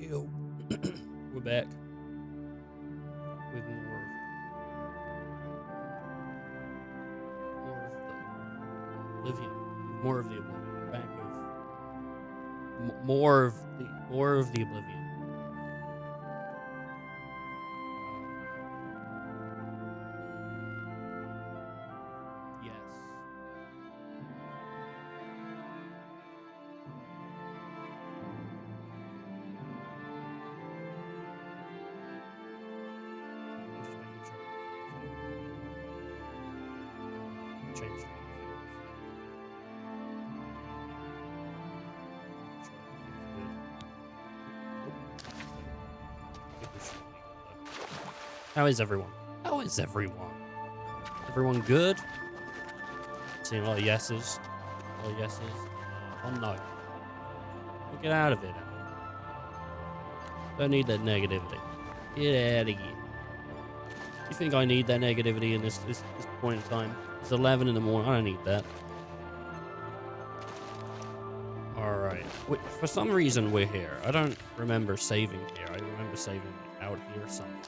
Yo, we're back with more of the Oblivion. We're back with more of the Oblivion. Yes. Change it. How is everyone? How is everyone? Everyone good? Seeing a lot of yeses. A lot of yeses. One no. Well, get out of it. Don't need that negativity. Get out of here. You think I need that negativity in this point in time? It's 11 in the morning. I don't need that. Alright. For some reason, we're here. I don't remember saving here. I remember saving out here somewhere.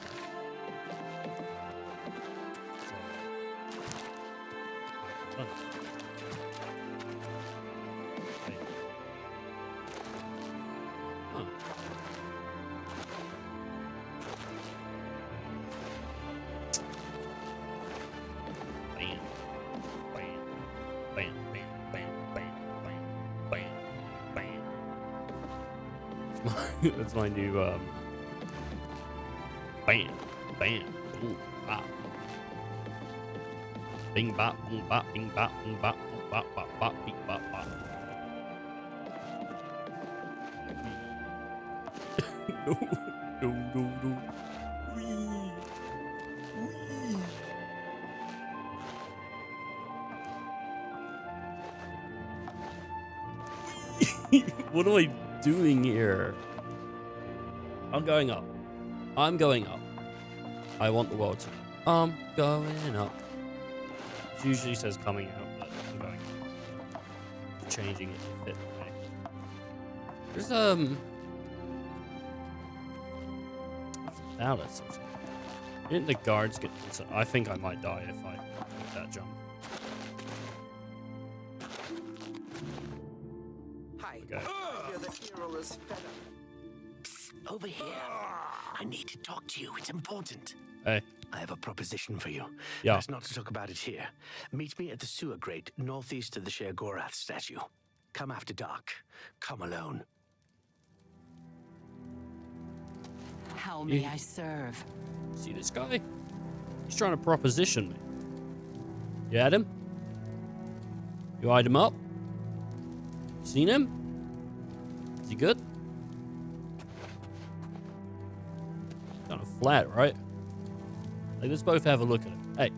That's my new bam, bam, boom, bop. Bing bop, boom bop, bing bop, boom bop, boom bop, bop, bop, beep bop, bop. No. Wee. Wee. What am I doing here? I'm going up. I'm going up. I want the world to. I'm going up. It usually says coming out, but I'm going up. I'm changing it to fit me. There's a palace or something. Didn't the guards get concerned? I think I might die if I make that jump. Hi. Okay. I hear the hero is fed up. Over here. I need to talk to you. It's important. Hey. I have a proposition for you. Yeah. Best not to talk about it here. Meet me at the sewer grate northeast of the Sheogorath statue. Come after dark. Come alone. How may I serve? See this guy? He's trying to proposition me. You had him? You eyed him up? Seen him? Is he good? Kind of flat, right? Like, let's both have a look at him. Hey,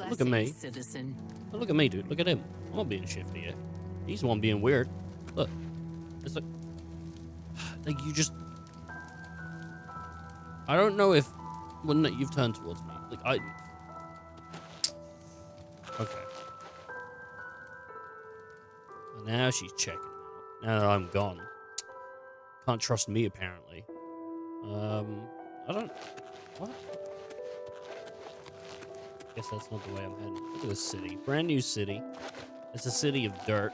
look at me. Citizen. Oh, look at me, dude. Look at him. I'm not being shifty here. He's the one being weird. Look. It's like you just... I don't know if... When you've turned towards me. Like, I... Okay. And now she's checking him out. Now that I'm gone. Can't trust me, apparently. I don't... What? Guess that's not the way I'm heading. Look at this city. Brand new city. It's a city of dirt.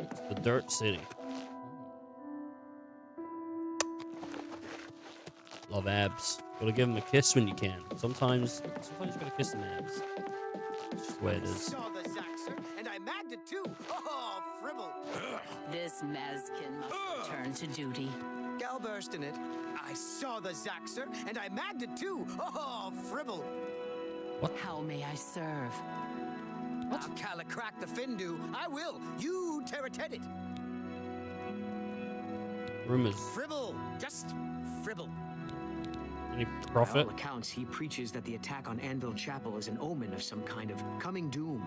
It's the dirt city. Love abs. Gotta give them a kiss when you can. Sometimes you gotta kiss them abs. It's just the way it is. Saw the Zaxxer, and I magged it too. Oh, fribble. This Mazkin must return to duty. Gal burst in it. I saw the Zaxxer, and I magged it too. Oh, fribble. How may I serve? What? I'll calicrack the Findu. I will. You terrated it. Rumors. Fribble. Just fribble. Any By profit? all accounts, he preaches that the attack on Anvil Chapel is an omen of some kind of coming doom.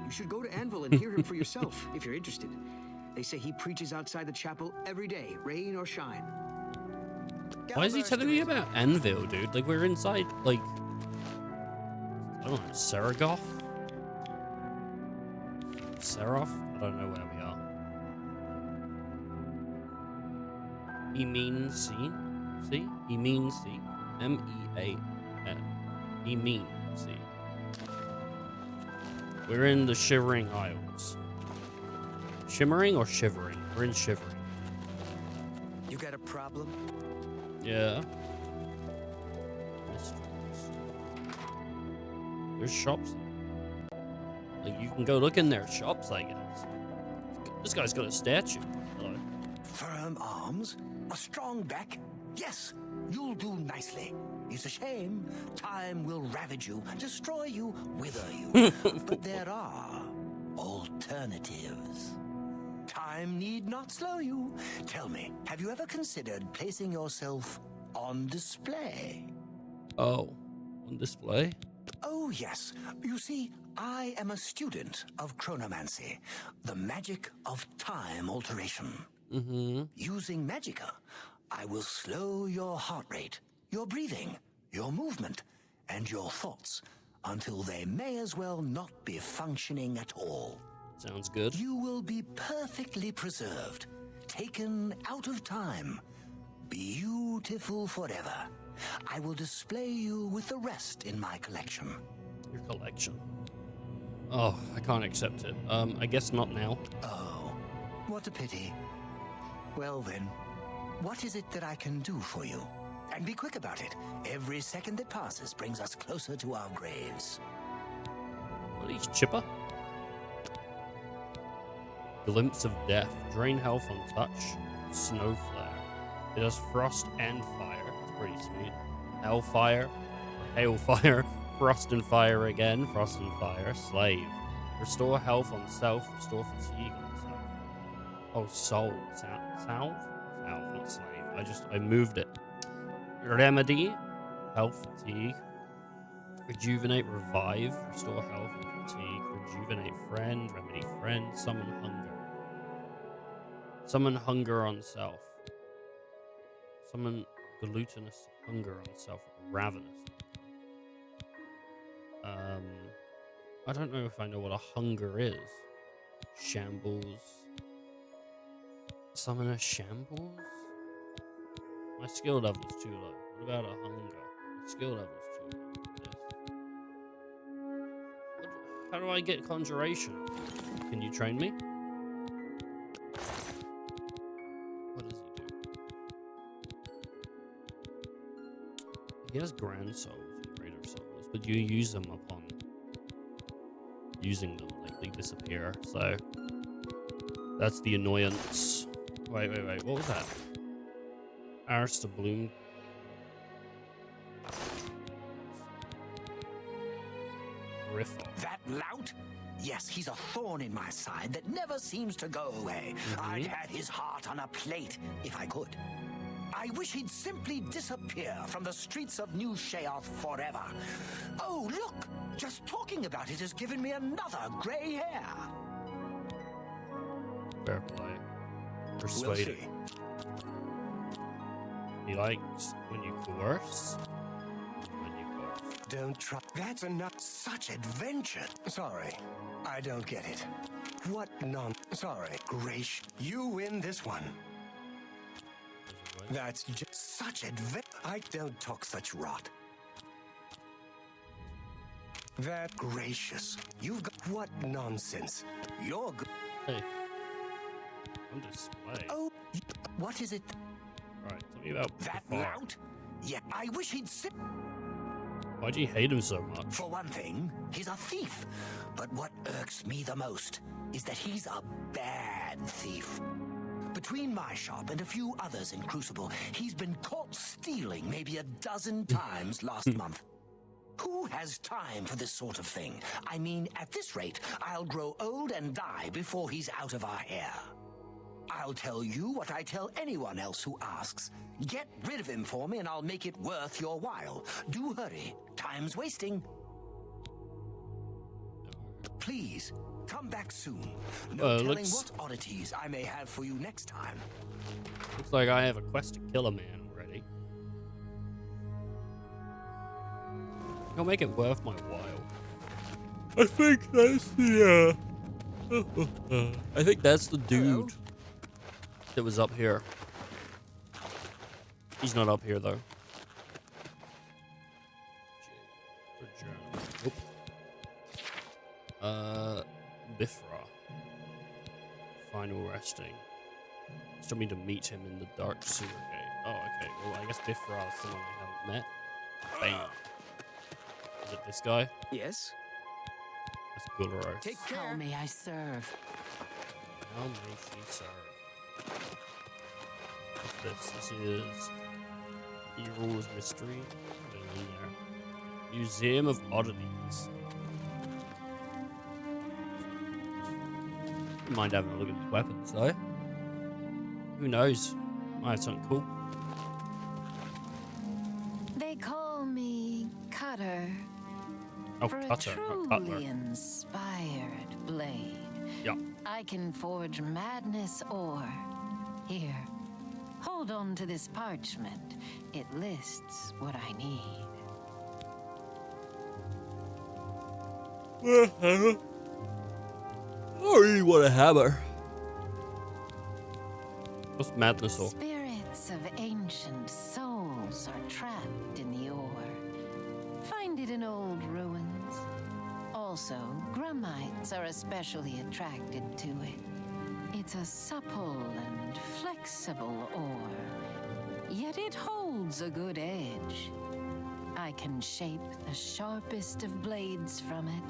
You should go to Anvil and hear him for yourself, if you're interested. They say he preaches outside the chapel every day, rain or shine. Why is he telling me about Anvil, dude? Like, we're inside, like... I don't know, Saragoth? Seraph? I don't know where we are. Emean-C. See? Emean-C. M-E-A-N. Emean-C. We're in the Shivering Isles. Shimmering or shivering? We're in Shivering. You got a problem? Yeah. Mysteries. There's shops. Like, you can go look in their shops, I guess. This guy's got a statue. Hello. Firm arms, a strong back. Yes, you'll do nicely. It's a shame. Time will ravage you, destroy you, wither you. But there are alternatives. Time need not slow you. Tell me, have you ever considered placing yourself on display? Oh, on display? Oh, yes. You see, I am a student of chronomancy, the magic of time alteration. Using Magica, I will slow your heart rate, your breathing, your movement, and your thoughts until they may as well not be functioning at all. Sounds good. You will be perfectly preserved, taken out of time, beautiful forever. I will display you with the rest in my collection. Your collection. Oh, I can't accept it. I guess not now. Oh, what a pity. Well then, what is it that I can do for you? And be quick about it. Every second that passes brings us closer to our graves. What are these, Chipper? Glimpse of Death. Drain health on touch. Snow Flare. It does frost and fire. It's pretty sweet. Hellfire. Hailfire. Frost and fire again. Frost and fire. Slave. Restore health on self. Restore fatigue on self. Oh, soul. Salve? Salve, not slave. I moved it. Remedy. Health, fatigue. Rejuvenate, revive. Restore health and fatigue. Rejuvenate friend. Remedy friend. Summon hunger. Summon hunger on self. Summon glutinous hunger on self. Ravenous. I don't know if I know what a hunger is. Shambles. Summon a shambles? My skill level's too low. What about a hunger? My skill level's too low. Yes. How do I get conjuration? Can you train me? What does he do? He has grand souls and greater souls, but you use them upon using them, like they disappear. So that's the annoyance. Wait. What was that? Ours to bloom. Riff. That lout? Yes, he's a thorn in my side that never seems to go away. I'd had his heart on a plate if I could. I wish he'd simply disappear from the streets of New Sheoth forever. Oh, look! Just talking about it has given me another gray hair. Fair play. Persuaded. We'll see. He likes when you coerce. Don't try. That's enough. Such adventure. Sorry, I don't get it. What Sorry, Grace. You win this one. That's just such adventure. I don't talk such rot. That gracious. You've got what nonsense. You're good. Hey. On display. Oh, what is it? Right, tell me about That Jafar. lout? Yeah, I wish he'd sit. Why do you hate him so much? For one thing, he's a thief. But what irks me the most is that he's a bad thief. Between my shop and a few others in Crucible, he's been caught stealing maybe a dozen times last month. Who has time for this sort of thing? I mean, at this rate, I'll grow old and die before he's out of our hair. I'll tell you what I tell anyone else who asks. Get rid of him for me and I'll make it worth your while. Do hurry. Time's wasting. Please, come back soon. No telling what oddities I may have for you next time. Looks like I have a quest to kill a man already. I'll make it worth my while. I think that's the, I think that's the dude that was up here. He's not up here though. Bifra. Final resting. Still need to meet him in the dark sewer gate. Oh, okay. Well, I guess Bifra is someone I haven't met. Bam. Is it this guy? Yes? That's Gularos. Take How care. may I serve? How may she serve? What's this? This is Evil's Mystery. Put it in there. Museum of Oddities. Wouldn't mind having a look at these weapons though. Who knows? Might have something cool. They call me Cutter. Oh, For a Cutter, not Cutler. truly inspired blade, Yeah. I can forge madness ore. Here, hold on to this parchment. It lists what I need. I really want a hammer. What's madness ore? Spirits of ancient souls are trapped in the ore. Find it in old ruins. Also, grummites are especially attracted to it. It's a supple and flexible ore, yet it holds a good edge. I can shape the sharpest of blades from it.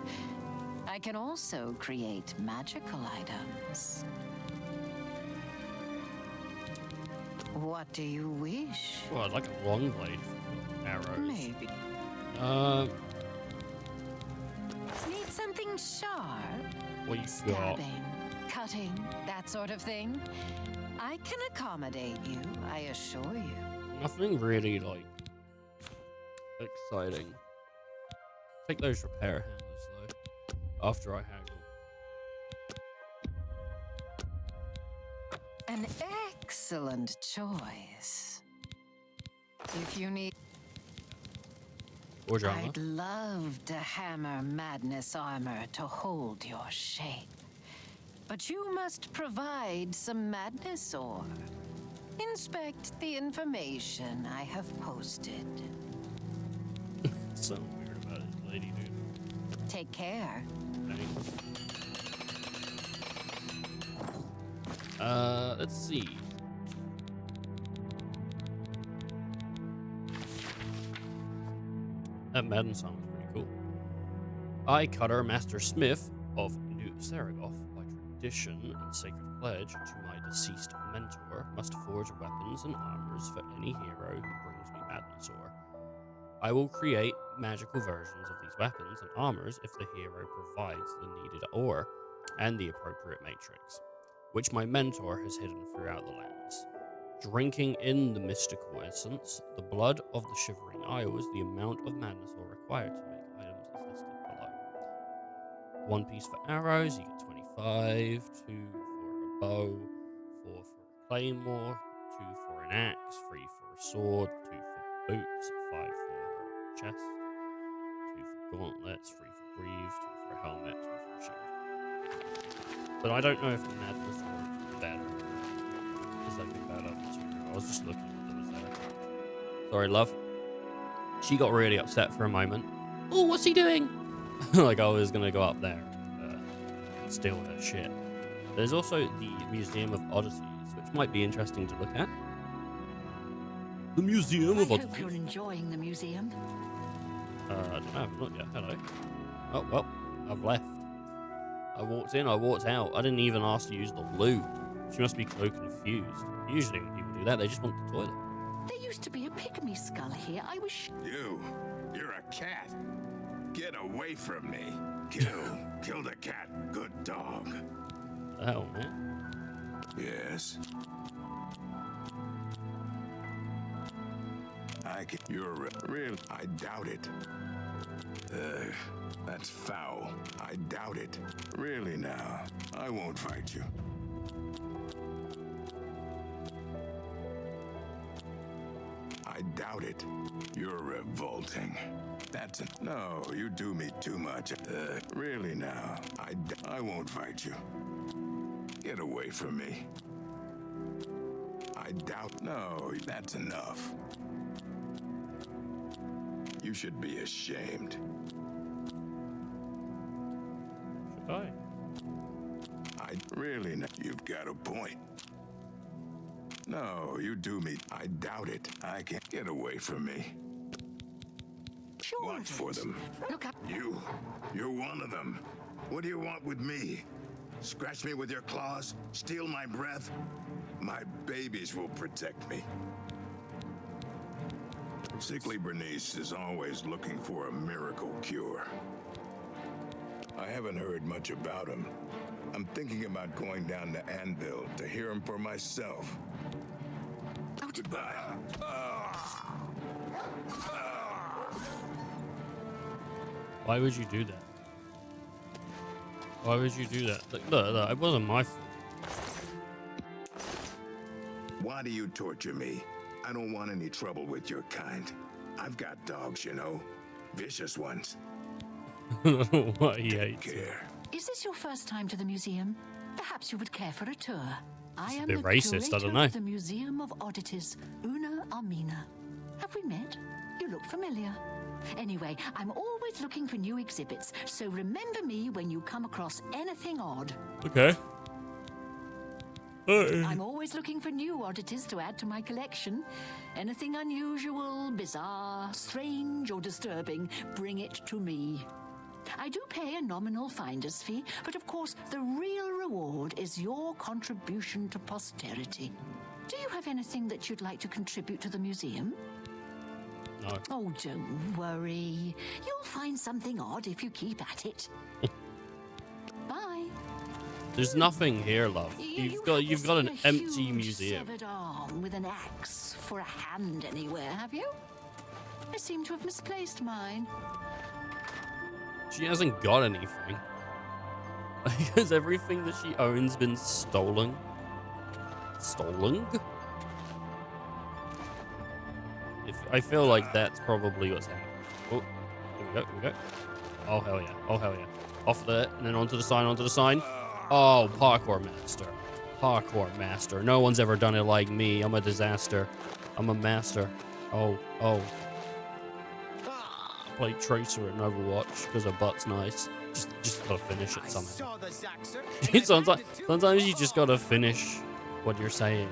I can also create magical items. What do you wish? Well, I'd like a long blade for arrows. Maybe. Need something sharp? What you got? Stabbing, cutting, that sort of thing? I can accommodate you, I assure you. Nothing really like exciting. Take those repair hammers though. After I haggle. An excellent choice. If you need... Or armor. I'd love to hammer madness armor to hold your shape. But you must provide some madness ore. Inspect the information I have posted. So weird about this lady, dude. Take care. Thanks. Let's see. That Madden song was pretty cool. I, Cutter, Master Smith of New Saragoth, by tradition and sacred pledge to my deceased mentor, must forge weapons and armors for any hero who brings me madness ore. I will create magical versions of these weapons and armors if the hero provides the needed ore and the appropriate matrix, which my mentor has hidden throughout the lands. Drinking in the mystical essence, the blood of the Shivering Isles, the amount of madness ore required to make items is listed below. 1 piece for arrows, you get 25, 2 for a bow, 4 for a claymore, 2 for an axe, 3 for a sword, 2 for boots, 5 for a chest, 2 for gauntlets, 3 for greaves, 2 for a helmet, 2 for a shield. But I don't know if the madness ore is better. Is like a better material. I was just looking at what was there. Sorry, love. She got really upset for a moment. Oh, what's he doing? Like I was gonna go up there and steal her shit. There's also the Museum of Oddities, which might be interesting to look at. The Museum of I hope you're Oddities. enjoying the museum. I don't know, not yet. Hello. Oh, well, I've left. I walked in, I walked out. I didn't even ask to use the loo. She must be so confused. Usually when people do that, they just want the toilet. There used to be a pygmy skull here. I was... You're a cat. Get away from me. Kill the cat, good dog. The hell, man? Yes. You're real. I doubt it. That's foul. I doubt it. Really now, I won't fight you. I doubt it. You're revolting. That's it. No, you do me too much. Really now, I won't fight you. Get away from me. I doubt. No, that's enough. You should be ashamed. Should I? I really know. You've got a point. No, you do me. I doubt it. I can't get away from me. Sure. Watch for them. Look up. You're one of them. What do you want with me? Scratch me with your claws? Steal my breath? My babies will protect me. Sickly Bernice is always looking for a miracle cure. I haven't heard much about him. I'm thinking about going down to Anvil to hear him for myself. Goodbye. Why would you do that? Why would you do that? Look, it wasn't my fault. Why do you torture me? I don't want any trouble with your kind. I've got dogs, you know. Vicious ones. What he hates. Care. Is this your first time to the museum? Perhaps you would care for a tour. I It's a am bit the racist, I don't curator know. of the Museum of Oddities, Una Armina. Have we met? You look familiar. Anyway, I'm always looking for new exhibits, so remember me when you come across anything odd. Okay. I'm always looking for new oddities to add to my collection. Anything unusual, bizarre, strange, or disturbing, bring it to me. I do pay a nominal finder's fee, but of course, the real reward is your contribution to posterity. Do you have anything that you'd like to contribute to the museum? No. Oh, don't worry. You'll find something odd if you keep at it. Bye. There's nothing here, love. You've got an haven't seen a empty huge museum. Severed arm with an axe for a hand anywhere, have you? I seem to have misplaced mine. She hasn't got anything. Has everything that she owns been stolen? Stolen? I feel like that's probably what's happening. Oh, here we go. Oh, hell yeah. Oh, hell yeah. Off there, and then onto the sign, Oh, parkour master. Parkour master. No one's ever done it like me. I'm a disaster. I'm a master. Oh. Play Tracer in Overwatch because her butt's nice. Just gotta finish it somehow. Sometimes you just gotta finish what you're saying.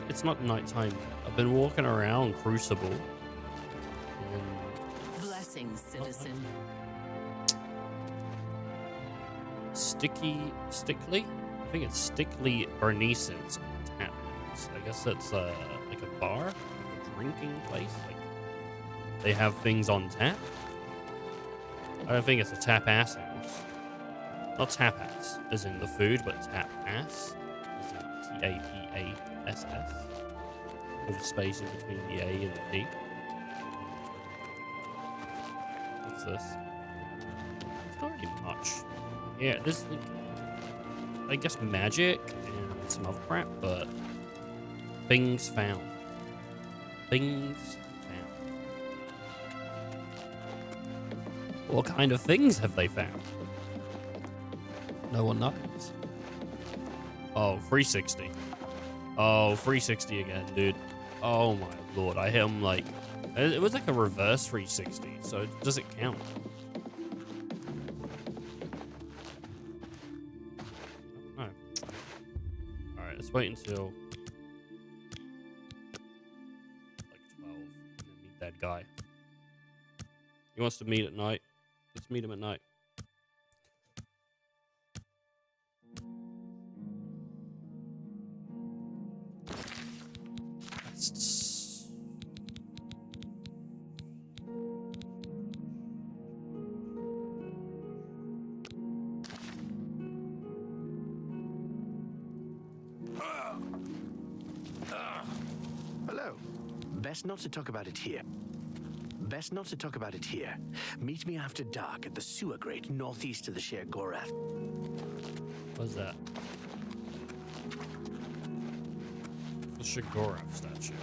It's not nighttime yet. I've been walking around Crucible. Blessings, citizen. Stickly? I think it's Stickly Bernice's Tap. I guess it's like a bar, like a drinking place. Like they have things on tap. I don't think it's a tap ass house. Not tap ass, as in the food, but tap ass, as in TAPASS. With a space in between the A and the P. What's this? It's not really much. Yeah, this, I guess, magic and some other crap, but things found. Things found. What kind of things have they found? No one knows. Oh, 360. Oh, 360 again, dude. Oh my lord, I hit him like... It was like a reverse 360, so does it count? No. Alright, let's wait until... like 12, and then meet that guy. He wants to meet at night. Let's meet him at night. Hello. Best not to talk about it here. Meet me after dark at the sewer grate northeast of the Share Gorath. What's that? The Shigorov statue.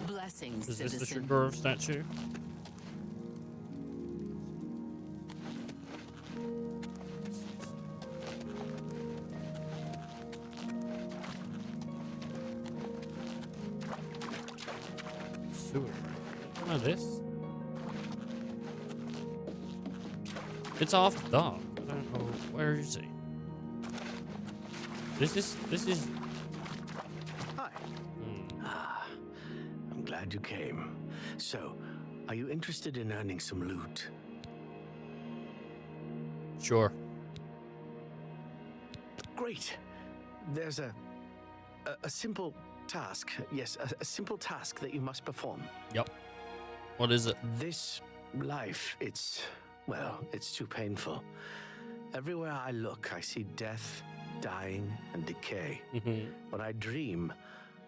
Blessings, Is this the citizen. Shigorov statue? sewer, right? None of this. It's after dark. I don't know. Where is he? This is... Hi. Ah, I'm glad you came. So, are you interested in earning some loot? Sure. Great. There's a simple task. Yes, a simple task that you must perform. Yep. What is it? This life, well, it's too painful. Everywhere I look, I see death, dying, and decay. When I dream,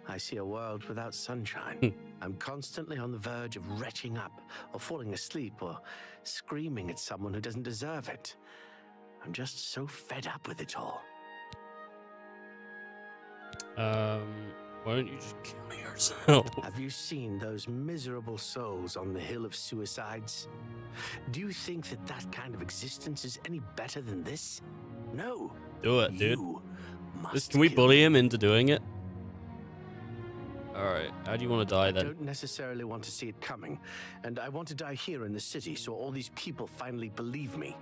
I see a world without sunshine. I'm constantly on the verge of retching up, or falling asleep, or screaming at someone who doesn't deserve it. I'm just so fed up with it all. Why don't you just kill yourself? Have you seen those miserable souls on the Hill of Suicides? Do you think that that kind of existence is any better than this? No. Do it, dude. You must Can we kill bully them. him into doing it? Alright, how do you want to die I then? don't necessarily want to see it coming, and I want to die here in the city so all these people finally believe me.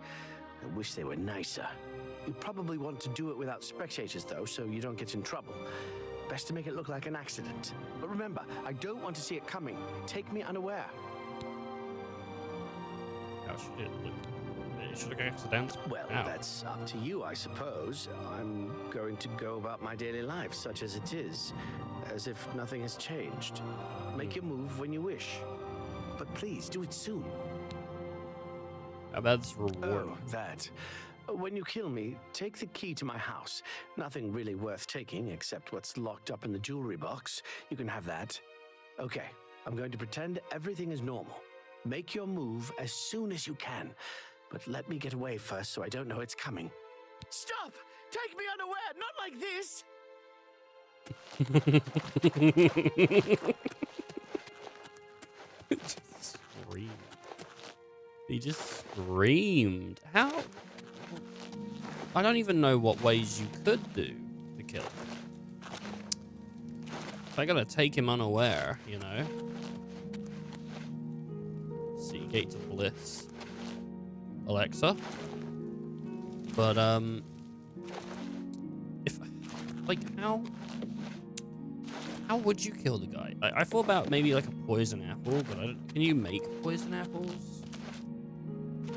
I wish they were nicer. You probably want to do it without spectators, though, so you don't get in trouble. Best to make it look like an accident. But remember, I don't want to see it coming. Take me unaware. How should it look? It should look accidental. Well, Ow. that's up to you, I suppose. I'm going to go about my daily life, such as it is, as if nothing has changed. Make your move when you wish. But please, do it soon. How about this reward? Oh, that. When you kill me, take the key to my house. Nothing really worth taking except what's locked up in the jewelry box. You can have that. Okay, I'm going to pretend everything is normal. Make your move as soon as you can. But let me get away first so I don't know it's coming. Stop! Take me unaware! Not like this! Just screamed. He just screamed. How? I don't even know what ways you could do to kill him. I gotta take him unaware, you know? See, Gate to Bliss. Alexa. But, if, like, how would you kill the guy? I thought about maybe like a poison apple, but can you make poison apples?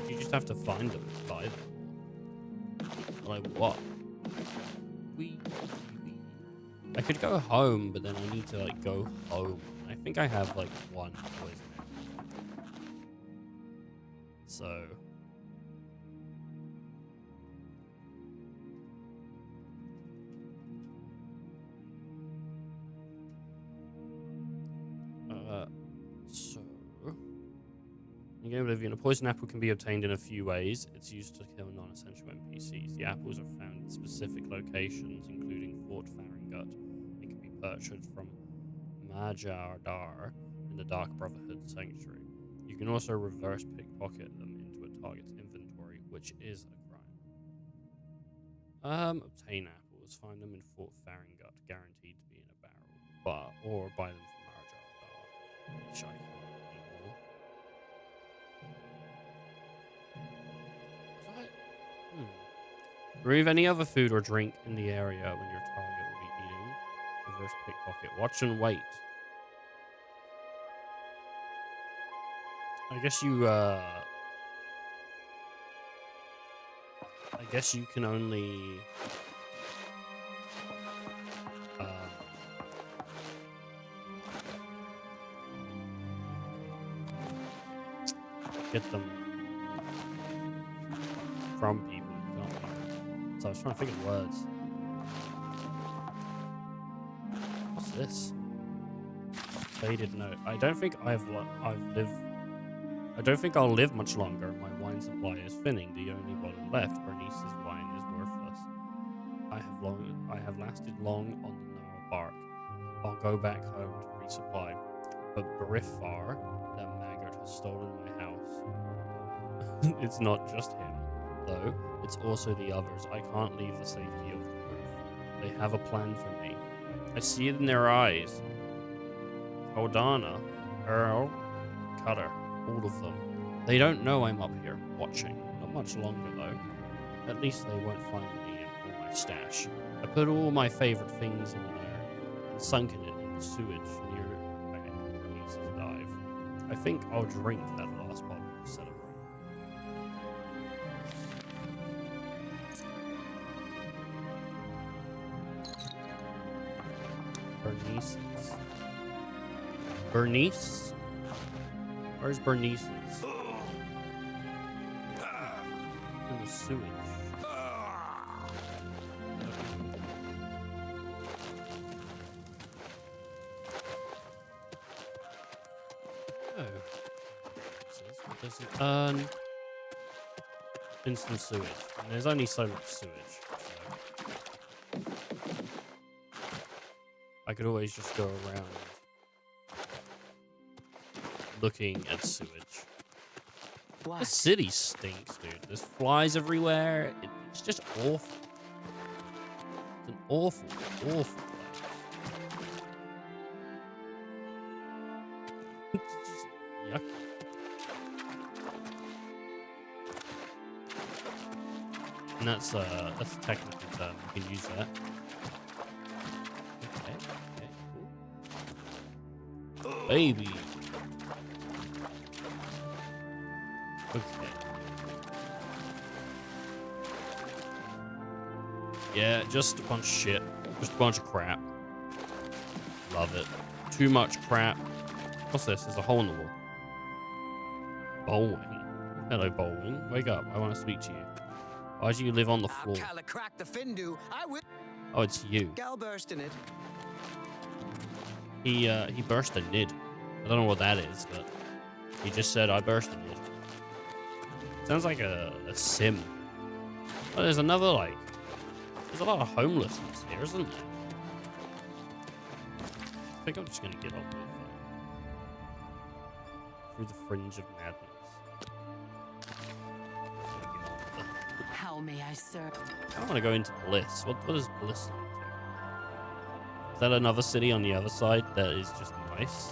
You just have to find them and buy them. Like what? I could go home, but then I need to like go home. I think I have like one poison apple. So in Oblivion, a poison apple can be obtained in a few ways. It's used to kill non-essential NPCs. The apples are found in specific locations, including Fort Faringut. They can be purchased from Majardar in the Dark Brotherhood Sanctuary. You can also reverse pickpocket them into a target's inventory, which is a crime. Obtain apples. Find them in Fort Faringut, guaranteed to be in a barrel. Or buy them from Majardar, which I can't anymore. Remove any other food or drink in the area when your target will be eating. Reverse pickpocket. Watch and wait. I guess you can only get them from people. So I was trying to think of words. What's this? Faded note. I don't think I'll live much longer. My wine supply is thinning. The only bottle left, Bernice's wine, is worthless. I have lasted long on the gnarl bark. I'll go back home to resupply. But Brifar, the maggot, has stolen my house. It's not just him, though. It's also the others. I can't leave the safety of the roof. They have a plan for me. I see it in their eyes. Hodana, Earl, Cutter, all of them. They don't know I'm up here watching. Not much longer though. At least they won't find me in all my stash. I put all my favorite things in there and sunken it in the sewage near the bank where Bernice's dive. I think I'll drink that last bottle to celebrate. Bernice's. Bernice? Where's Bernice's? In the sewage. Oh. What does it earn? Instant sewage. And there's only so much sewage. So I could always just go around looking at sewage. What? The city stinks, dude. There's flies everywhere. It's just awful. It's an awful, awful place. It's just yucky. And that's a technical term. You can use that. Okay, cool. Baby. Okay. Yeah, just a bunch of shit. Just a bunch of crap. Love it. Too much crap. What's this? There's a hole in the wall. Bowling. Hello, bowling. Wake up. I want to speak to you. Why do you live on the floor? Oh, it's you. Gal burst in it. He burst a nid. I don't know what that is, but he just said I burst a nid. Sounds like a sim. Oh, there's another, like... There's a lot of homelessness here, isn't there? I think I'm just gonna get on with through the fringe of madness. How may I serve? I want to go into Bliss. What is Bliss into? Is that another city on the other side that is just nice?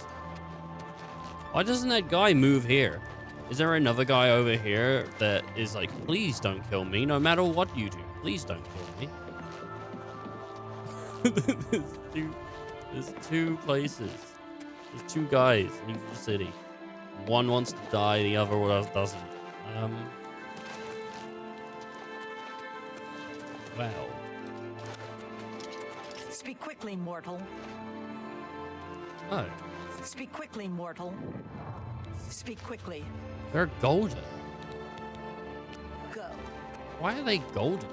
Why doesn't that guy move here? Is there another guy over here that is like, please don't kill me, no matter what you do. Please don't kill me. There's two places. There's two guys in each city. One wants to die, the other one doesn't. Wow. Speak quickly, mortal. Oh. Speak quickly, mortal. Speak quickly. They're golden. Go. Why are they golden?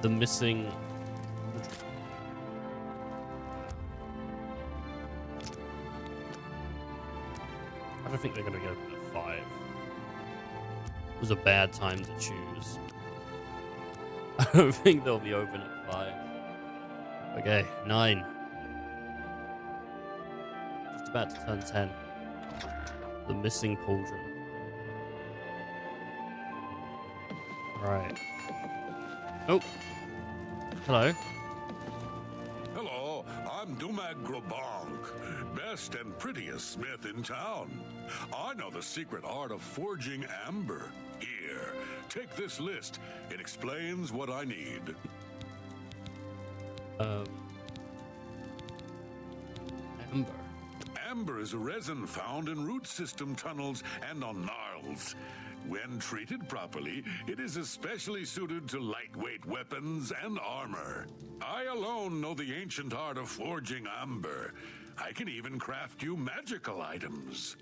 The missing... I don't think they're going to go at 5. It was a bad time to choose. I don't think they'll be open at 5. Okay, 9. Just about to turn 10. The missing pauldron. Right. Oh. Hello. Hello, I'm Dumag Grobank, best and prettiest smith in town. I know the secret art of forging amber. Here, take this list. It explains what I need. Amber. Amber is a resin found in root system tunnels and on gnarls. When treated properly, it is especially suited to lightweight weapons and armor. I alone know the ancient art of forging amber. I can even craft you magical items.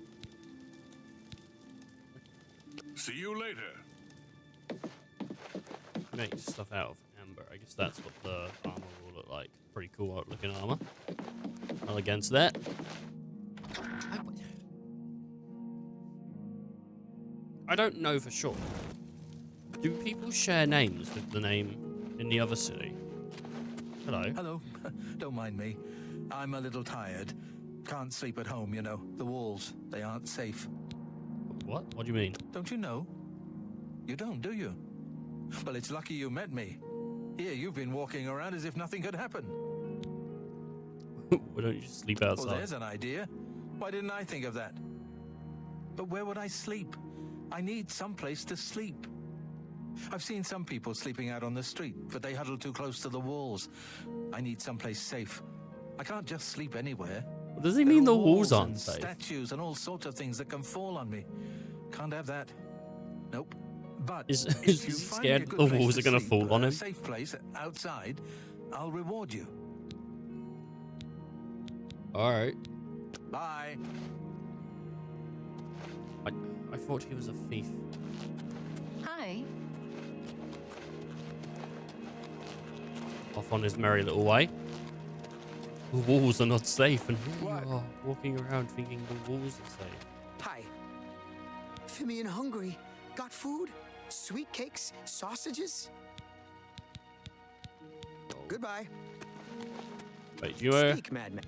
See you later. Make stuff out of amber. I guess that's what the armor will look like. Pretty cool looking armor. Not against that. I don't know for sure. Do people share names with the name in the other city? Hello. Hello. Don't mind me. I'm a little tired. Can't sleep at home, you know. The walls, they aren't safe. What? What do you mean? Don't you know? You don't, do you? Well, it's lucky you met me. Here, you've been walking around as if nothing could happen. Why don't you just sleep outside? Well, there's an idea. Why didn't I think of that? But where would I sleep? I need some place to sleep. I've seen some people sleeping out on the street, but they huddle too close to the walls. I need someplace safe. I can't just sleep anywhere. What does he There mean are the walls and aren't safe? statues and all sorts of things that can fall on me. Can't have that. Nope. But Is if he you find scared me a good the place walls to are gonna sleep, fall on a him? safe place outside, I'll reward you. Alright. Bye. I thought he was a thief. Hi. Off on his merry little way. The walls are not safe, and here you are, walking around thinking the walls are safe. Hi. Fimian hungry. Got food? Sweet cakes? Sausages? Goodbye. Wait, do you know, Speak, madman.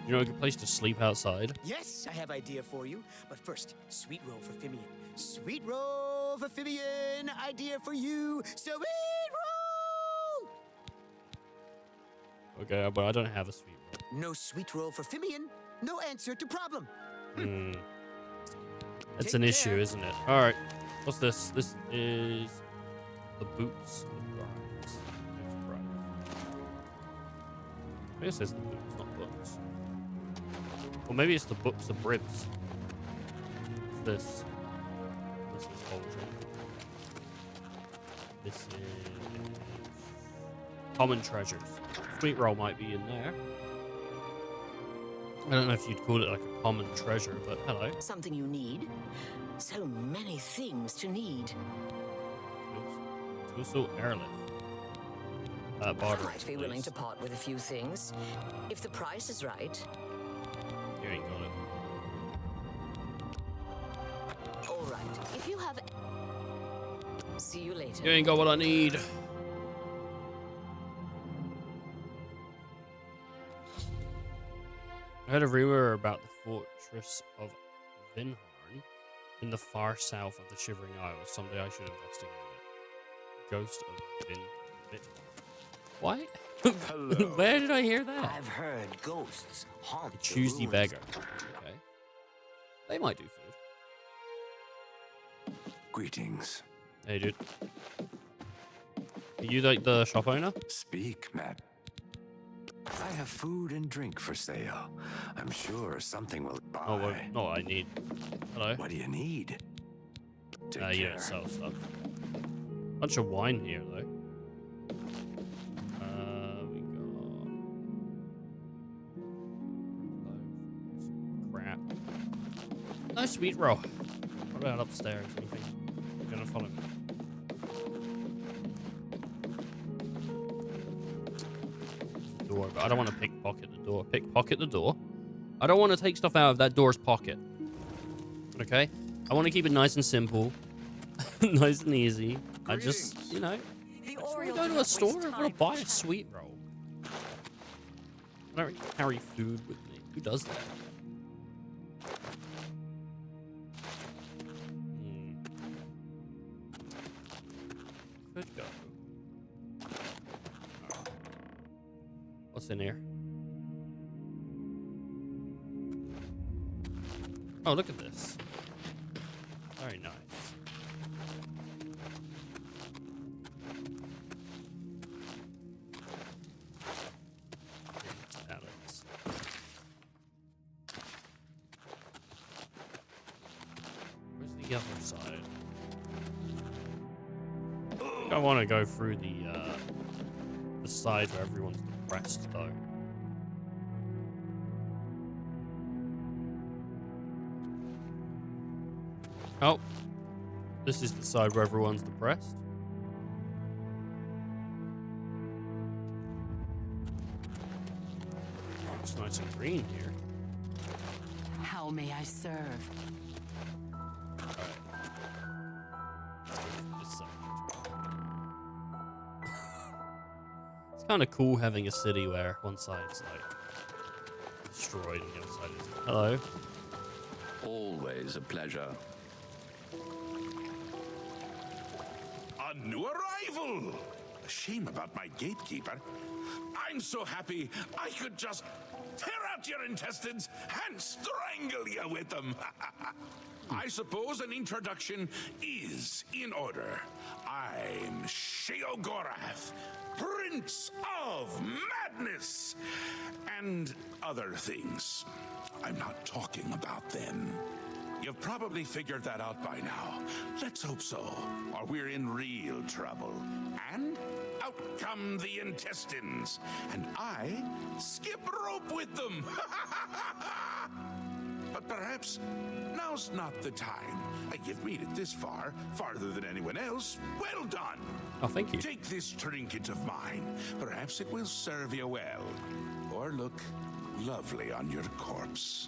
you know a good place to sleep outside? Yes, I have idea for you. But first, sweet roll for Fimian. Sweet roll for Fimian. Idea for you. Sweet roll! Okay, but I don't have a sweet roll. No sweet roll for Fimian. No answer to problem. It's Take an issue, care. isn't it? Alright. What's this? This is the boots of brides. I guess it's the boots, not books. Or maybe it's the books of bribs. What's this? This is poultry. This is common treasures. Sweet roll might be in there. I don't know if you'd call it like a common treasure, but hello. Something you need? So many things to need. Tool airlift. I Barter. might be willing to part with a few things. If the price is right. You ain't got it. All right. If you have... See you later. You ain't got what I need. I heard a rumor about the fortress of Vinharn in the far south of the Shivering Isles. Someday I should investigate it. Ghost of Vin. What? Where did I hear that? I've heard ghosts haunt The Tuesday ruins. Beggar. Okay. They might do food. Greetings. Hey, dude. Are you like the shop owner? Speak, Matt. I have food and drink for sale. I'm sure something will buy. Oh, well, no, I need. Hello. What do you need? Take You care. don't sell stuff. Bunch of wine here, though. We got crap. No sweet roll. What about upstairs? Anything? You're gonna follow me. Door, but I don't want to pickpocket the door. Pickpocket the door. I don't want to take stuff out of that door's pocket. Okay? I want to keep it nice and simple. Nice and easy. I just, you know, I just want to go to a store. I want to buy a sweet roll. I don't carry food with me. Who does that? Could go. What's in here? Oh, look at this. Very nice. Alex. Where's the other side? I want to go through the side where everyone's depressed, though. Oh, this is the side where everyone's depressed. Oh, it's nice and green here. How may I serve? This side. It's kind of cool having a city where one side's like destroyed and the other side isn't. Hello. Always a pleasure. A new arrival! shame about my gatekeeper. I'm so happy I could just tear out your intestines and strangle you with them. I suppose an introduction is in order. I'm Sheogorath, Prince of Madness, and other things. I'm not talking about them. You've probably figured that out by now. Let's hope so, or we're in real trouble. And out come the intestines, and I skip rope with them. But perhaps now's not the time. You've made it this far, farther than anyone else. Well done. Oh, thank you. Take this trinket of mine. Perhaps it will serve you well, or look lovely on your corpse.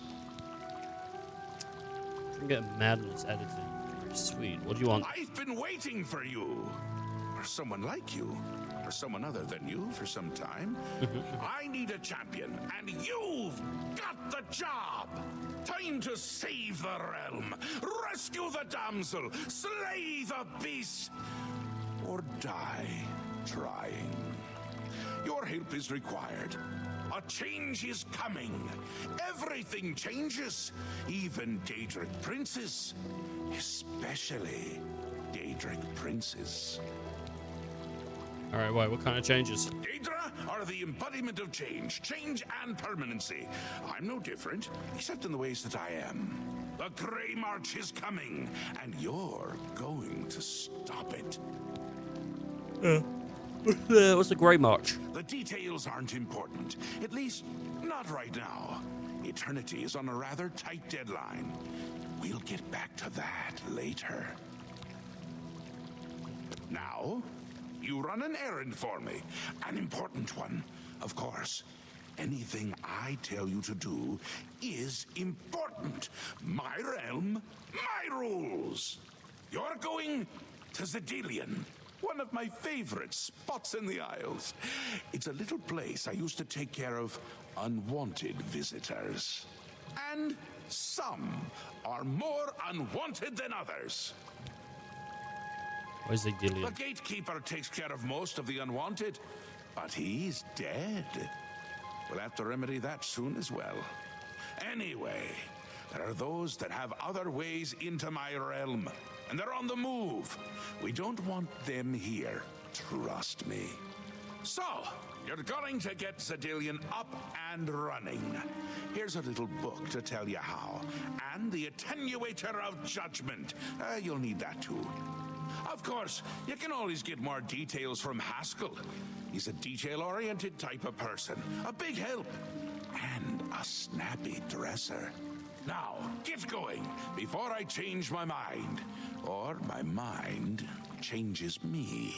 Get Madness added to. Sweet. What do you want? I've been waiting for you, or someone like you, or someone other than you for some time. I need a champion, and you've got the job. Time to save the realm, rescue the damsel, slay the beast, or die trying. Your help is required. A change is coming. Everything changes, even Daedric princes, especially Daedric princes. All right, wait, what kind of changes? Daedra are the embodiment of change and permanency. I'm no different, except in the ways that I am. The Grey March is coming, and you're going to stop it. What's the Grey March? The details aren't important, at least not right now. Eternity is on a rather tight deadline. We'll get back to that later. Now, you run an errand for me, an important one, of course. Anything I tell you to do is important. My realm, my rules. You're going to Zedilian, one of my favorite spots in the Isles. It's a little place I used to take care of unwanted visitors. And some are more unwanted than others. Where's Zedilian? The gatekeeper takes care of most of the unwanted, but he's dead. We'll have to remedy that soon as well. Anyway, there are those that have other ways into my realm, and they're on the move. We don't want them here, trust me. So, you're going to get Zedilian up and running. Here's a little book to tell you how, and the Attenuator of Judgment. You'll need that too. Of course, you can always get more details from Haskell. He's a detail-oriented type of person, a big help, and a snappy dresser. Now, get going before I change my mind, or my mind changes me.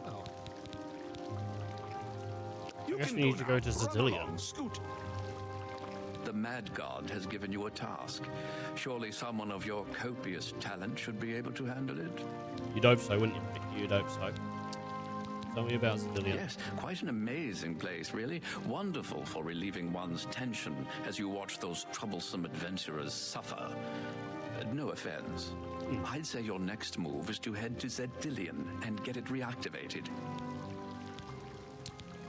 Oh. I guess we need to go to Zedilian. Scoot. The Mad God has given you a task. Surely someone of your copious talent should be able to handle it. You'd hope so, wouldn't you? You'd hope so. Tell me about Zedilian. Yes, quite an amazing place, really. Wonderful for relieving one's tension as you watch those troublesome adventurers suffer. No offense. I'd say your next move is to head to Zedilian and get it reactivated.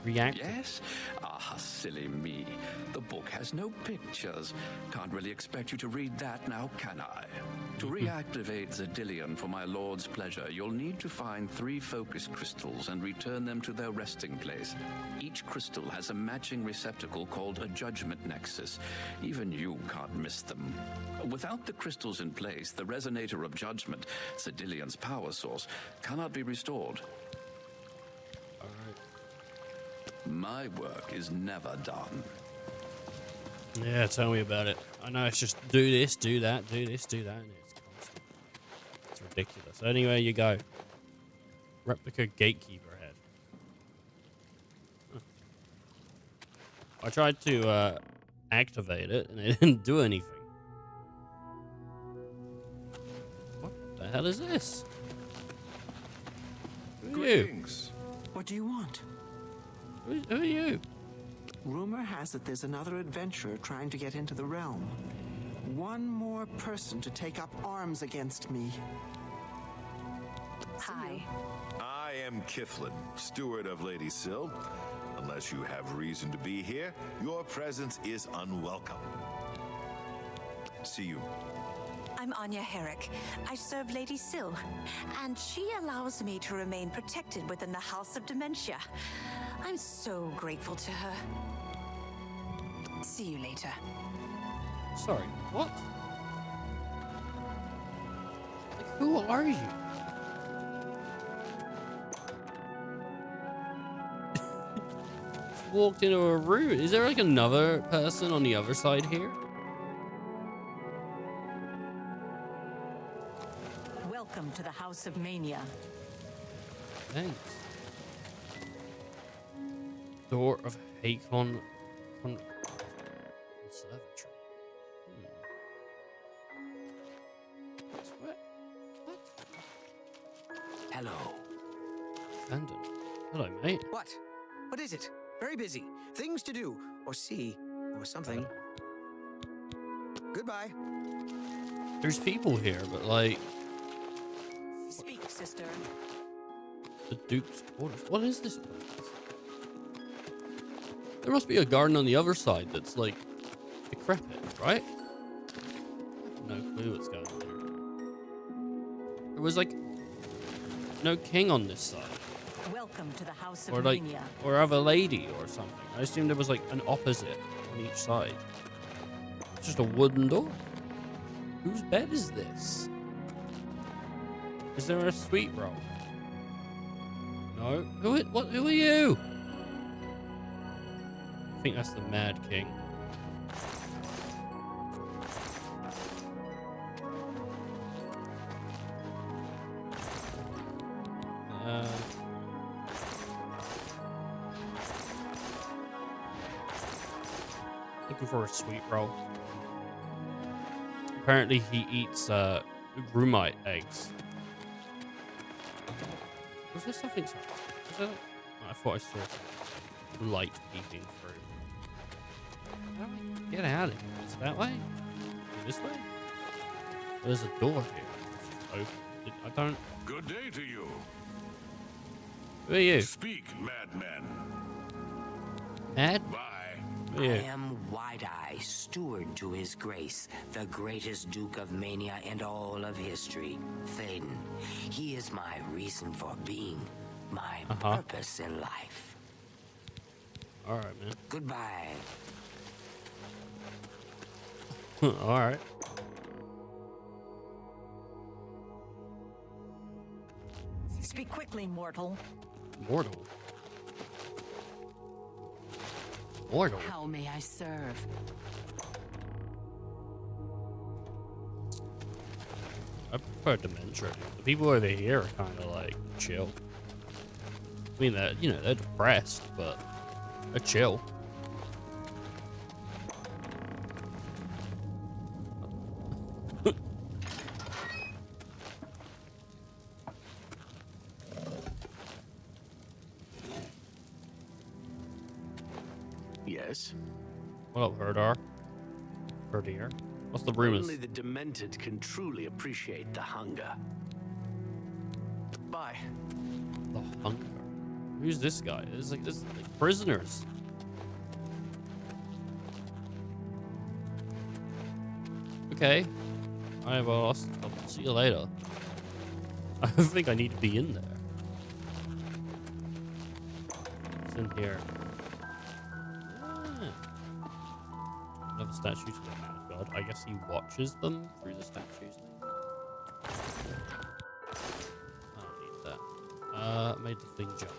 Yes? Ah, silly me. The book has no pictures. Can't really expect you to read that now, can I? To reactivate Zedilian for my lord's pleasure, you'll need to find 3 focus crystals and return them to their resting place. Each crystal has a matching receptacle called a judgment nexus. Even you can't miss them. Without the crystals in place, the resonator of judgment, Zedilian's power source, cannot be restored. My work is never done. Yeah, tell me about it. I know it's just do this, do that, do this, do that, and it's constant. It's ridiculous. Anywhere you go. Replica gatekeeper head. Huh. I tried to activate it, and it didn't do anything. What the hell is this? Who are you? What do you want? Who are you? Rumor has it there's another adventurer trying to get into the realm. one more person to take up arms against me. Hi. I am Kiflin, steward of Lady Syl. Unless you have reason to be here, your presence is unwelcome. See you. I'm Anya Herrick. I serve Lady Syl, and she allows me to remain protected within the House of Dementia. I'm so grateful to her. See you later. Sorry, what? Like, who are you? Just walked into a room. Is there like another person on the other side here? Welcome to the House of Mania. Thanks. Door of Hakon Conservatory. What? Hello. Brandon. Hello, mate. What? What is it? Very busy. Things to do, or see, or something. Goodbye. There's people here, but like Speak, sister. the Duke's quarters. What is this place? There must be a garden on the other side that's like decrepit, right? I have no clue what's going on here. There was like no king on this side. Welcome to the House of Or like, Mania. or have a lady or something. I assumed there was like an opposite on each side. It's just a wooden door. Whose bed is this? Is there a sweet roll? No. Who are you? I think that's the Mad King. Looking for a sweet roll. Apparently he eats grumite eggs. Was there something? Was there, I thought I saw some light peeking through. How do I get out of here? Is it that way? This way? There's a door here. Open. I don't. Good day to you. Who are you? Speak, madman. Mad? Bye. Who are you? I am Wide-Eye, steward to his grace, the greatest Duke of Mania and all of history, Thaden. He is my reason for being, my purpose in life. All right, man. Goodbye. All right. Speak quickly, mortal. Mortal. Mortal. How may I serve? I prefer Dementia. The people over here are kind of like chill. I mean, they're depressed, but they're chill. Yes? What up, Herdar? Herdir? What's the rumors? Only the demented can truly appreciate the hunger. Bye. The hunger. Who's this guy? This is like prisoners. Okay. Alright, well, I'll see you later. I don't think I need to be in there. It's in here. Another statue to the man of God. I guess he watches them through the statues. I don't need that. Made the thing jump.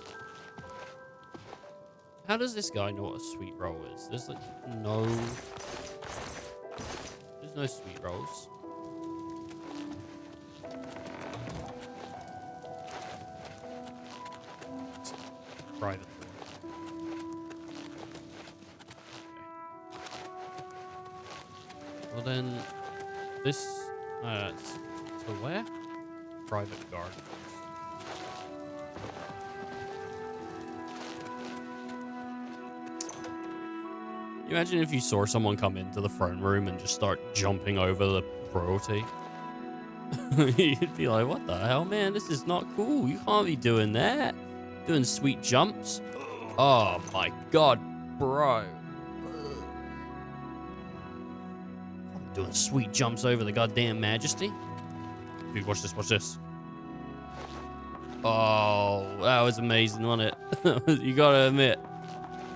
How does this guy know what a sweet roll is? There's like no... There's no sweet rolls. Private door. Well then, this, to where? Private garden. Imagine if you saw someone come into the throne room and just start jumping over the royalty. You'd be like, what the hell, man? This is not cool. You can't be doing that. Doing sweet jumps. Oh my god, bro. I'm doing sweet jumps over the goddamn majesty. Dude, watch this, watch this. Oh, that was amazing, wasn't it? You gotta admit,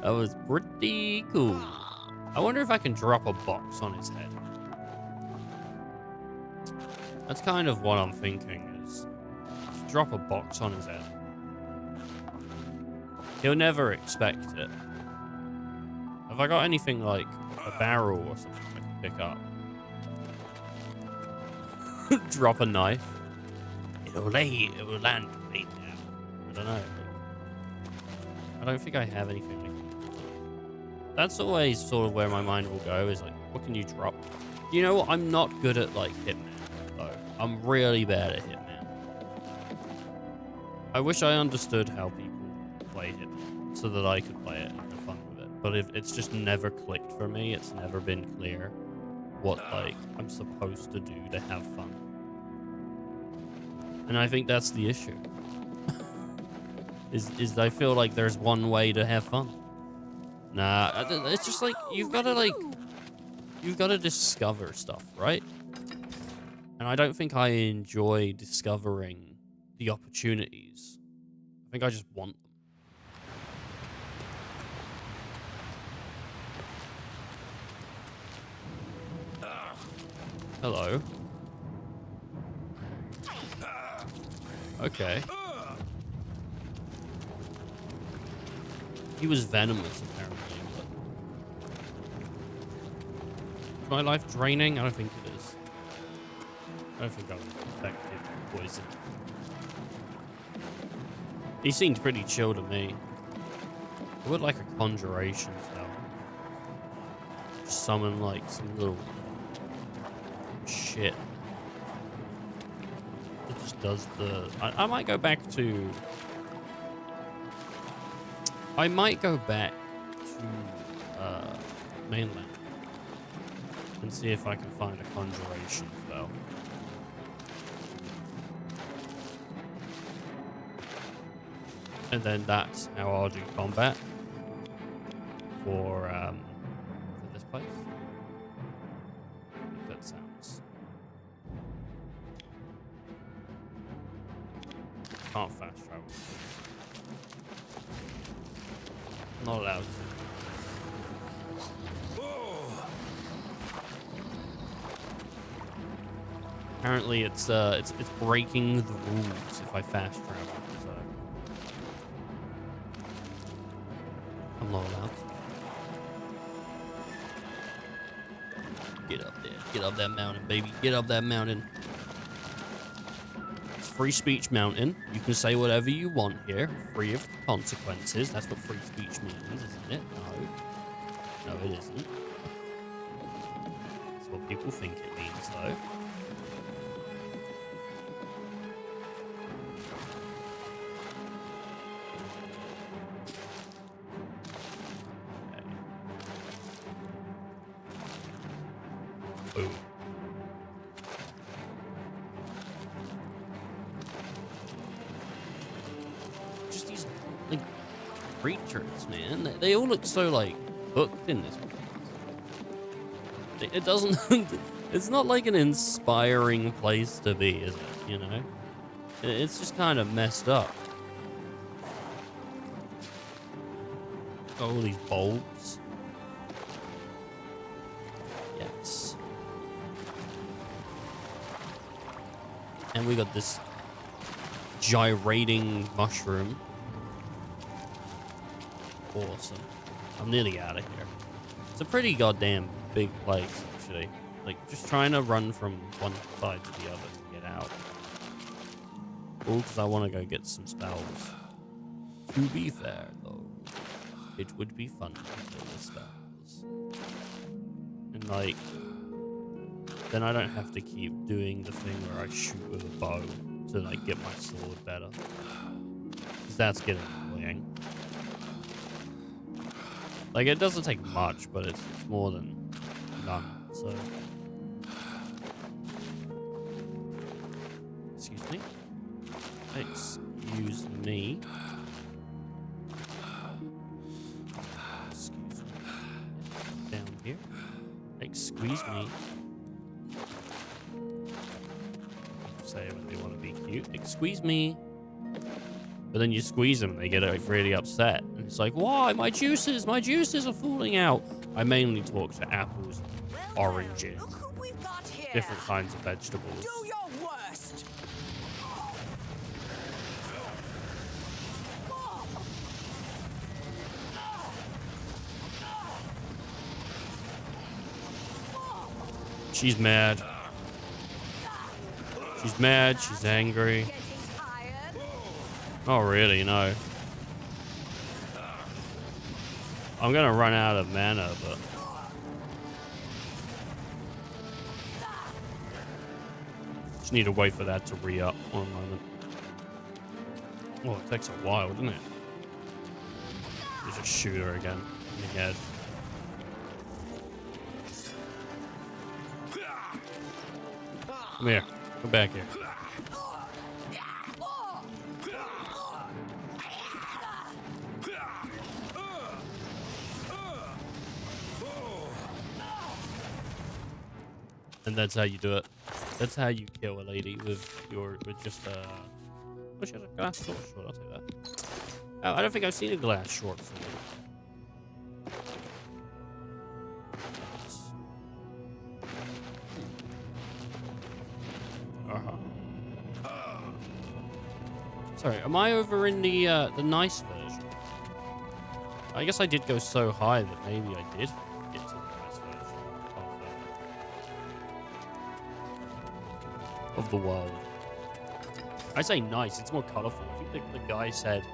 that was pretty cool. I wonder if I can drop a box on his head. That's kind of what I'm thinking, is drop a box on his head. He'll never expect it. Have I got anything like a barrel or something I can pick up? Drop a knife. It will land right now. I don't know. I don't think I have anything like that. That's always sort of where my mind will go, is like, what can you drop? You know what? I'm not good at like Hitman. I'm really bad at Hitman. I wish I understood how people play Hitman so that I could play it and have fun with it. But if it's just never clicked for me, it's never been clear what like I'm supposed to do to have fun. And I think that's the issue. is I feel like there's one way to have fun. Nah, it's just like you've got to discover stuff, right? And I don't think I enjoy discovering the opportunities. I think I just want them. Hello. Okay. He was venomous, apparently. But... Is my life draining? I don't think it is. I don't think I was infected with poison. He seemed pretty chill to me. I would like a conjuration spell. Just summon like some little shit. It just does the... I might go back to... I might go back to mainland and see if I can find a conjuration spell. And then that's how I'll do combat for this place. I think that sounds... Can't fast travel. Not allowed to. Apparently it's breaking the rules if I fast travel. So I'm not allowed to. Get up there. Get up that mountain, baby. Get up that mountain. It's free speech mountain. You can say whatever you want here, free of consequences. That's what free speech means, isn't it? No. No, it isn't. That's what people think it means, though. Boom. Just these like creatures, man. They all look so like hooked in this place. It doesn't. It's not like an inspiring place to be, is it? You know, it's just kind of messed up. All these bulbs. Yes. And we got this gyrating mushroom. Awesome. I'm nearly out of here. It's a pretty goddamn big place, actually. Like, just trying to run from one side to the other to get out. All because I want to go get some spells. To be fair, though, it would be fun to kill the spells. And, like... then I don't have to keep doing the thing where I shoot with a bow to like get my sword better. Because that's getting annoying. Like, it doesn't take much, but it's more than none, so... Excuse me. Excuse me. Excuse me. Down here. Squeeze me. Say when they want to be cute. Squeeze me. But then you squeeze them and they get like, really upset. And it's like, why? My juices are falling out. I mainly talk to apples, oranges, different kinds of vegetables. Do your worst. She's mad. She's mad. She's angry. Oh, really? No. I'm gonna run out of mana, but... Just need to wait for that to re-up one moment. Oh, it takes a while, doesn't it? You just shoot her again in the head. Come here. Come back here. And that's how you do it. That's how you kill a lady with just oh, she has a glass sword. I'll take that. Oh, I don't think I've seen a glass short sword. Sorry, am I over in the nice version? I guess I did go so high that maybe I did get to the nice version of the world. I say nice, it's more colorful. I think the guy said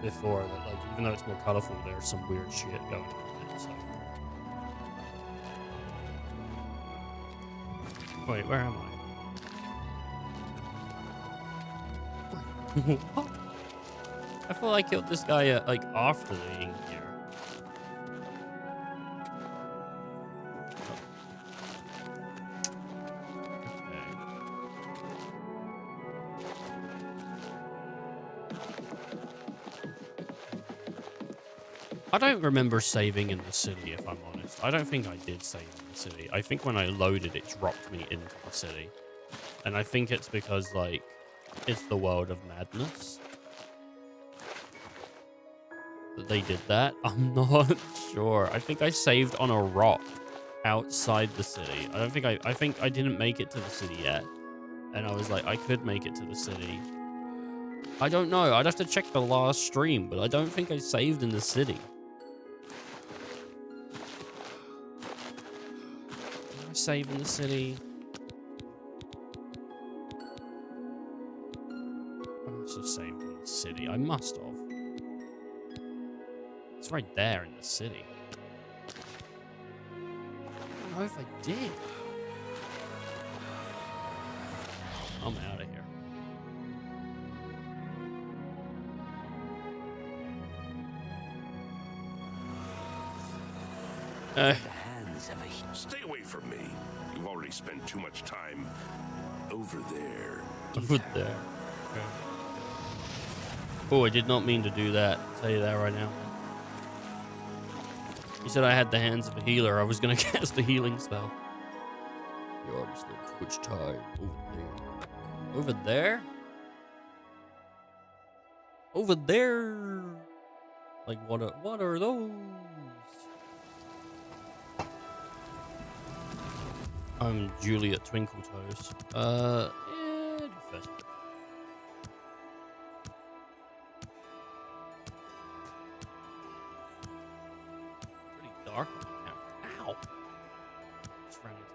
before that, like, even though it's more colorful, there's some weird shit going on in it, so. Wait, where am I? I feel like I killed this guy like after being here. Okay. I don't remember saving in the city, if I'm honest. I don't think I did save in the city. I think when I loaded, it dropped me into the city. And I think it's because, like, it's the world of madness that they did that. I'm not sure. I think I saved on a rock outside the city. I think I didn't make it to the city yet. And I was like, I could make it to the city. I don't know. I'd have to check the last stream, but I don't think I saved in the city. Did I save in the city? Saved in the city. I must have. It's right there in the city. I don't know if I did. I'm out of here. Stay away from me. You've already spent too much time over there. Over there. Okay. Oh, I did not mean to do that. I'll tell you that right now. You said I had the hands of a healer. I was going to cast a healing spell. You already spent too much time over there. Over there? Over there? Like, what are those? I'm Juliet Twinkletoes. Yeah, first. Dark on the camera. Ow! Just ran into the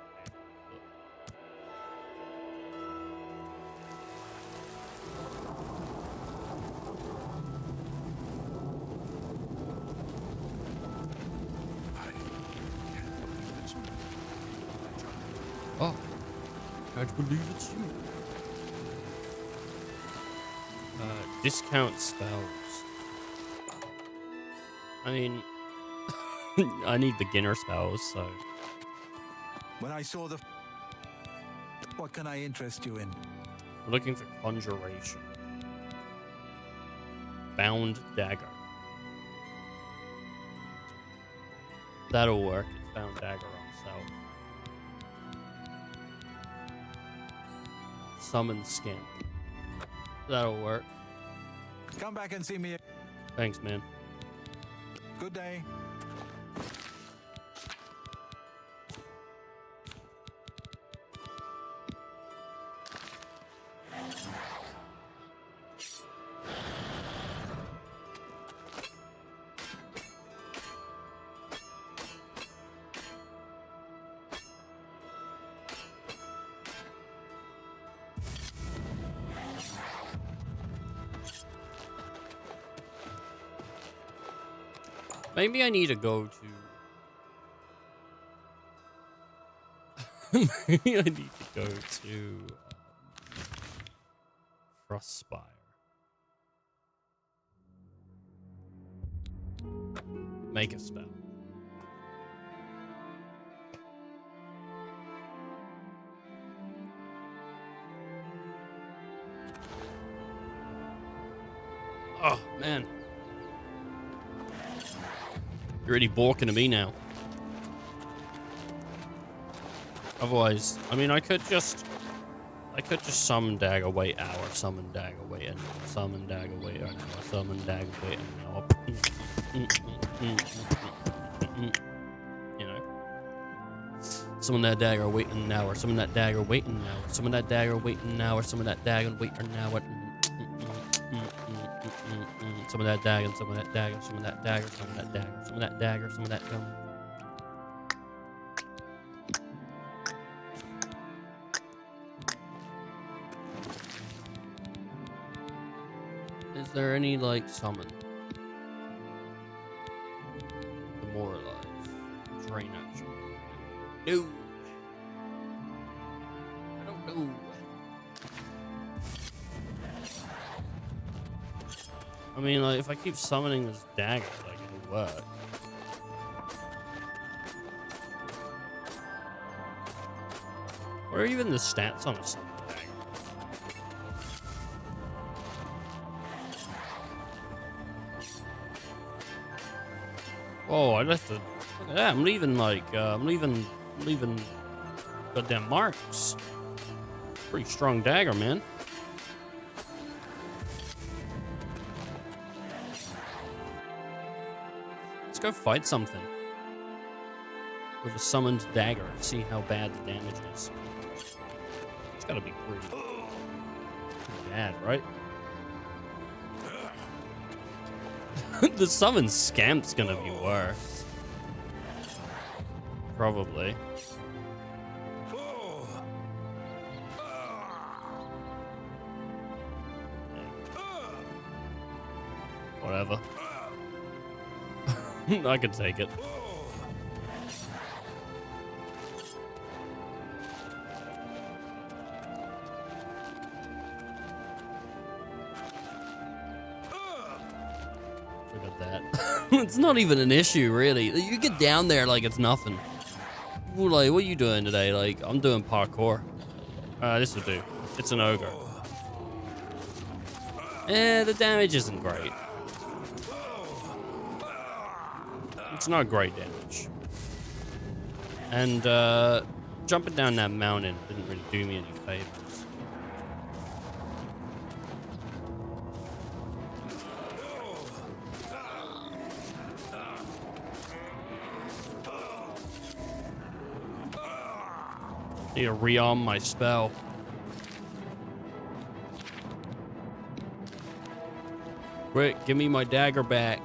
Oh, can't believe it's you. Discount spells. I mean, I need beginner spells, so. When I saw the... What can I interest you in? We're looking for conjuration. Bound dagger. That'll work. It's bound dagger on self. Summon skin. That'll work. Come back and see me. Thanks, man. Good day. Maybe I need to go to... Maybe I need to go to... Frostspire. Make a spell. Oh, man. You're already balking at me now. Otherwise, I mean, I could just summon dagger, wait hour, summon dagger, wait an hour, summon dagger, wait an hour, summon dagger, wait an hour. You know, summon that dagger, wait an hour, summon that dagger, wait an hour, summon that dagger, wait an hour, summon that dagger, wait an hour. Some of that dagger, some of that dagger, some of that dagger, some of that dagger, some of that dagger, some of that gun. Is there any, like, summon? Demoralize. Drain action. No. I don't know. I mean, like, if I keep summoning this dagger, like, it'll work. Or even the stats on a summon dagger. Oh, I left the... Look at that, I'm leaving, like, I'm leaving goddamn marks. Pretty strong dagger, man. Let's go fight something with a summoned dagger. See how bad the damage is. It's gotta be pretty bad, right? The summon scamp's gonna be worse. Probably. Whatever. I can take it. Look at that. It's not even an issue, really. You get down there like it's nothing. People are like, what are you doing today? Like, I'm doing parkour. This will do. It's an ogre. The damage isn't great. It's not great damage. And jumping down that mountain didn't really do me any favors. Need to rearm my spell. Quick, give me my dagger back.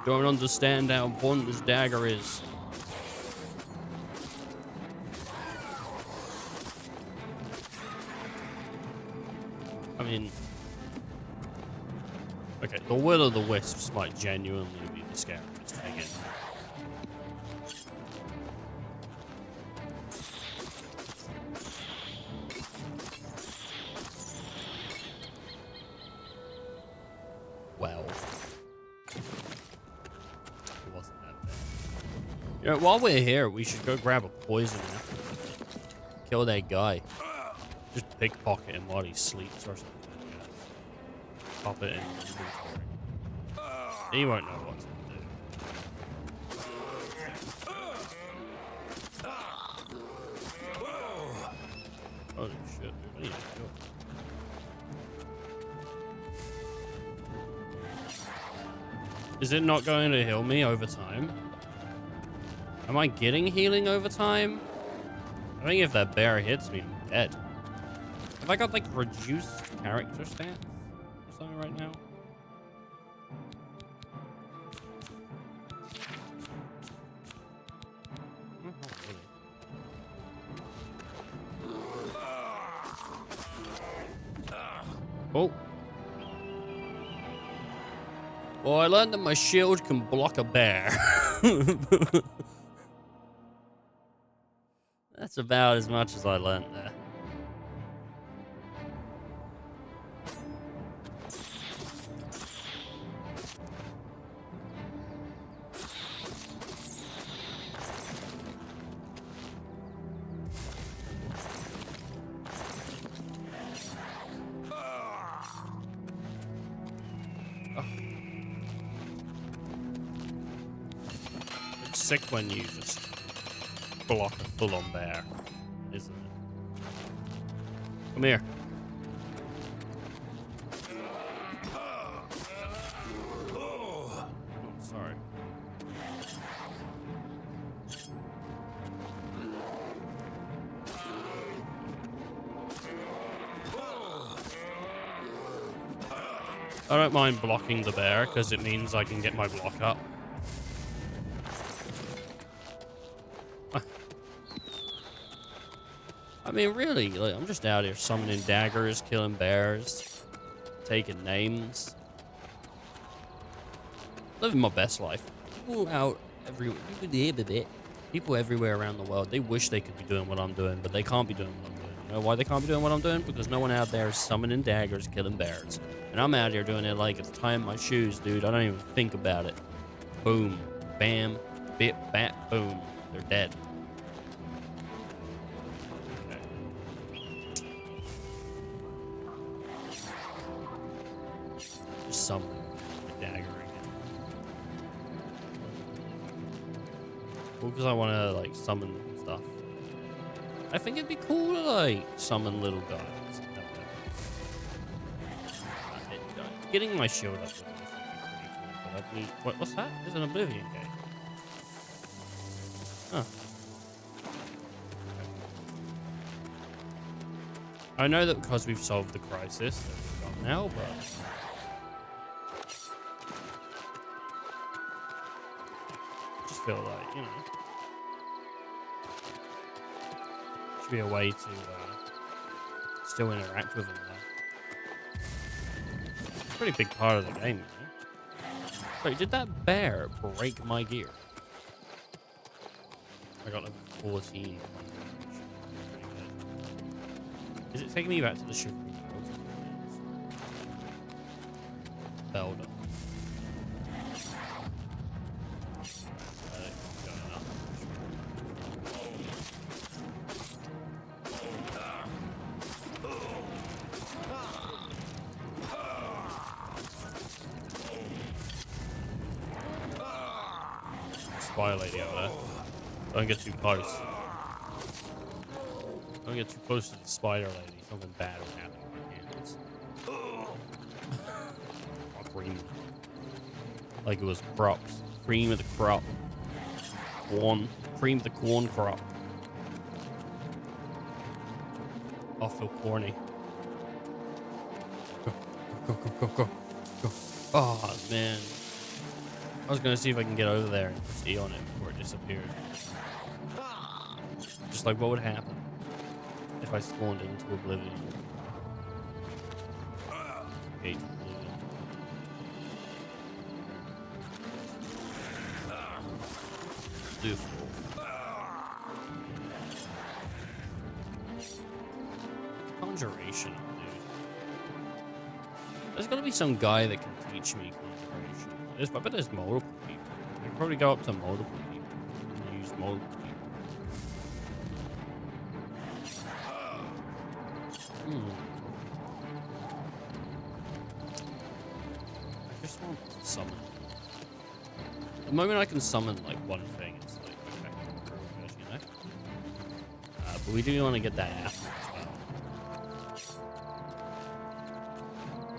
Don't understand how important this dagger is. I mean, okay, the will-o'-the-wisps might genuinely be the scariest thing in. You know, while we're here, we should go grab a poison apple. Kill that guy. Just pickpocket him while he sleeps or something. Pop it in. He won't know what to do. Holy shit, dude. I need to kill. Is it not going to heal me over time? Am I getting healing over time? I think if that bear hits me, I'm dead. Have I got like reduced character stats or something right now? Oh. Well, I learned that my shield can block a bear. That's about as much as I learned there. Sick when you just block a full-on bear, isn't it? Come here. Oh, sorry. I don't mind blocking the bear because it means I can get my block up. I mean, really, like, I'm just out here summoning daggers, killing bears, taking names. Living my best life. People everywhere around the world, they wish they could be doing what I'm doing, but they can't be doing what I'm doing. You know why they can't be doing what I'm doing? Because no one out there is summoning daggers, killing bears. And I'm out here doing it like it's tying my shoes, dude. I don't even think about it. Boom. Bam. Bip. Bat. Boom. They're dead. Summon the dagger again. Well, because I want to like summon stuff. I think it'd be cool to like summon little guys. Getting my shield up with this would be pretty cool. But I'd need, what's that? There's an Oblivion game. Huh. I know that because we've solved the crisis that we've got now, but. Feel like, you know, should be a way to still interact with them though. It's a pretty big part of the game, man. Wait, did that bear break my gear? I got level 14. Is it taking me back to the ship? Belder. Spider lady over there. Don't get too close. Don't get too close to the spider lady. Something bad will happen to my hands. Cream. Like it was crops. Cream of the crop. Corn. Cream of the corn crop. I feel corny. Go, go, go, go, go, go. Oh, man. I was gonna see if I can get over there and see on it before it disappeared. Just like what would happen if I spawned into Oblivion. Gate to Oblivion. Beautiful. Conjuration, dude. There's gotta be some guy that can teach me conjuration. I bet there's multiple people. I can probably go up to multiple people and use smoke. I just want to summon. The moment I can summon like one thing, it's like okay, you know. But we do want to get that apple as well.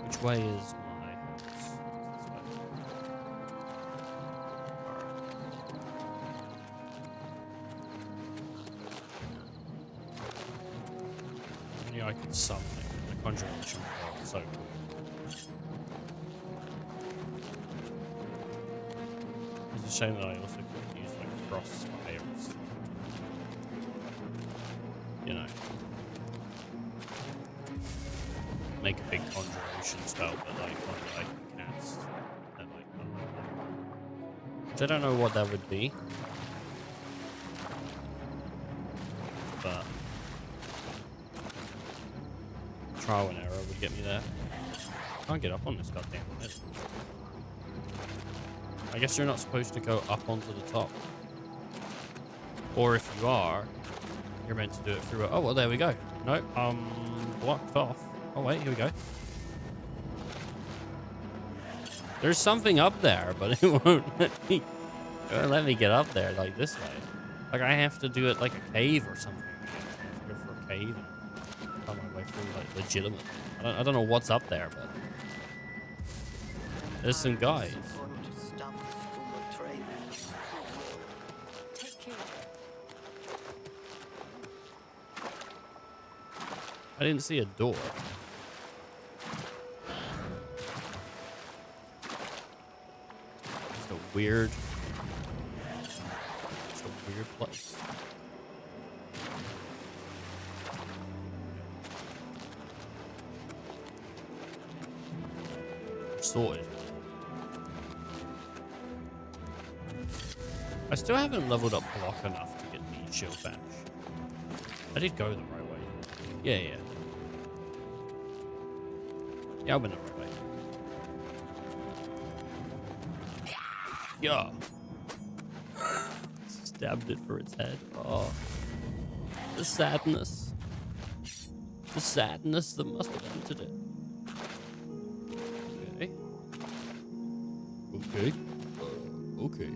Which way is my house? This way. I knew I could summon it. The conjuration power is so cool. It's a shame that I also couldn't use like cross spires. You know. Make a big conjuration spell, but like one that I can cast. And like, which I don't know what that would be. But trial and error would get me there. Can't get up on this goddamn lid. I guess you're not supposed to go up onto the top. Or if you are, you're meant to do it through it. Oh, well, there we go. Nope, blocked off. Oh, wait, here we go. There's something up there, but it won't let me get up there like this way. Like, I have to do it like a cave or something. I have to go for a cave and find my way through, like, legitimate. I don't know what's up there, but there's some guys. I didn't see a door. It's a weird place. Sorted. I still haven't leveled up block enough to get the shield bash. I did go the right way. Yeah. Yeah, I went the right way. Yeah. Stabbed it for its head. Oh. The sadness. The sadness that must have entered it. Okay. Okay.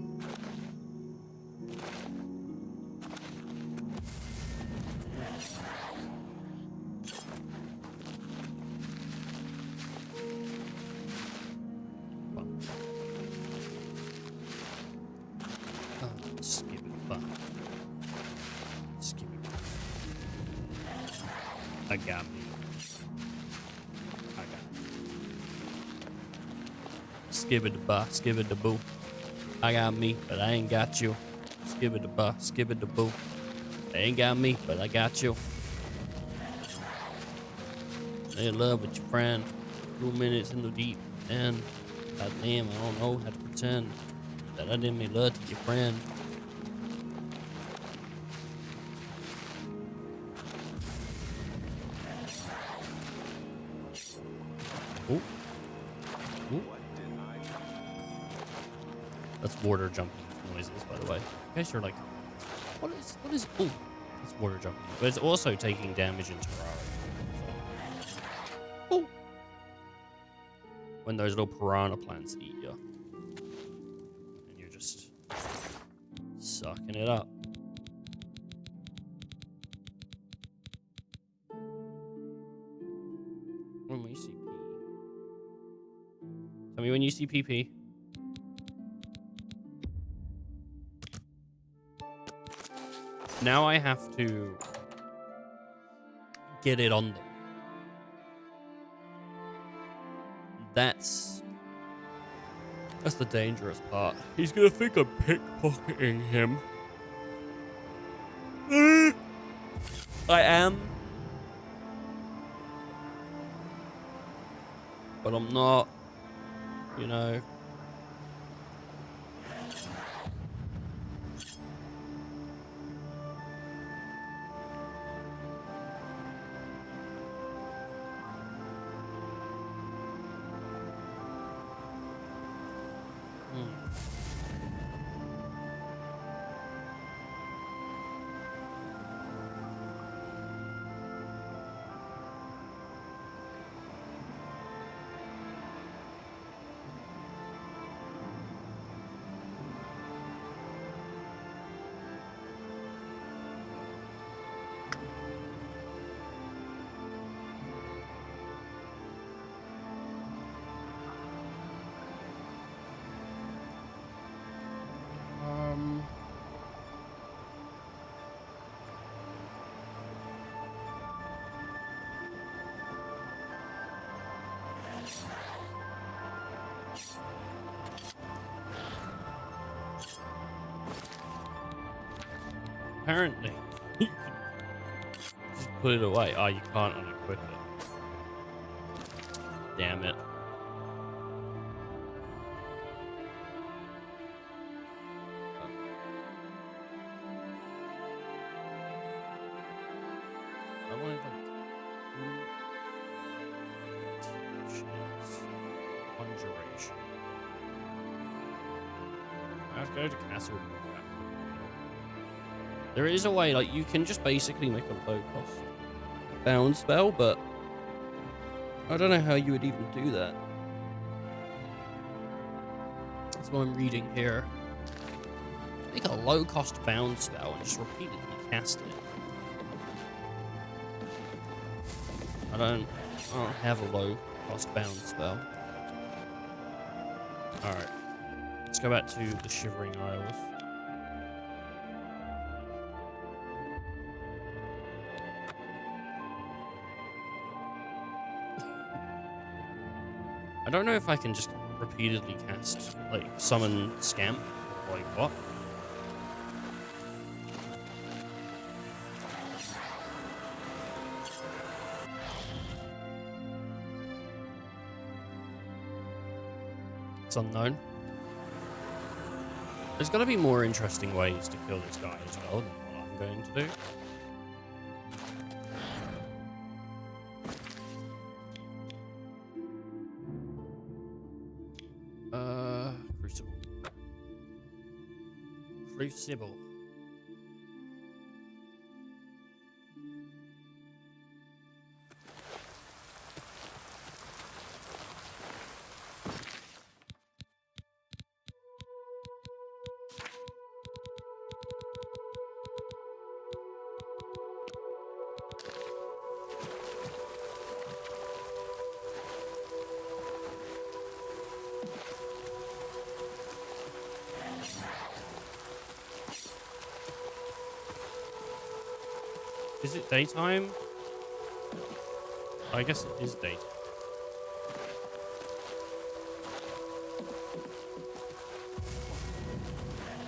I got me. Skibidi da boo. I got me, but I ain't got you. Skibidi da boo. They ain't got me, but I got you. They in love with your friend. 2 minutes in the deep end. God damn, I don't know how to pretend that I didn't make love to your friend. Ooh. Ooh. That's water jumping noises, by the way. In case you're like, what is, ooh, it's water jumping. But it's also taking damage in Terraria. So. Ooh. When those little piranha plants eat you. And you're just sucking it up. When you see pee. Tell me when you see PP. Now I have to get it on them. That's the dangerous part. He's gonna think I'm pickpocketing him. I am. But I'm not, you know. Apparently. You can just put it away. Oh, you can't unequip it. Damn it. I wanted like conjuration. I have to go to castle. There is a way, like, you can just basically make a low-cost bound spell, but I don't know how you would even do that. That's what I'm reading here. Make a low-cost bound spell and just repeatedly cast it. I don't have a low-cost bound spell. Alright. Let's go back to the Shivering Isles. I don't know if I can just repeatedly cast, like, summon Scamp. Like, what? It's unknown. There's got to be more interesting ways to kill this guy as well than what I'm going to do. Crucible. Crucible. Is it daytime? I guess it is daytime.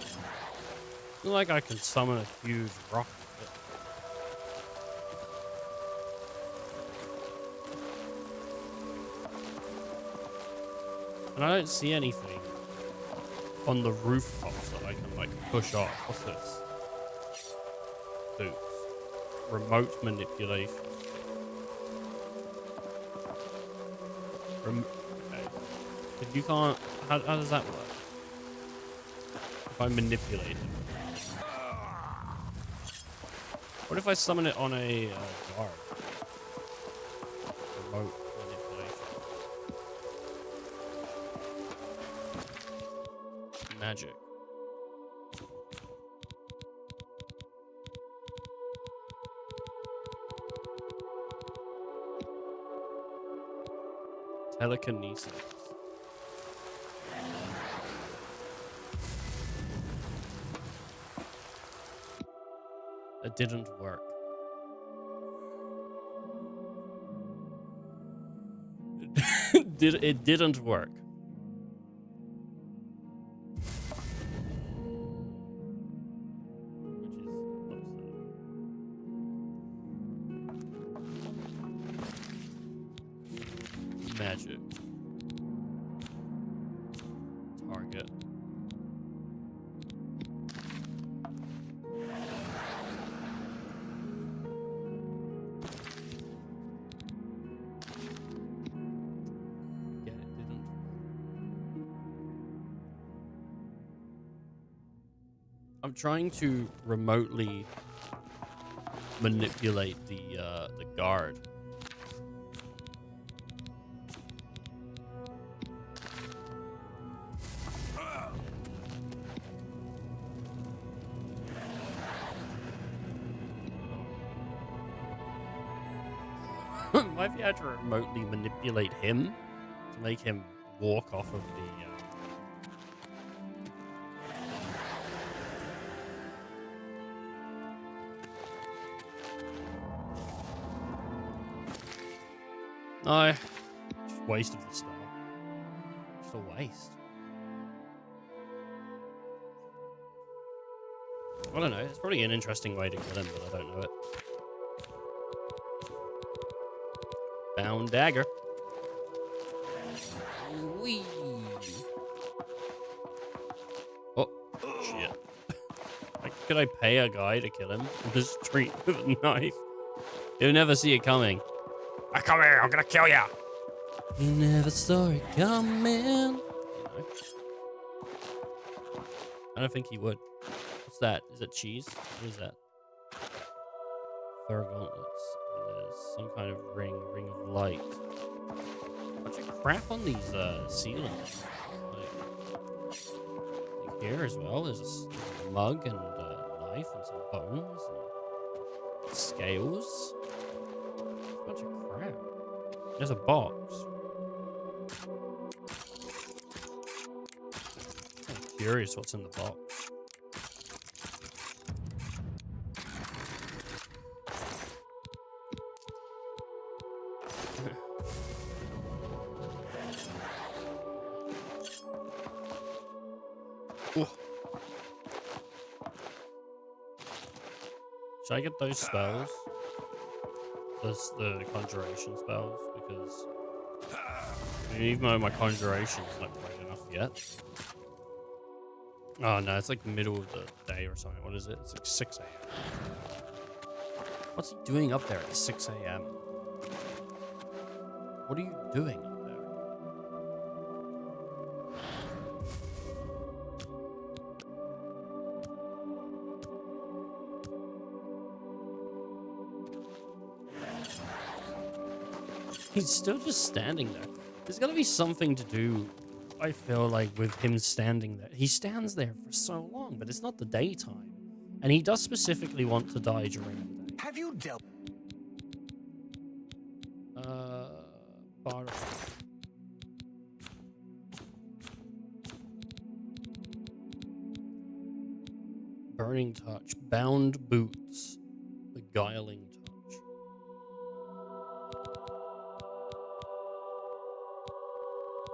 I feel like I can summon a huge rock. And I don't see anything on the rooftops that I can, like, push off. What's this? Boots. Remote manipulation. Okay. If you can't... How does that work? If I manipulate it. What if I summon it on a guard? Remote manipulation. Magic. Telekinesis. It didn't work. It didn't work. Magic. Target. Yeah, it didn't. I'm trying to remotely manipulate the guard. Might be able to remotely manipulate him to make him walk off of the. No, just waste of the spell. Just a waste. I don't know. It's probably an interesting way to kill him, but I don't know it. Bound dagger. Whee! Oh, shit. Like, could I pay a guy to kill him in the street with a knife? You'll never see it coming. I come here, I'm gonna kill ya! You never saw it coming. You know? I don't think he would. What's that? Is it cheese? What is that? Fur gauntlets. And there's some kind of ring of light. Bunch of crap on these ceilings. Like here as well, there's a mug and a knife and some bones and scales. A bunch of crap. There's a box. I'm curious what's in the box. Should I get those spells? The conjuration spells? Because I mean, even though my conjuration is not great enough yet. Oh no, it's like the middle of the day or something. What is it? It's like 6 a.m. What's he doing up there at 6 a.m.? What are you doing up there? He's still just standing there. There's got to be something to do, I feel like, with him standing there. He stands there for so long, but it's not the daytime. And he does specifically want to die during the day. Have you dealt? Bar. Burning touch. Bound boots. Beguiling touch.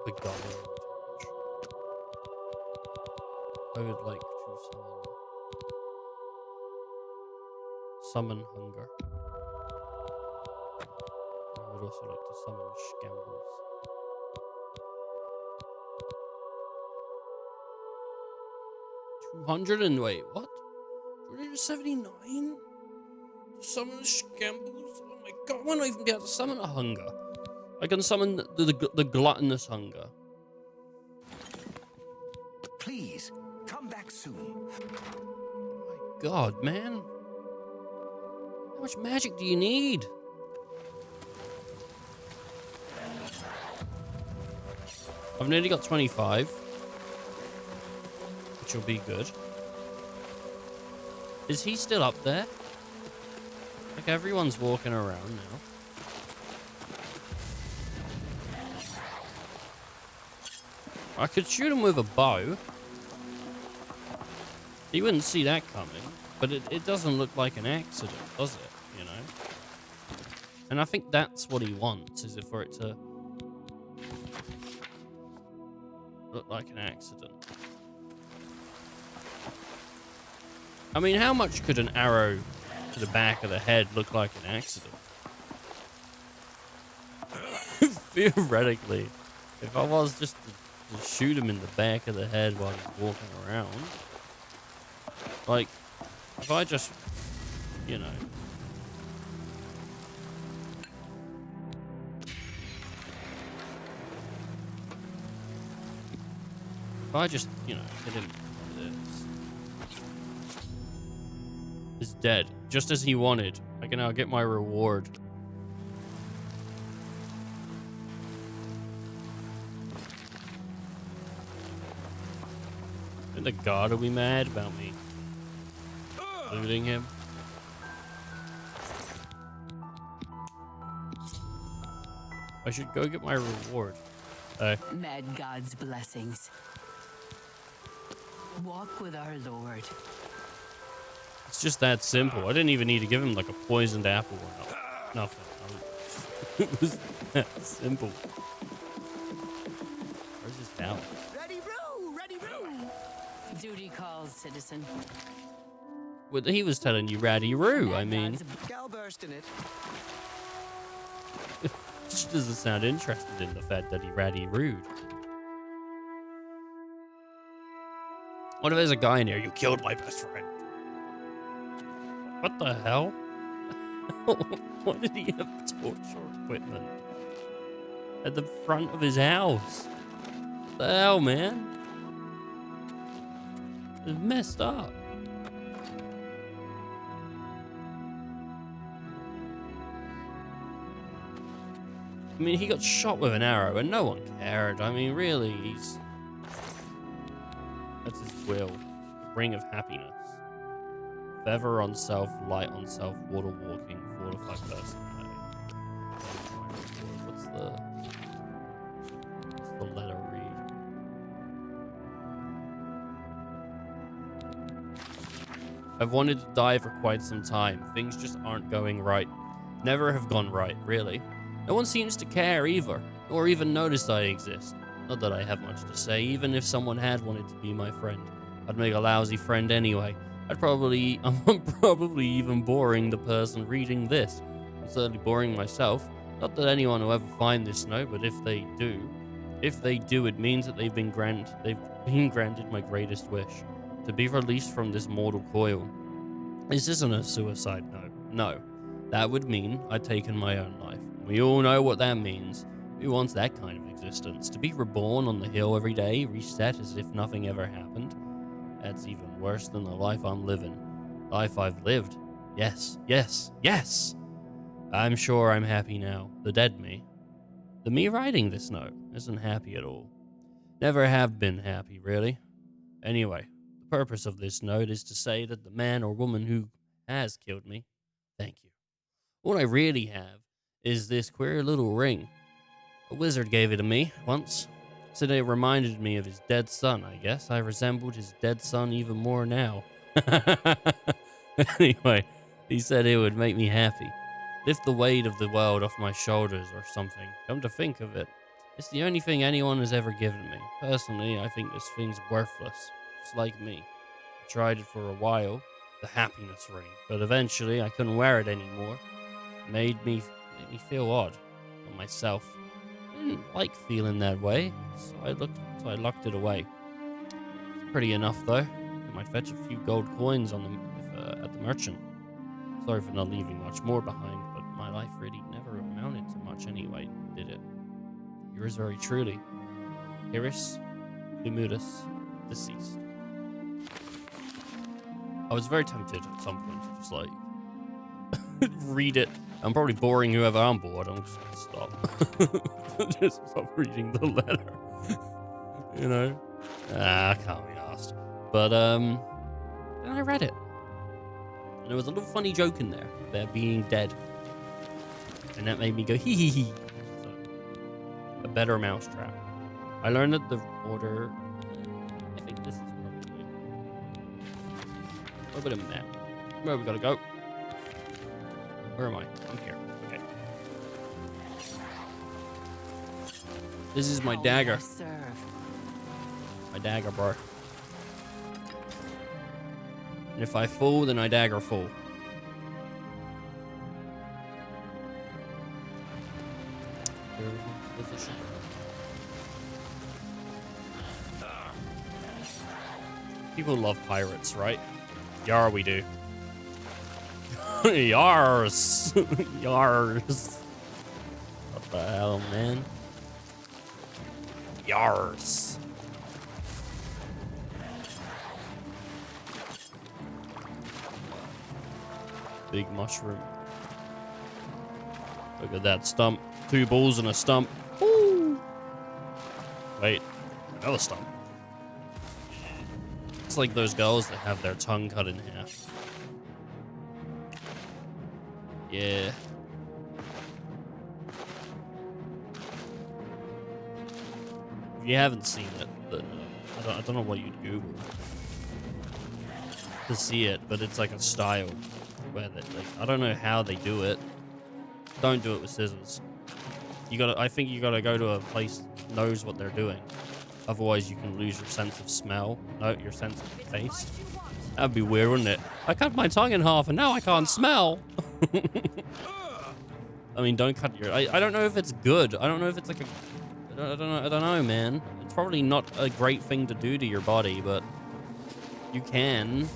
Beguiling touch. I would like to summon hunger. I would also like to summon shambles. Wait, what? 279? Summon shambles? Oh my god, why not even be able to summon a hunger? I can summon the gluttonous hunger. Please, come back soon. Oh my god, man. How much magic do you need? I've nearly got 25. Which will be good. Is he still up there? Like everyone's walking around now. I could shoot him with a bow. You wouldn't see that coming. But it doesn't look like an accident, does it? You know? And I think that's what he wants, is it for it to look like an accident. I mean, how much could an arrow to the back of the head look like an accident? Theoretically, if I was just to shoot him in the back of the head while he's walking around, like, if I just, you know, if I just, you know, hit him like this, he's dead, just as he wanted. I can now get my reward. And the god will be mad about me looting him. I should go get my reward. Mad God's blessings. Walk with our Lord. It's just that simple. I didn't even need to give him like a poisoned apple or nothing. It was that simple. Where's his tower? Ready, Roo! Ready, Roo! Duty calls, citizen. Well, he was telling you Ratty Roo, I mean. Gal burst in it. She doesn't sound interested in the fact that he Ratty Rooed. What if there's a guy in here? You killed my best friend. What the hell? Why did he have torture equipment at the front of his house? What the hell, man? It's messed up. I mean, he got shot with an arrow and no one cared. I mean, really, that's his will. Ring of happiness. Feather on self, light on self, water walking, fortify personality. What's the letter read? I've wanted to die for quite some time. Things just aren't going right. Never have gone right, really. No one seems to care either, or even notice I exist. Not that I have much to say. Even if someone had wanted to be my friend, I'd make a lousy friend anyway. I'm probably even boring the person reading this. I'm certainly boring myself. Not that anyone will ever find this note, but if they do, it means that they've been granted my greatest wish, to be released from this mortal coil. This isn't a suicide note. No, that would mean I'd taken my own life. We all know what that means. Who wants that kind of existence? To be reborn on the hill every day, reset as if nothing ever happened? That's even worse than the life I'm living. Life I've lived. Yes, yes, yes! I'm sure I'm happy now. The dead me. The me writing this note isn't happy at all. Never have been happy, really. Anyway, the purpose of this note is to say that the man or woman who has killed me, thank you. What I really have is this queer little ring. A wizard gave it to me once. Said it reminded me of his dead son, I guess. I resembled his dead son even more now. Anyway, he said it would make me happy. Lift the weight of the world off my shoulders or something. Come to think of it, it's the only thing anyone has ever given me. Personally, I think this thing's worthless. It's like me. I tried it for a while, the happiness ring, but eventually I couldn't wear it anymore. It made me feel odd about myself. I didn't like feeling that way, so I locked it away. It's pretty enough though. It might fetch a few gold coins on at the merchant. Sorry for not leaving much more behind, but my life really never amounted to much anyway, did it? Yours very truly, Iris Lumudus, deceased. I was very tempted at some point to just like read it. I'm probably boring whoever I'm bored. I'm just gonna stop. Just stop reading the letter. You know? I can't be asked. But then I read it. And there was a little funny joke in there about being dead. And that made me go hee hee hee. So, a better mousetrap. I learned that the order, I think this is probably a little bit of a map. Where we gotta go? Where am I? I'm here. Okay. This is my dagger. My dagger, bro. And if I fall, then I dagger fall. People love pirates, right? Yar, we do. Yars. Yars. What the hell, man? Yars. Big mushroom. Look at that stump. 2 balls and a stump. Woo! Wait, another stump. It's like those girls that have their tongue cut in half. Yeah. If you haven't seen it, then I don't know what you'd Google to see it, but it's like a style where they, like, I don't know how they do it. Don't do it with scissors. I think you gotta go to a place that knows what they're doing. Otherwise, you can lose your sense of smell. No, your sense of taste. That'd be weird, wouldn't it? I cut my tongue in half and now I can't smell. I mean, don't cut your... I don't know if it's good. I don't know if it's like a... I don't know, man. It's probably not a great thing to do to your body, but you can.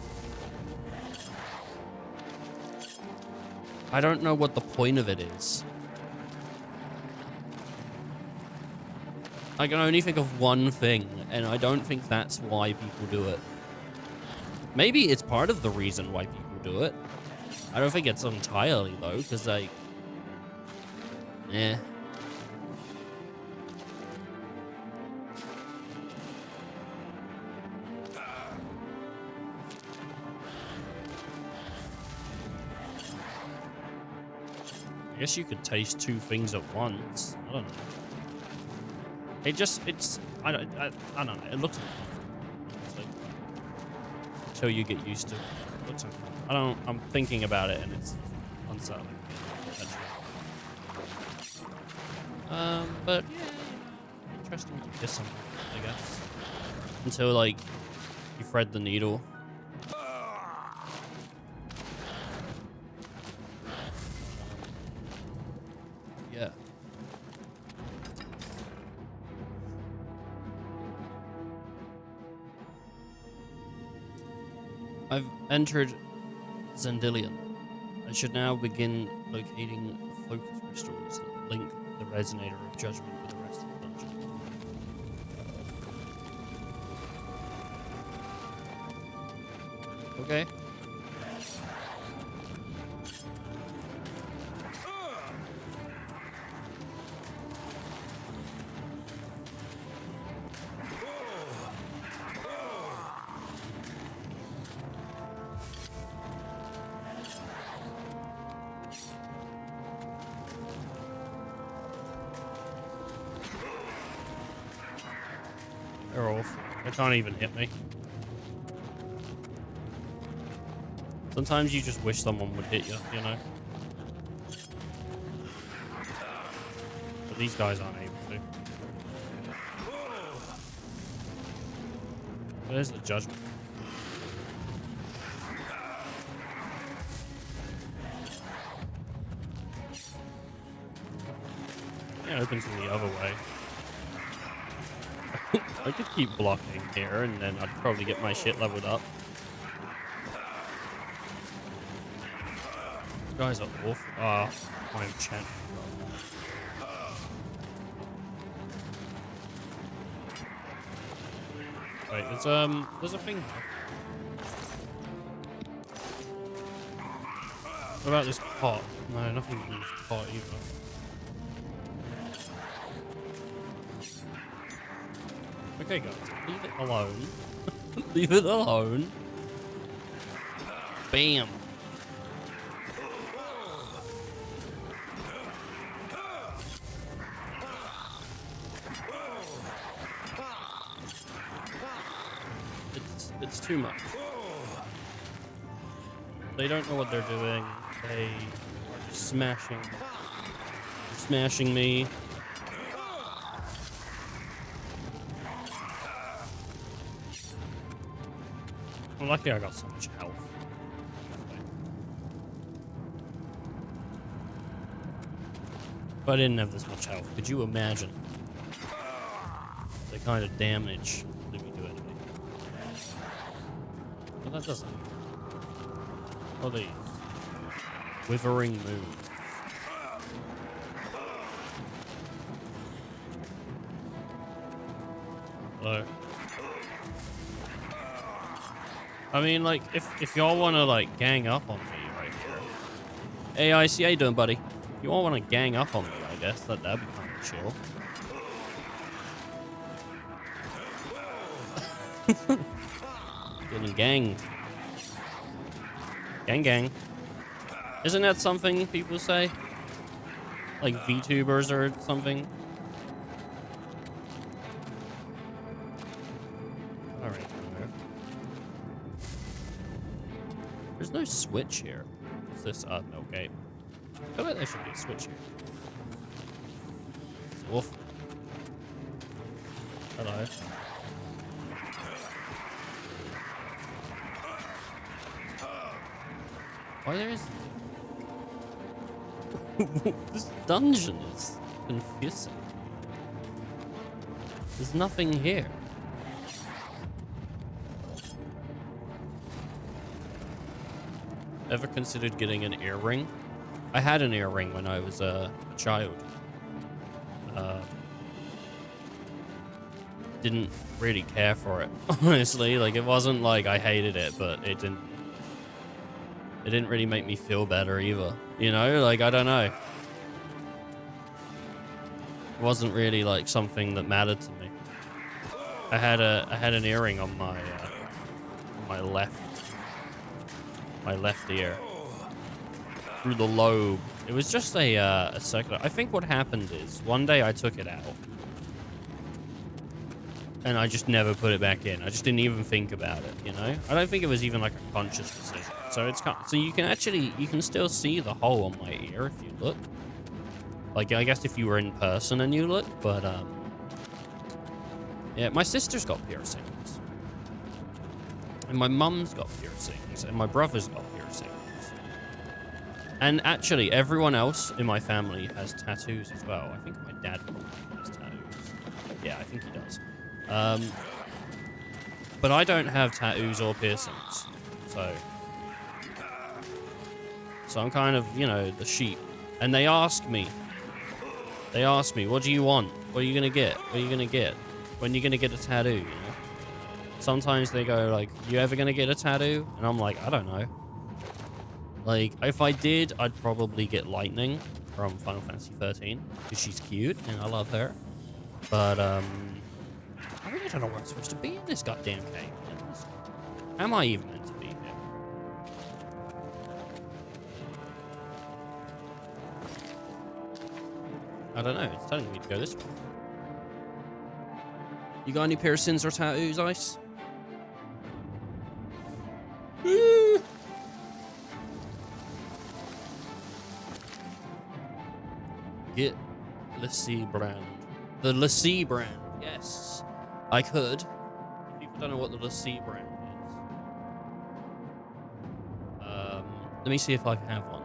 I don't know what the point of it is. I can only think of one thing, and I don't think that's why people do it. Maybe it's part of the reason why people do it. I don't think it's entirely, though, because, like... Eh. I guess you could taste two things at once. I don't know. I don't know. It looks like until you get used to it. It looks okay. I'm thinking about it and it's unsettling. But yeah, interesting to get something, I guess. Until like you thread the needle. Yeah. I've entered Zendilion. I should now begin locating the focus crystals that link the resonator of judgment with the rest of the dungeon. Okay. They're awful. They can't even hit me. Sometimes you just wish someone would hit you, you know? But these guys aren't able to. Where's the judgment? Yeah, it opens in the other way. I could keep blocking here, and then I'd probably get my shit leveled up. These guys are awful. Ah, my enchantment. Wait, there's a thing here. What about this pot? No, nothing in this pot either. Okay, guys, leave it alone. Leave it alone. Bam. It's too much. They don't know what they're doing. They are just smashing me. Well, luckily I got so much health. If I didn't have this much health, could you imagine the kind of damage that we do to me? Well, that doesn't. What are these? Withering Moon. Hello. I mean, like, if y'all want to, like, gang up on me right here. Hey, IC, how you doing, buddy? If you all want to gang up on me, I guess that'd be kind of chill. Getting ganged. Gang. Isn't that something people say? Like VTubers or something? Alright. There's no switch here. Is this up? Okay. I bet there should be a switch here. Wolf. Hello. Why there is... This dungeon is confusing. There's nothing here. Ever considered getting an earring? I had an earring when I was a child. Didn't really care for it, honestly. Like, it wasn't like I hated it, but it didn't really make me feel better either. You know, like, I don't know. It wasn't really like something that mattered to me. I had an earring on my left ear, through the lobe. It was just a circular. I think what happened is one day I took it out and I just never put it back in. I just didn't even think about it, you know? I don't think it was even like a conscious decision. So it's so you can still see the hole on my ear if you look. Like, I guess if you were in person and you look, but yeah, my sister's got piercings. And my mum's got piercings, and my brother's got piercings. And actually, everyone else in my family has tattoos as well. I think my dad has tattoos. Yeah, I think he does. But I don't have tattoos or piercings, so I'm kind of, you know, the sheep. And they ask me, what do you want? What are you gonna get? What are you gonna get? When are you gonna get a tattoo, you know? Sometimes they go like, you ever gonna get a tattoo? And I'm like, I don't know. Like, if I did, I'd probably get Lightning from Final Fantasy 13, because she's cute and I love her. But I really don't know where I'm supposed to be in this goddamn cave. Am I even meant to be here? I don't know. It's telling me to go this way. You got any piercings or tattoos, Ice? Get Lassie brand. The Lassie brand. Yes, I could. If people don't know what the Lassie brand is. Let me see if I have one.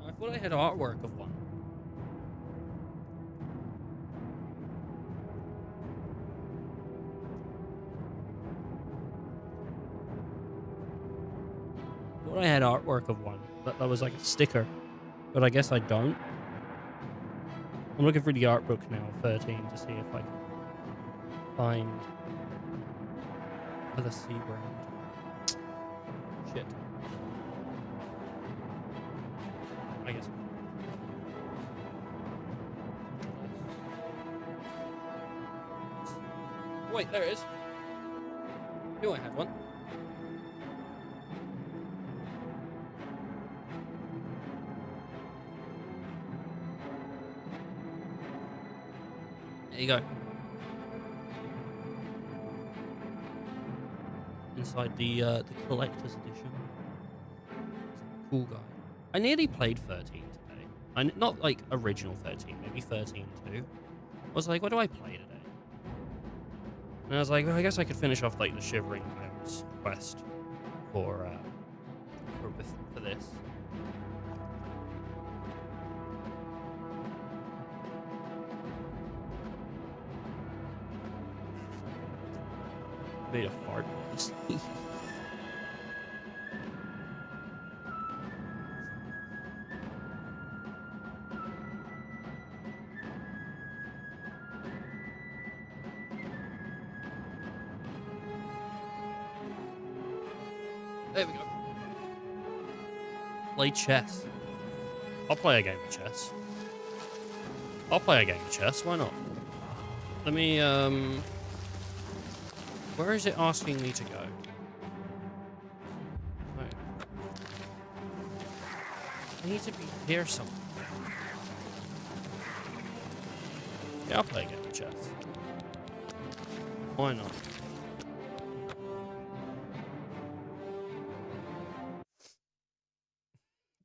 I thought I had artwork of one. I thought I had artwork of one. That was like a sticker. But I guess I don't. I'm looking through the art book now, 13, to see if I can find the C brand. Shit. I guess. Wait, there it is. Knew I had one. There you go. Inside the collector's edition. Cool guy. I nearly played 13 today. Not like original 13, maybe 13 too. I was like, what do I play today? And I was like, well, I guess I could finish off like the Shivering Gnomes quest for this. Made a fart noise. There we go. Play chess. I'll play a game of chess. Why not? Let me, where is it asking me to go? Wait. I need to be here somewhere. Yeah, I'll play a game of chess. Why not?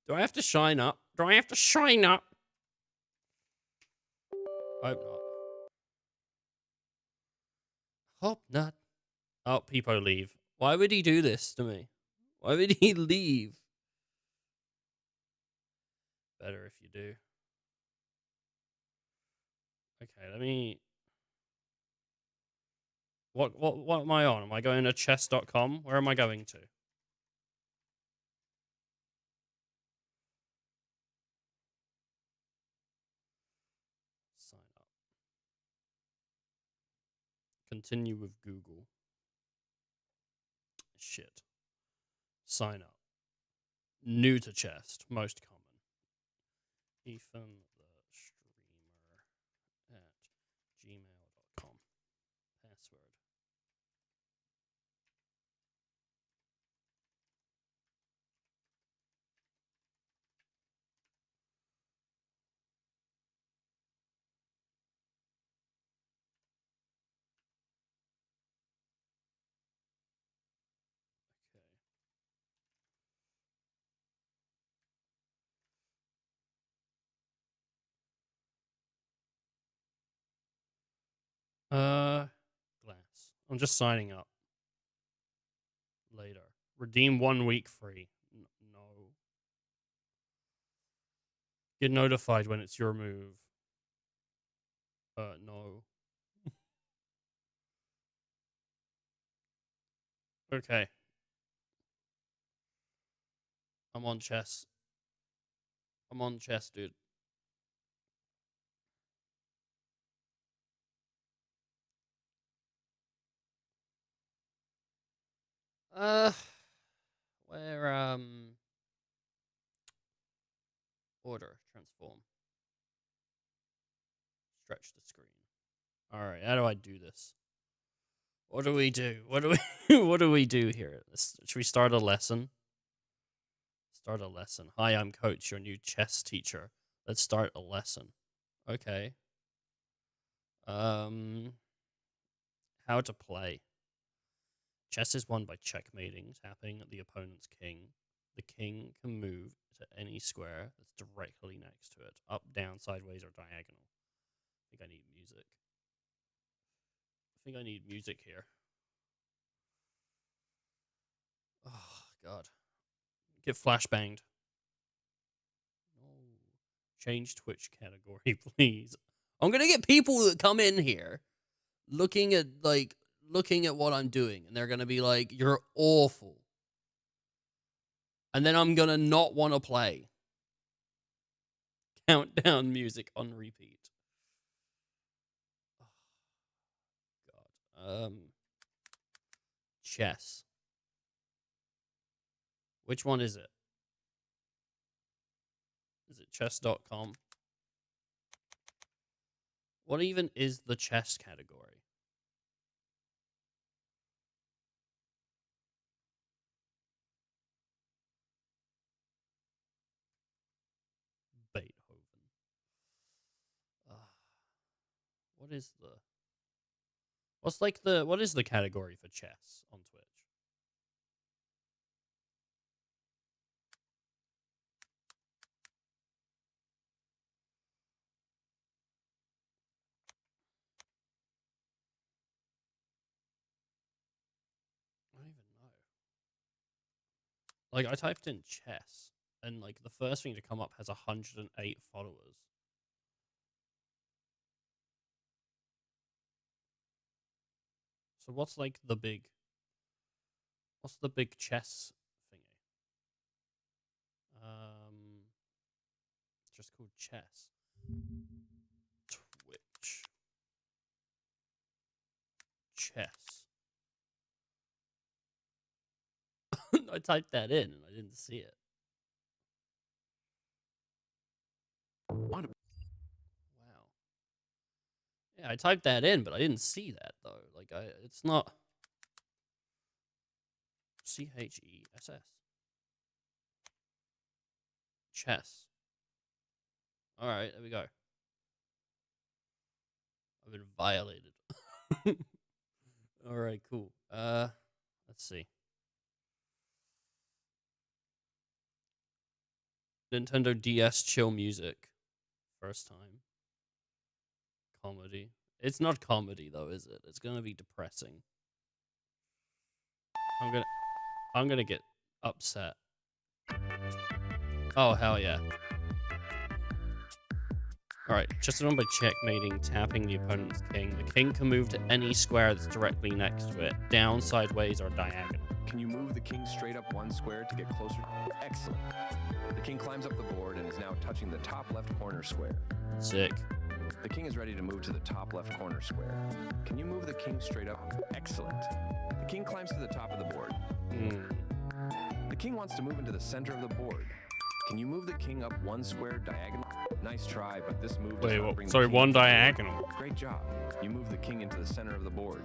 Do I have to shine up? Do I have to shine up? Hope not. Hope not. Oh, people leave. Why would he do this to me? Why would he leave? Better if you do. Okay, let me... What am I on? Am I going to chess.com? Where am I going to? Sign up. Continue with Google. Shit. Sign up. New to chest. Most common. Ethan the streamer at gmail.com. Password. Glass. I'm just signing up. Later. Redeem 1 week free. No. Get notified when it's your move. No. Okay. I'm on chess. I'm on chess, dude. Where, order, transform. Stretch the screen. Alright, how do I do this? What do we do? What do we what do we do here? Should we start a lesson? Start a lesson. Hi, I'm Coach, your new chess teacher. Let's start a lesson. Okay. How to play. Chess is won by checkmating, tapping the opponent's king. The king can move to any square that's directly next to it. Up, down, sideways, or diagonal. I think I need music. I think I need music here. Oh, God. Get flashbanged. No. Change Twitch category, please. I'm going to get people that come in here looking at what I'm doing, and they're going to be like, you're awful. And then I'm going to not want to play. Countdown music on repeat. Oh, God. Chess. Which one is it? Is it chess.com? What even is the chess category? Beethoven. What is the category for chess on Twitch? I don't even know. Like, I typed in chess, and like the first thing to come up has 108 followers. So what's like the big chess thingy? Just called chess. Twitch. Chess. I typed that in and I didn't see it. Wow. Yeah, I typed that in, but I didn't see that though. Like it's not CHESS. Chess. All right, there we go. I've been violated. All right, cool. Let's see. Nintendo DS chill music. First time. Comedy. It's not comedy though, is it? It's gonna be depressing. I'm gonna get upset. Oh hell yeah. Alright, just a number checkmating, tapping the opponent's king. The king can move to any square that's directly next to it, down, sideways, or diagonal. Can you move the king straight up one square to get closer? Excellent. The king climbs up the board and is now touching the top left corner square. Sick. The king is ready to move to the top left corner square. Can you move the king straight up? Excellent. The king climbs to the top of the board. The king wants to move into the center of the board. Can you move the king up one square diagonal? Nice try, but this move does not bring the king one into the board. diagonal. Great job. You move the king into the center of the board.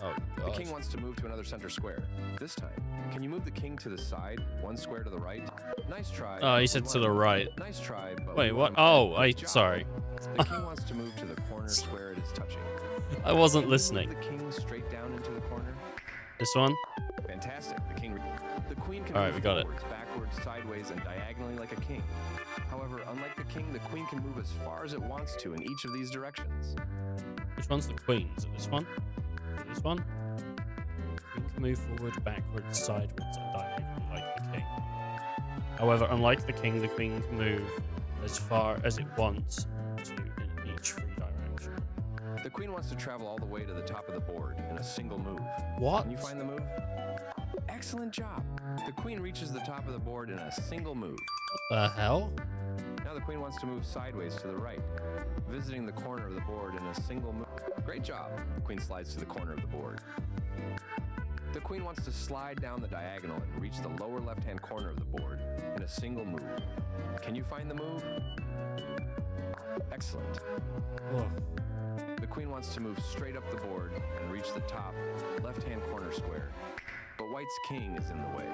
Oh, the gosh. king wants to move to another center square. This time, can you move the king to the side, one square to the right? Nice try. Oh, he said to the right. Nice try, but wait, we what? want- Oh, Good job. sorry. The king wants to move to the corner square it is touching. I wasn't Can you listening. Move the king straight down into the corner. This one? Fantastic. The queen can All right, move we got it. forwards, backwards, sideways, and diagonally like a king. However, unlike the king, the queen can move as far as it wants to in each of these directions. Which one's the queen? Is it this one? Is it this one? Queen can move forward, backwards, sideways, and diagonally like the king. However, unlike the king, the queen can move as far as it wants to in each free direction. The queen wants to travel all the way to the top of the board in a single move. What? Can you find the move? Excellent job. The queen reaches the top of the board in a single move. What the hell? Now the queen wants to move sideways to the right, visiting the corner of the board in a single move. Great job. The queen slides to the corner of the board. The queen wants to slide down the diagonal and reach the lower left-hand corner of the board in a single move. Can you find the move? Excellent. The queen wants to move straight up the board and reach the top left-hand corner square, but white's king is in the way.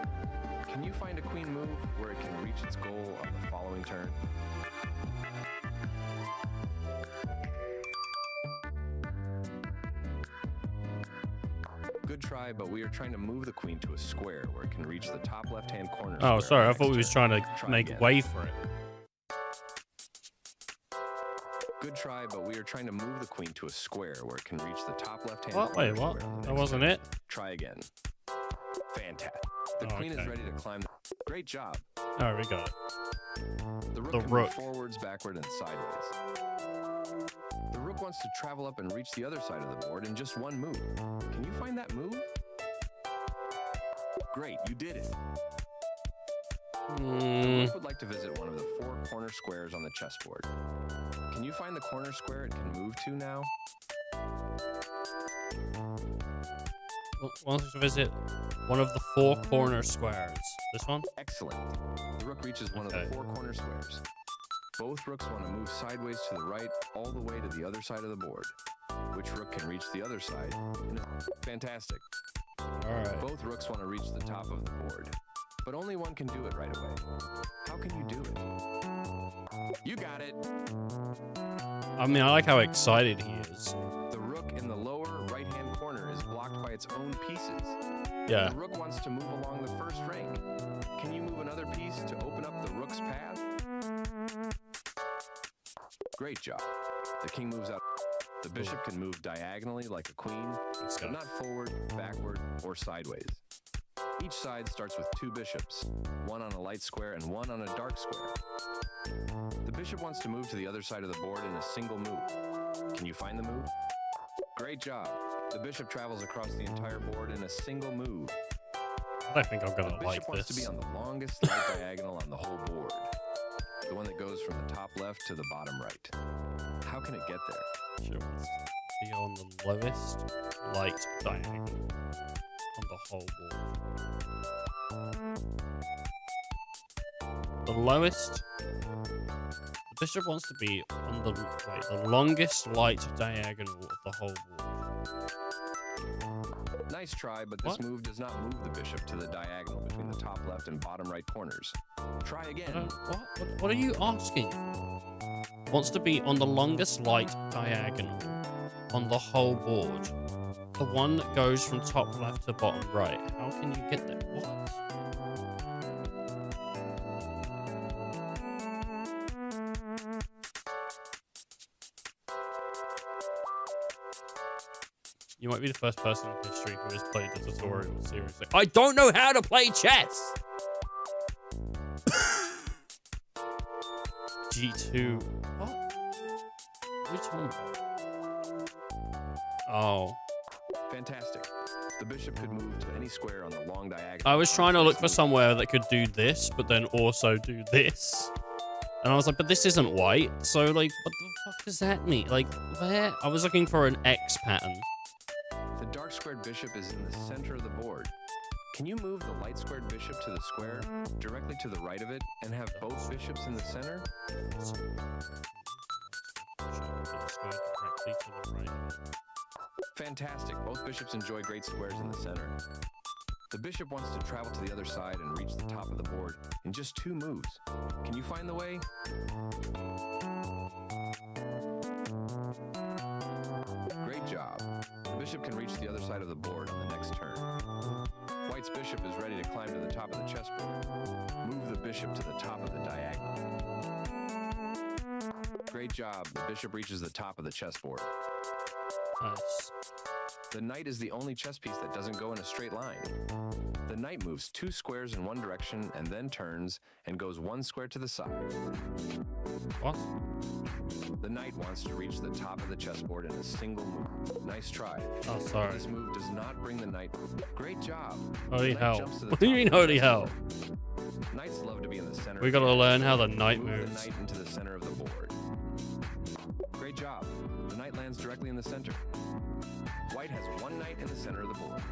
Can you find a queen move where it can reach its goal on the following turn? Good try, but we are trying to move the queen to a square where it can reach the top left-hand corner. Oh, square sorry. I next thought we was turn. trying to Try make again. way for it. Good try, but we are trying to move the queen to a square where it can reach the top left-hand What? corner Wait, what? square on the That next wasn't turn. it? Try again. Fantastic. The Oh, queen is okay. ready to climb. Great job. Oh, we got it. The rook The can rook. move forwards, backward, and sideways. The rook wants to travel up and reach the other side of the board in just one move. Can you find that move? Great, you did it. The rook would like to visit one of the 4 corner squares on the chessboard. Can you find the corner square it can move to now? Wants to visit one of the 4 corner squares. This one? Excellent. The rook reaches one of the 4 corner squares. Both rooks want to move sideways to the right all the way to the other side of the board. Which rook can reach the other side? Fantastic. Alright. Both rooks want to reach the top of the board, but only one can do it right away. How can you do it? You got it. I mean, I like how excited he is. The rook in the lower right-hand corner is blocked by its own pieces. Yeah. The rook wants to move along the first rank. Can you move another piece to open up the rook's path? Great job. The king moves out. The bishop can move diagonally like a queen, but not forward, backward, or sideways. Each side starts with 2 bishops, one on a light square and one on a dark square. The bishop wants to move to the other side of the board in a single move. Can you find the move? Great job. The bishop travels across the entire board in a single move. I don't think I'm The gonna bishop like wants to be this. on the longest light diagonal on the whole board. The one that goes from the top left to the bottom right. How can it get there? Sure. Be on the lowest light diagonal on the whole board. The lowest. The bishop wants to be on the longest light diagonal of the whole board. Nice try, but this move does not move the bishop to the diagonal between the top left and bottom right corners. Try again. What are you asking for? Wants to be on the longest light diagonal on the whole board. The one that goes from top left to bottom right. How can you get there? What? You might be the first person in history who has played the tutorial seriously. I don't know how to play chess! G2. What? What are you talking about? Oh. Fantastic. The bishop could move to any square on the long diagonal. I was trying to look for somewhere that could do this, but then also do this. And I was like, but this isn't white. So, like, what the fuck does that mean? Like, where? I was looking for an X pattern. The dark squared bishop is in the center of the board. Can you move the light squared bishop to the square, directly to the right of it, and have both bishops in the center? Fantastic. Both bishops enjoy great squares in the center. The bishop wants to travel to the other side and reach the top of the board in just 2 moves. Can you find the way? Great job. The bishop can reach the other side of the board on the next turn. White's bishop is ready to climb to the top of the chessboard. Move the bishop to the top of the diagonal. Great job. The bishop reaches the top of the chessboard. Nice. The knight is the only chess piece that doesn't go in a straight line. The knight moves 2 squares in one direction and then turns and goes 1 square to the side. What? The knight wants to reach the top of the chessboard in a single move. Nice try. Oh, sorry. This move does not bring the knight. Great job. Holy hell. What do you mean, holy hell? Knights love to be in the center. We gotta learn how the knight Move moves. the knight into the center of the board. Great job. The knight lands directly in the center. White has 1 knight in the center of the board.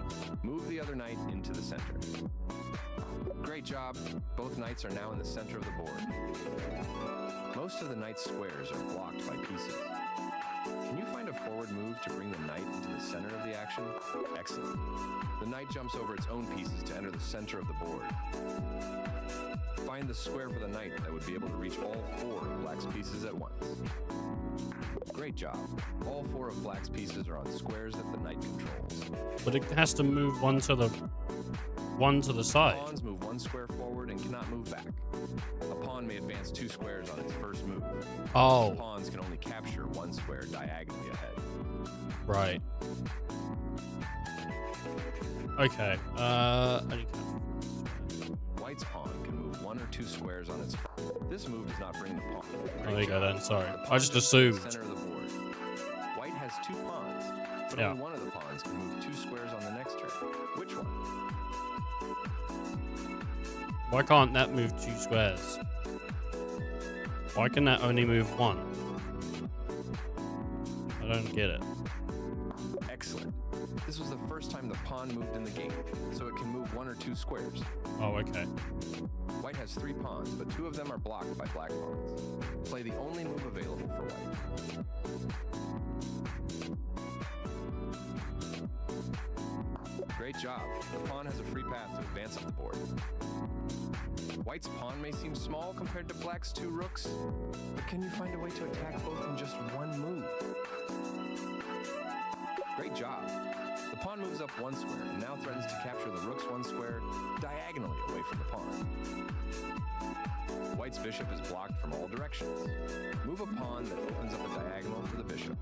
Move the other knight into the center. Great job. Both knights are now in the center of the board. Most of the knight's squares are blocked by pieces. Can you find a forward move to bring the knight into the center of the action? Excellent. The knight jumps over its own pieces to enter the center of the board. Find the square for the knight that would be able to reach all 4 of black's pieces at once. Great job. All 4 of black's pieces are on squares that the knight controls. But it has to move one to the side. Pawns move 1 square forward and cannot move back. A pawn may advance 2 squares on its first move. Oh. Pawns can only capture 1 square diagonally ahead. Right. Okay. White's pawn can move 1 or 2 squares on its first. This move does not bring the pawn. Oh, there you go then. Sorry. The I just pawn is in the assumed. center of the board. White has 2 pawns, but Yeah. only one of the pawns can move 2 squares on the next turn. Which one? Why can't that move 2 squares? Why can that only move 1? I don't get it. Excellent. This was the first time the pawn moved in the game, so it can move 1 or 2 squares. Oh, okay. White has 3 pawns, but 2 of them are blocked by black pawns. Play the only move available for white. Great job. The pawn has a free path to advance up the board. White's pawn may seem small compared to black's 2 rooks, but can you find a way to attack both in just 1 move? Great job. The pawn moves up 1 square and now threatens to capture the rook's 1 square diagonally away from the pawn. White's bishop is blocked from all directions. Move a pawn that opens up a diagonal for the bishop.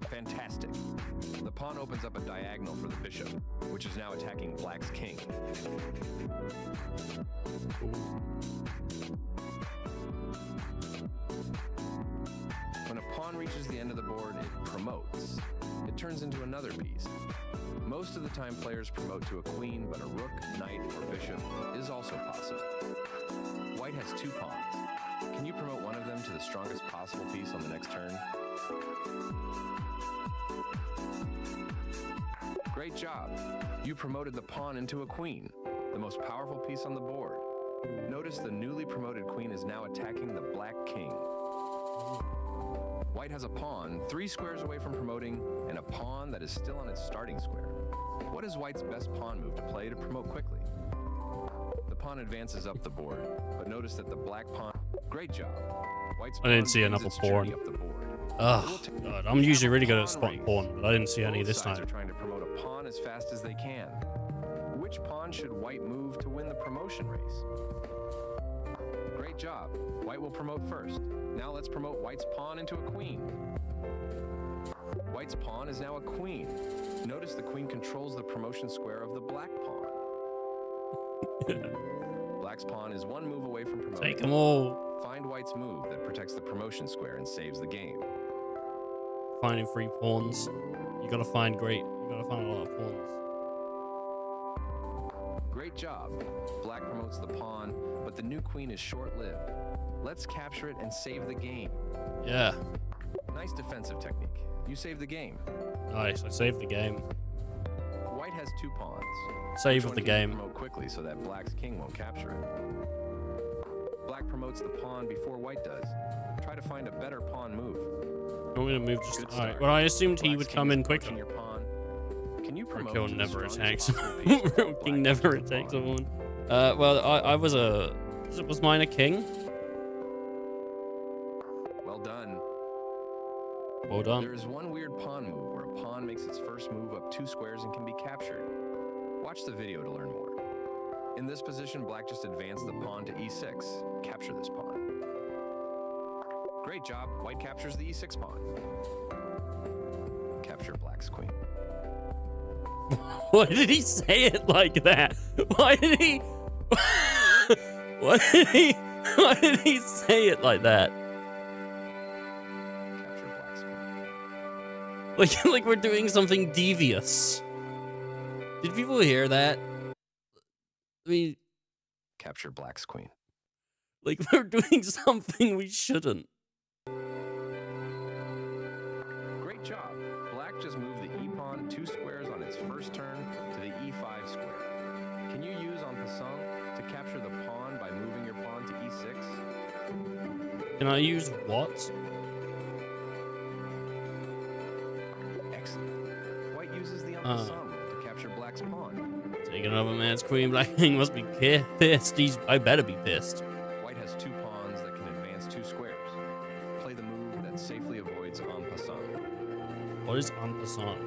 Fantastic. The pawn opens up a diagonal for the bishop, which is now attacking black's king. When a pawn reaches the end of the board, it promotes. It turns into another piece. Most of the time players promote to a queen, but a rook, knight, or bishop is also possible. White has 2 pawns. Can you promote one of them to the strongest possible piece on the next turn? Great job. You promoted the pawn into a queen, the most powerful piece on the board. Notice the newly promoted queen is now attacking the black king. White has a pawn 3 squares away from promoting and a pawn that is still on its starting square. What is White's best pawn move to play to promote quickly? The pawn advances up the board, but notice that the black pawn Great job. White's I didn't pawn see begins another its journey pawn. up the board. Ugh, God, I'm usually really good at spotting race. pawn, but I didn't see any Both this sides time. are trying to promote a pawn as fast as they can. Which pawn should White move to win the promotion race? Great job. White will promote first. Now let's promote White's pawn into a queen. White's pawn is now a queen. Notice the queen controls the promotion square of the black pawn. Black's pawn is one move away from promoting. Take them all. Find White's move that protects the promotion square and saves the game. Finding free pawns. You gotta find a lot of pawns. Great job. Black promotes the pawn, but the new queen is short-lived. Let's capture it and save the game. Yeah. Nice defensive technique. You saved the game. Nice, I saved the game. White has 2 pawns. Save Which of one the can you game. promote quickly so that Black's king won't capture it. Black promotes the pawn before White does. Try to find a better pawn move. I'm gonna move just. Good Alright, start. well, I assumed he Black's would king come is in quicker. approaching your pawn. Can you promote Kill to the never strongest attacks. possible piece King Black never captures the attacks pawn? someone. Well, I was a. Was mine a king? Well done. Well done. There is one weird pawn move where a pawn makes its first move up 2 squares and can be captured. Watch the video to learn more. In this position, Black just advanced the pawn to e6. Capture this pawn. Great job. White captures the e6 pawn. Capture Black's queen. Why did he say it like that? Why did he? Why did he say it like that? Capture Black's queen. Like we're doing something devious. Did people hear that? I mean, Capture Black's queen. like we're doing something we shouldn't. Great job. Black just moved the e-pawn 2 squares on its first turn to the e5 square. Can you use en passant to capture the pawn by moving your pawn to e6? Can I use what? Excellent. White uses the en passant move to capture Black's pawn. Taking another man's queen. Black King must be pissed. I better be pissed. White has 2 pawns that can advance 2 squares. Play the move that safely avoids en passant. What is en passant?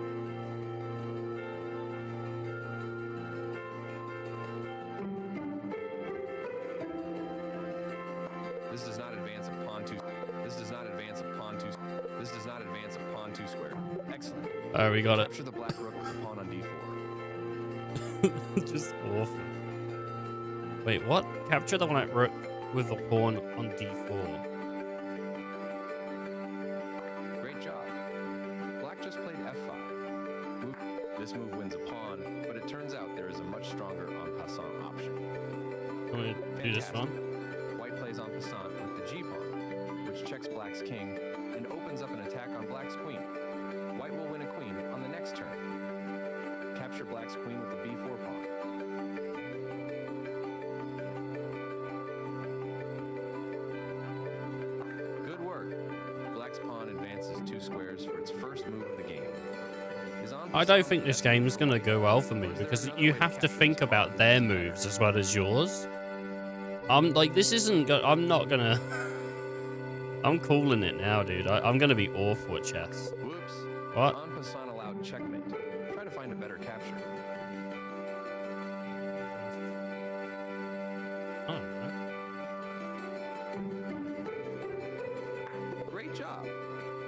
This does not advance a pawn 2. This does not advance a pawn 2. This does not advance a pawn 2 square. Excellent. Alright, we got it. Capture the black rook with the pawn on d4. Just awful. Wait, what? Capture the black rook with the pawn on d4. Great job. Black just played f5. This move wins a pawn, but it turns out there is a much stronger en passant option. Can we do this one? White plays en passant with the g-pawn, which checks Black's king and opens up an attack on Black's queen. White will win a queen on the next turn. Capture Black's queen with the b4 pawn. Good work. Black's pawn advances 2 squares for its first move of the game. I don't think this game is going to go well for me because you have to think about their moves as well as yours. Like, this isn't I'm not gonna I'm calling it now, dude. I'm gonna be awful at chess. Whoops. What? En passant allowed checkmate. Try to find a better capture. Oh, Great job.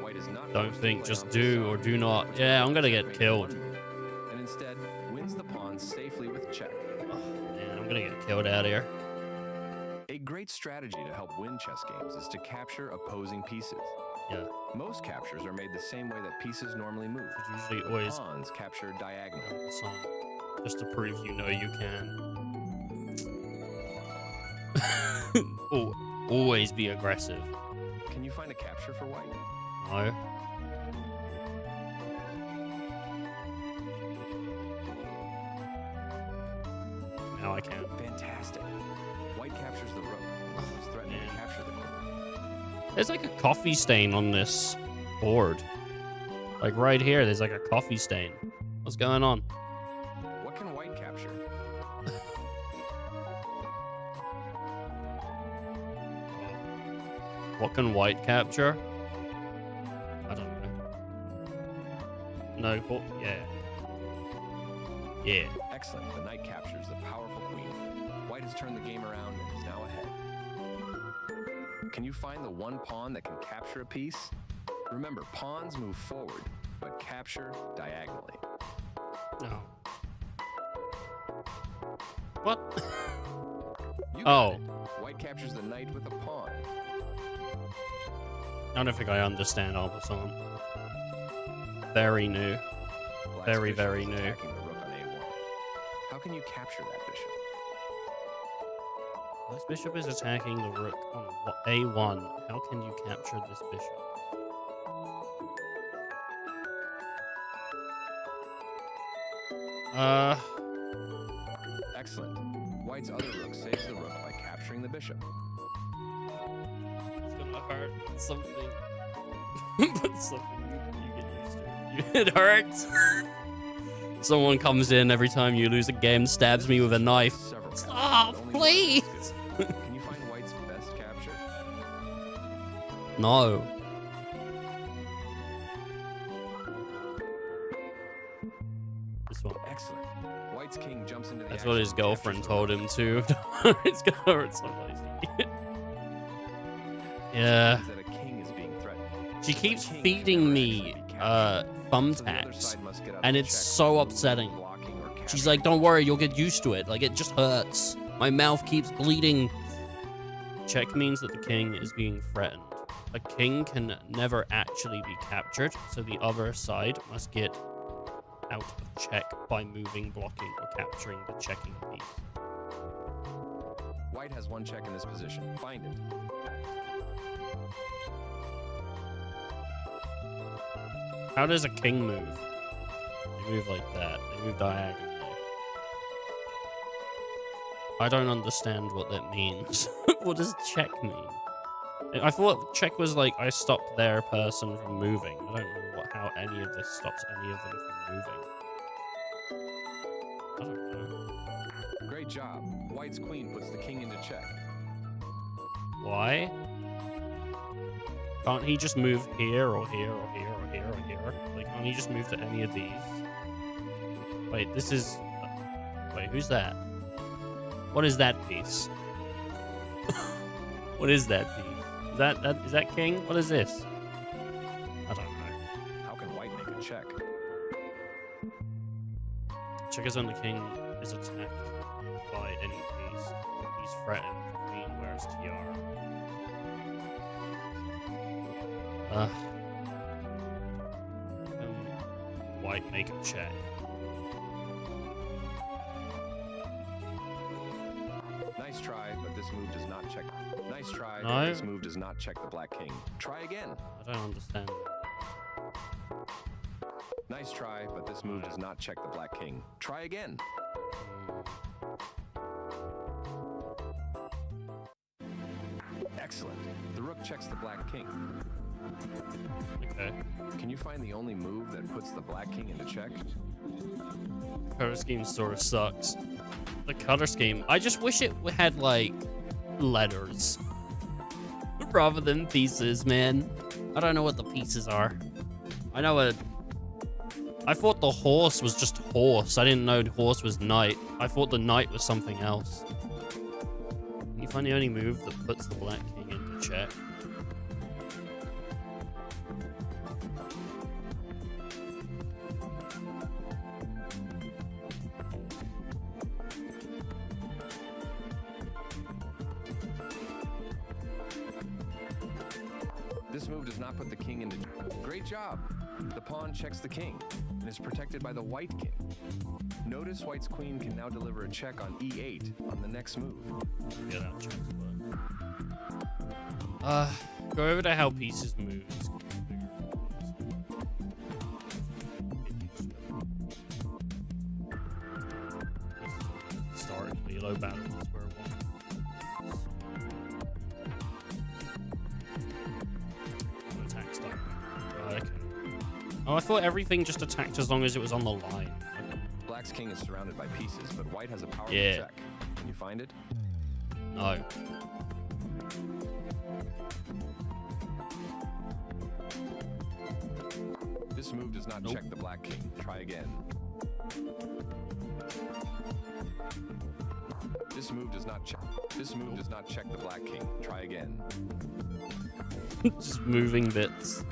White is not don't forced to think, play just en do passant, or do not. which Yeah, I'm allows gonna get checkmate killed. in 1 move, and instead wins the pawn safely with check. Man, I'm gonna get killed out here. A great strategy to help win chess games is to capture opposing pieces. Yeah. Most captures are made the same way that pieces normally move. Usually The always pawns capture diagonally. just to prove you know you can. Oh, always be aggressive. Can you find a capture for White? No. Now I can. Fantastic. White captures the rook, who's threatening to capture the queen. There's like a coffee stain on this board. Like right here, there's like a coffee stain. What's going on? What can White capture? What can white capture? I don't know. No, yeah. Yeah. Excellent. The knight captures the powerful queen. White has turned the game around and is now ahead. Can you find the one pawn that can capture a piece? Remember, pawns move forward, but capture diagonally. No. What? You oh. White captures the knight with a pawn. I don't think I understand Amazon. Very new. Black's Very, bishop very is new. attacking the rook on a1. How can you capture that bishop? This bishop is attacking the rook on a1. How can you capture this bishop? Excellent. White's other rook saves the rook by capturing the bishop. It's gonna hurt something. But something you get used to. It hurts. Someone comes in every time you lose a game, stabs me with a knife. Stop, please. Can you find White's best capture? No. This one. Excellent. White's king jumps into the That's action what his and girlfriend captures told him too. It's gonna hurt somebody. Yeah. the rook. That a king is being threatened. She keeps The king feeding can me never actually be captured. thumbtacks, side must get out and of it's check so through upsetting. blocking or She's capturing. like, "Don't worry, you'll get used to it. Like, it just hurts. My mouth keeps bleeding." Check means that the king is being threatened. A king can never actually be captured, so the other side must get out of check by moving, blocking, or capturing the checking piece. White has one check in this position. Find it. How does a king move? They move like that. They move diagonally. I don't understand what that means. What does check mean? I thought check was like I stopped their person from moving. I don't know how any of this stops any of them from moving. I don't know. Great job. White's queen puts the king into check. Why? Can't he just move here or here or here or here or here? Like, can't he just move to any of these? Wait, this is... Wait, who's that? What is that piece? What is that piece? Is that king? What is this? I don't know. How can White make a check? Check is when the king is attacked by any piece. He's threatened. Queen wears tiara. White make a check. Nice try, but this move does not check. Nice try, No. but this move does not check the black king. Try again. I don't understand. Nice try, but this move does not check the black king. Try again. Excellent. The rook checks the black king. Okay. Can you find the only move that puts the black king into check? Color scheme sort of sucks. The color scheme. I just wish it had, like, letters. Rather than pieces, man. I don't know what the pieces are. I know it. I thought the horse was just horse. I didn't know the horse was knight. I thought the knight was something else. Can you find the only move that puts the black king into check? This move does not put the king into... Great job! The pawn checks the king and is protected by the white king. Notice White's queen can now deliver a check on e8 on the next move. Get out, checks, but... go over to how pieces move. Start reload battle square one. Attack start. Okay. Oh, I thought everything just attacked as long as it was on the line. Okay. Black's king is surrounded by pieces, but White has a powerful Yeah. check. Can you find it? No. This move does not check the black king. Try again. This move does not check. This move does not check the black king. Try again. Just moving bits.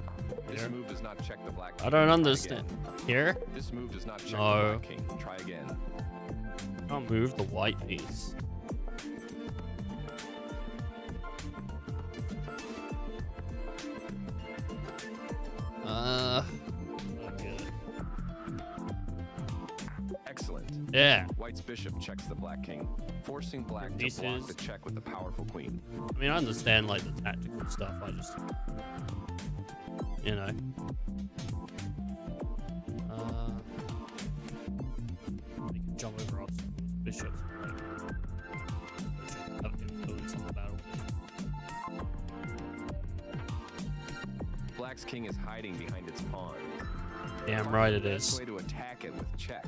This move does not check the black king. I don't Try understand. again. Here? This move does not check the No. black king. Try again. Can't move the white piece. Excellent. Yeah. White's bishop checks the black king, forcing black to block the check with the powerful queen. I mean, I understand like the tactical stuff. I just, you know. We can jump over obstacles with bishops. Like, have influence on the battle. Black's king is hiding behind its pawn. Damn right it The best is. way to attack it with check.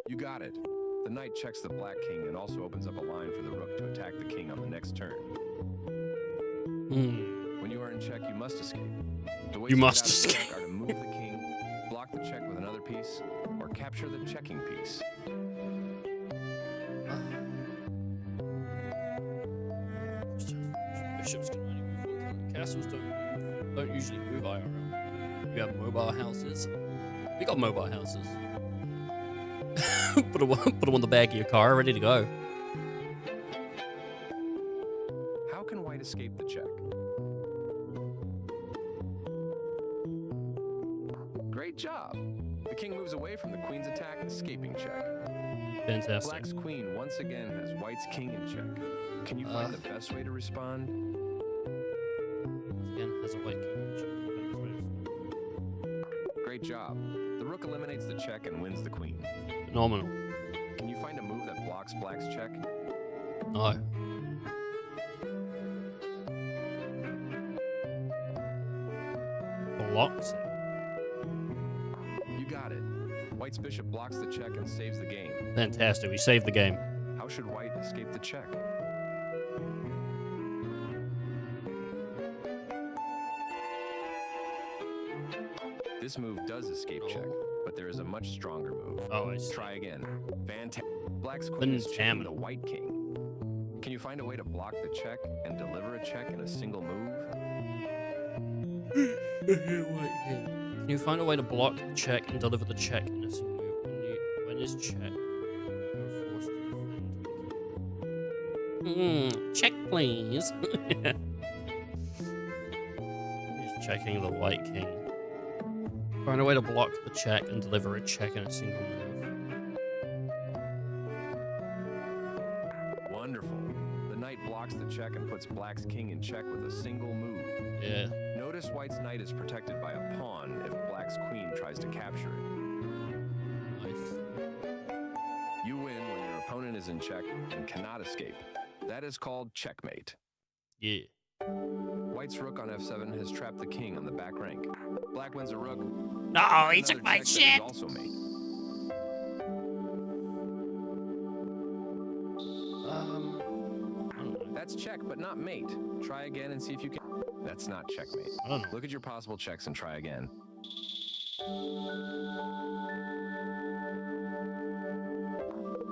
You got it. The knight checks the black king and also opens up a line for the rook to attack the king on the next turn. When you are in check, you must escape. The ways You to get must out of check escape. are to move the king, block the check with another piece, or capture the checking piece. Bishops can only move one time. Castles don't usually move IRL. We have mobile houses. We got mobile houses. put them on the back of your car, ready to go. How can white escape the check? Great job. The king moves away from the queen's attack, escaping check. Fantastic. Black's queen once again has white's king in check. Can you find the best way to respond? Again, has a white king. Great job. The rook eliminates the check and wins the queen. Phenomenal. Can you find a move that blocks black's check? No. Blocks it. You got it. White's bishop blocks the check and saves the game. Fantastic. We saved the game. How should white escape the check? This move does escape check, but there is a much stronger move. Oh, I see. Try again. Fantastic. Black's queen is checking the white king. Can you find a way to block the check and deliver a check in a single move? Can you find a way to block the check and deliver the check in a single move? When is check? You're forced to defend. Check, please. He's checking the white king. Find a way to block the check and deliver a check in a single move. Wonderful. The knight blocks the check and puts black's king in check with a single move. Yeah. Notice white's knight is protected by a pawn if black's queen tries to capture it. Nice. You win when your opponent is in check and cannot escape. That is called checkmate. Yeah. White's rook on f7 has trapped the king on the back rank. Black wins a rook. No, he took my check that shit. is also mate. That's check, but not mate. Try again and see if you can. That's not checkmate. I don't know. Look at your possible checks and try again.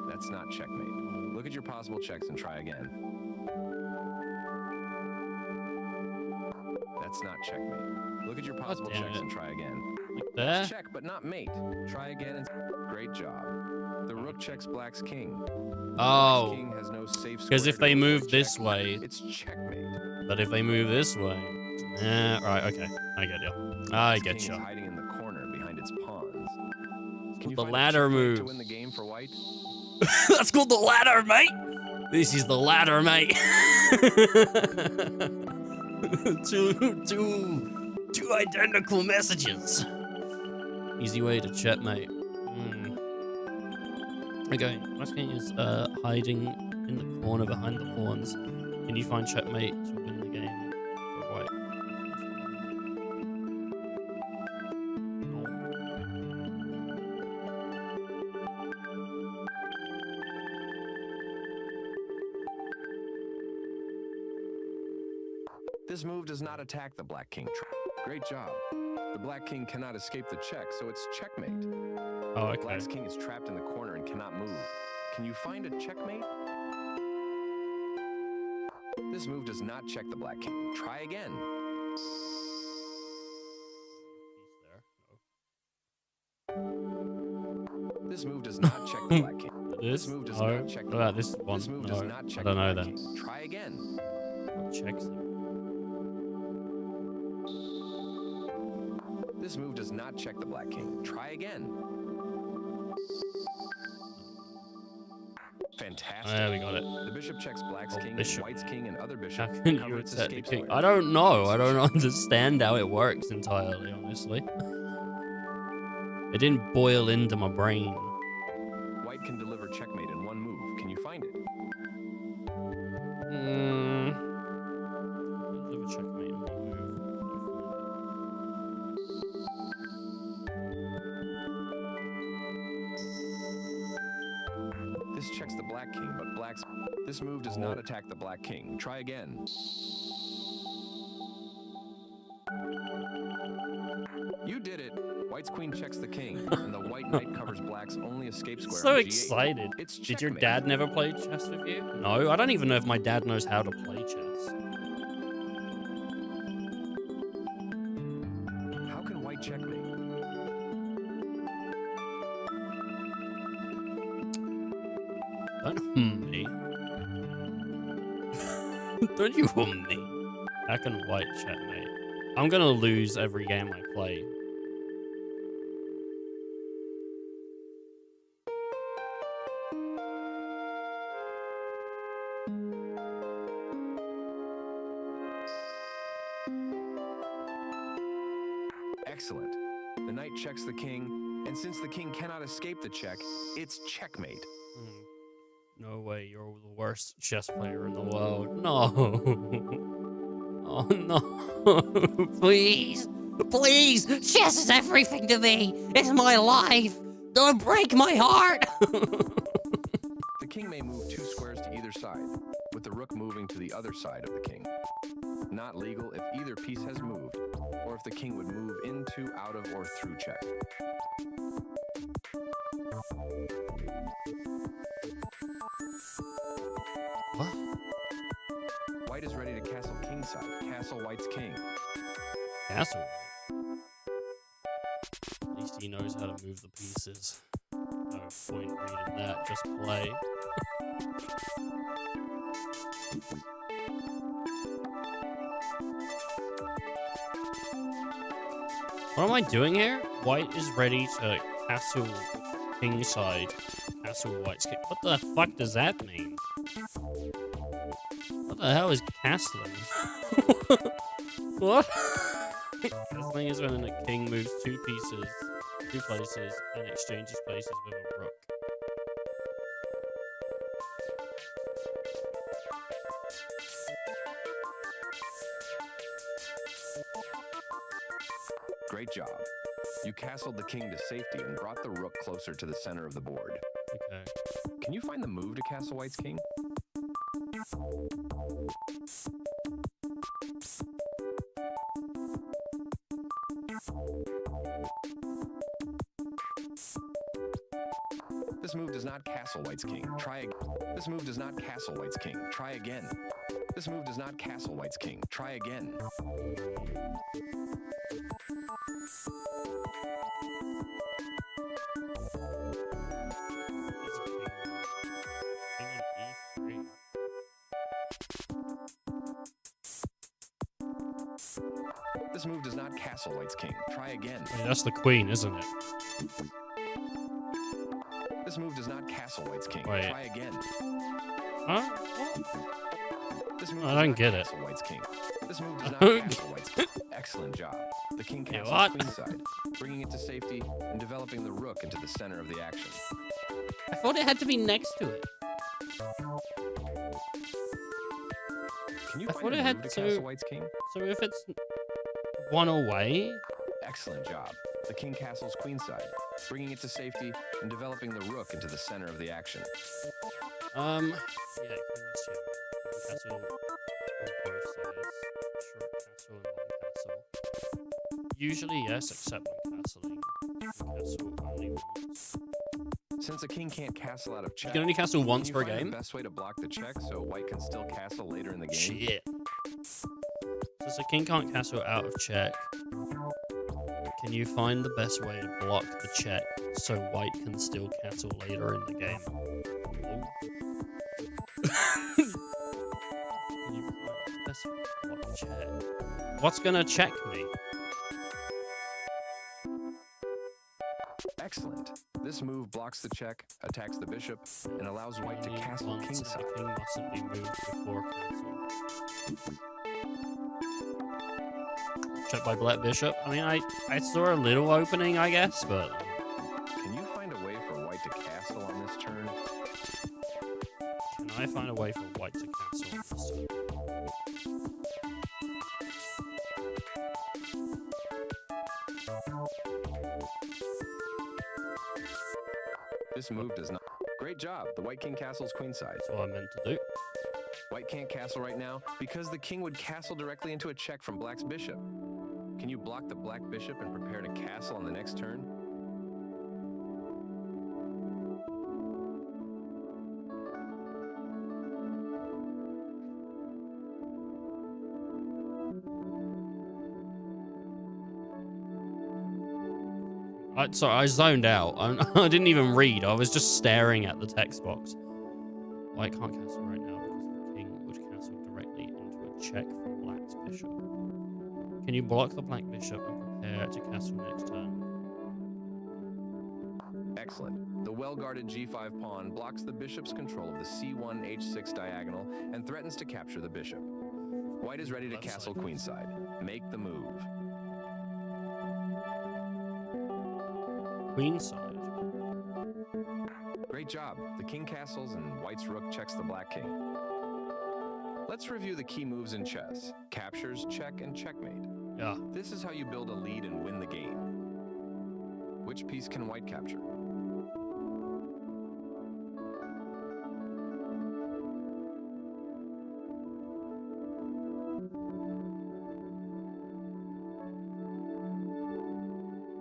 That's not checkmate. Look at your possible checks and try again. That's not checkmate. Look at your possible damn checks it. and try again. Like That's that? check, but not mate. Try again and great job. The rook checks black's king. Oh. Black's king has no safe Because square if to they deliver a move this check. way, It's checkmate. but if they move this way, right, okay, I get you. I Black's get king you. is hiding in the corner behind its pawns. Can you The find a ladder checkmate move. to win the game for white? That's called the ladder, mate. This is the ladder, mate. two identical messages. Easy way to checkmate. Okay, Black's king is hiding in the corner behind the pawns. Can you find checkmate to win the game for white? This move does not attack the Black King. Great job. The Black King cannot escape the check, so it's checkmate. Oh, okay. The Black King is trapped in the corner and cannot move. Can you find a checkmate? This move does not check the Black King. Try again. This move does not check the Black King. This move does not check the Black King. This one. This move does not check I don't know the Black that. King. Try again. What checks it? This move does not check the Black King. Try again. Fantastic. There we got it. The bishop checks Black's king Bishop. and White's king and other How bishop can cover you its attack the escape king? square. I don't know. I don't understand how it works entirely, honestly. It didn't boil into my brain. White can deliver checkmate in one move. Can you find it? Deliver checkmate in one move. This checks the Black King, but Black's... This move does not attack the Black King. Try again. You did it. White's queen checks the king, and the white knight covers Black's only escape square So on G8. excited. It's Did your checkmate. dad never play chess with you? No, I don't even know if my dad knows how to play chess. How can White checkmate? Don't me. Don't you me. How can White checkmate? I'm gonna lose every game I play. Excellent. The knight checks the king, and since the king cannot escape the check, it's checkmate. No way, you're the worst chess player in the world. No. Oh no. Please. Please. Chess is everything to me. It's my life. Don't break my heart. The king may move 2 squares to either side, with the rook moving to the other side of the king. Not legal if either piece has moved, or if the king would move into, out of, or through check. What? White is ready to castle kingside. Castle White's king. Castle. At least he knows how to move the pieces. No point reading that, just play. What am I doing here? White is ready to castle kingside. Castle White's king. What the fuck does that mean? What the hell is castling? What? Castling is when a king moves 2 places, and exchanges places with a rook. Great job. You castled the king to safety and brought the rook closer to the center of the board. Okay. Can you find the move to castle White's king? This move does not castle White's king. Try again. This move does not castle White's king. Try again. This move does not castle White's king. Try again. This move does not castle White's king. Try again. Wait, that's the queen, isn't it? This move does not castle White's king. Wait. Try again. Huh? This move I does don't not get it. castle White's king. This move does not don't castle White's king. Excellent job. The king Yeah, castles what? queenside, bringing it to safety and developing the rook into the center of the action. I thought it had to be next to it. Can you I find thought a it move had to to- castle White's king? So if it's one away, Excellent job. The king castles queenside, bringing it to safety and developing the rook into the center of the action. yeah, castle On both sides. Short castle and long castle. Usually yes, except when castling. Castle only once. Since a king can't castle out of check, You can only castle once per can you find game? the best way to block the check so white can still castle later in the game? Shit. Since a king can't castle out of check, can you find the best way to block the check so white can still castle later in the game? Can you find the best way to block the check? What's gonna check me? Excellent. This move blocks the check, attacks the bishop, and allows white to castle Once kingside. the king mustn't be moved before castle. Check by black bishop. I mean, I saw a little opening, I guess, but Can you find a way for white to castle on this turn? can I find a way for white to castle on this turn? This move does not. Great job. The white king castles queenside. That's what I meant to do. White can't castle right now because the king would castle directly into a check from black's bishop. Can you block the black bishop and prepare to castle on the next turn? Sorry, I zoned out. I didn't even read. I was just staring at the text box. White can't castle right now because the king would castle directly into a check from black's bishop. Can you block the black bishop and prepare to castle next turn? Excellent. The well-guarded g5 pawn blocks the bishop's control of the c1 h6 diagonal and threatens to capture the bishop. White is ready to castle queenside. Make the move. Queenside. Great job. The king castles and white's rook checks the black king. Let's review the key moves in chess. Captures, check, and checkmate. Yeah. This is how you build a lead and win the game. Which piece can white capture?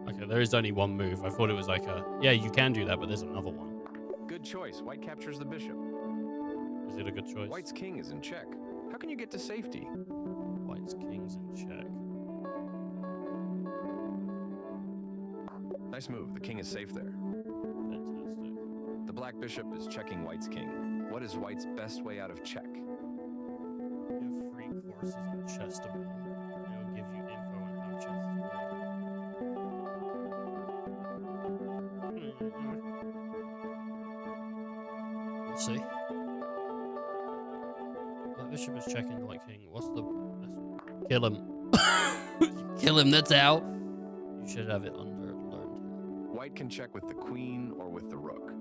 Okay, there is only one move. I thought it was like a... Yeah, you can do that, but there's another one. Good choice. White captures the bishop. Is it a good choice? White's king is in check. How can you get to safety? White's king's in check. Nice move. The king is safe there. Fantastic. The black bishop is checking white's king. What is white's best way out of check? You have free courses on Chess.able. It'll give you info on how chess is played. We'll see. Black bishop is checking the white king. What's the best? Kill him. Kill him, that's out. You should have it under learned. White can check with the queen or with the rook.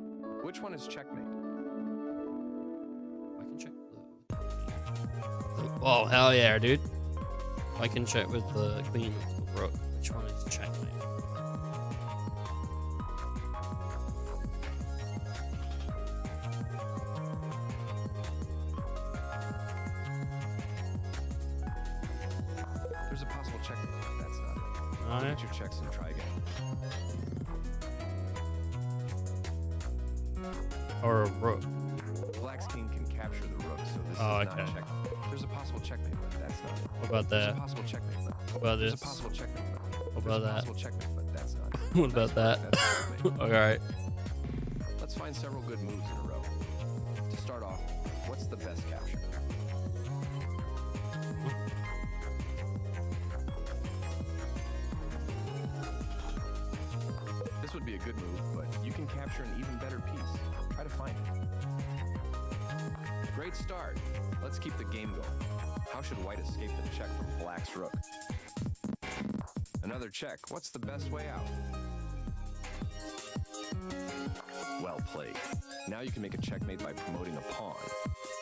Which one is checkmate? I can check the... Oh, hell yeah, dude. I can check with the queen or the rook. Which one is checkmate? There's a possible checkmate, but that's not it. Alright. Look at your checks and try again. Or a rook. Black's king can capture the rook, so this Oh, is okay. not checkmate. There's a possible checkmate, but that's not it. What about There's that? a possible checkmate, but What about there's this? a possible checkmate, but What there's about a that? possible checkmate, but that's not it. What about that? That's checkmate. Alright. Let's find several good moves in a row. To start off, what's the best capture? This would be a good move, but you can capture an even better piece. Try to find it. Great start. Let's keep the game going. How should white escape the check from black's rook? Another check. What's the best way out? Well played. Now you can make a checkmate by promoting a pawn.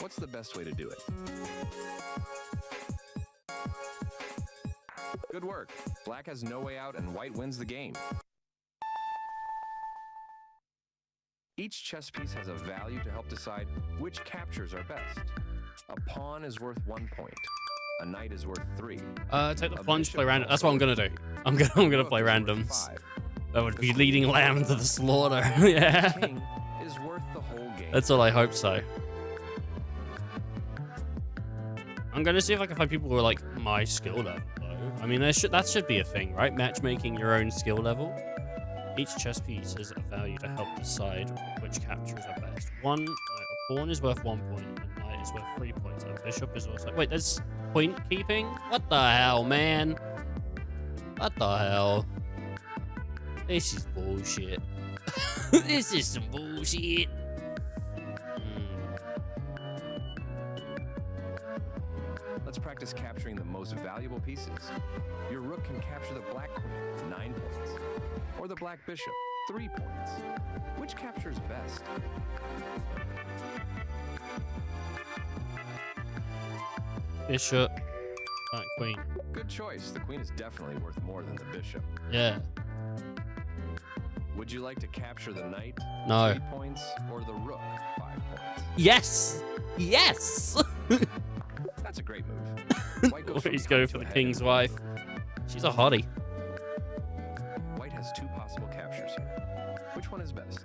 What's the best way to do it? Good work. Black has no way out and white wins the game. Each chess piece has a value to help decide which captures are best. A pawn is worth 1 point. A knight is worth 3. Take the plunge, play random. That's what I'm gonna do. I'm gonna play randoms. That would be leading lamb to the slaughter. Yeah. King is worth the whole game. That's all I hope so. I'm gonna see if I can find people who are like my skill level though. I mean, that should be a thing, right? Matchmaking your own skill level. Each chess piece has a value to help decide which captures are best. A pawn is worth 1 point, a knight is worth 3 points, a bishop is also... Wait, there's point keeping? What the hell, man? What the hell? This is bullshit. This is some bullshit. Let's practice capturing the most valuable pieces. Your rook can capture the black queen, 9 points. Or the black bishop, 3 points. Which captures best? Bishop, black queen. Good choice. The queen is definitely worth more than the bishop. Yeah. Would you like to capture the knight? No. 3 points, or the rook? 5 points. Yes! Yes! That's a great move. White goes He's going for the king's wife. She's a hottie. White has 2 possible captures here. Which one is best?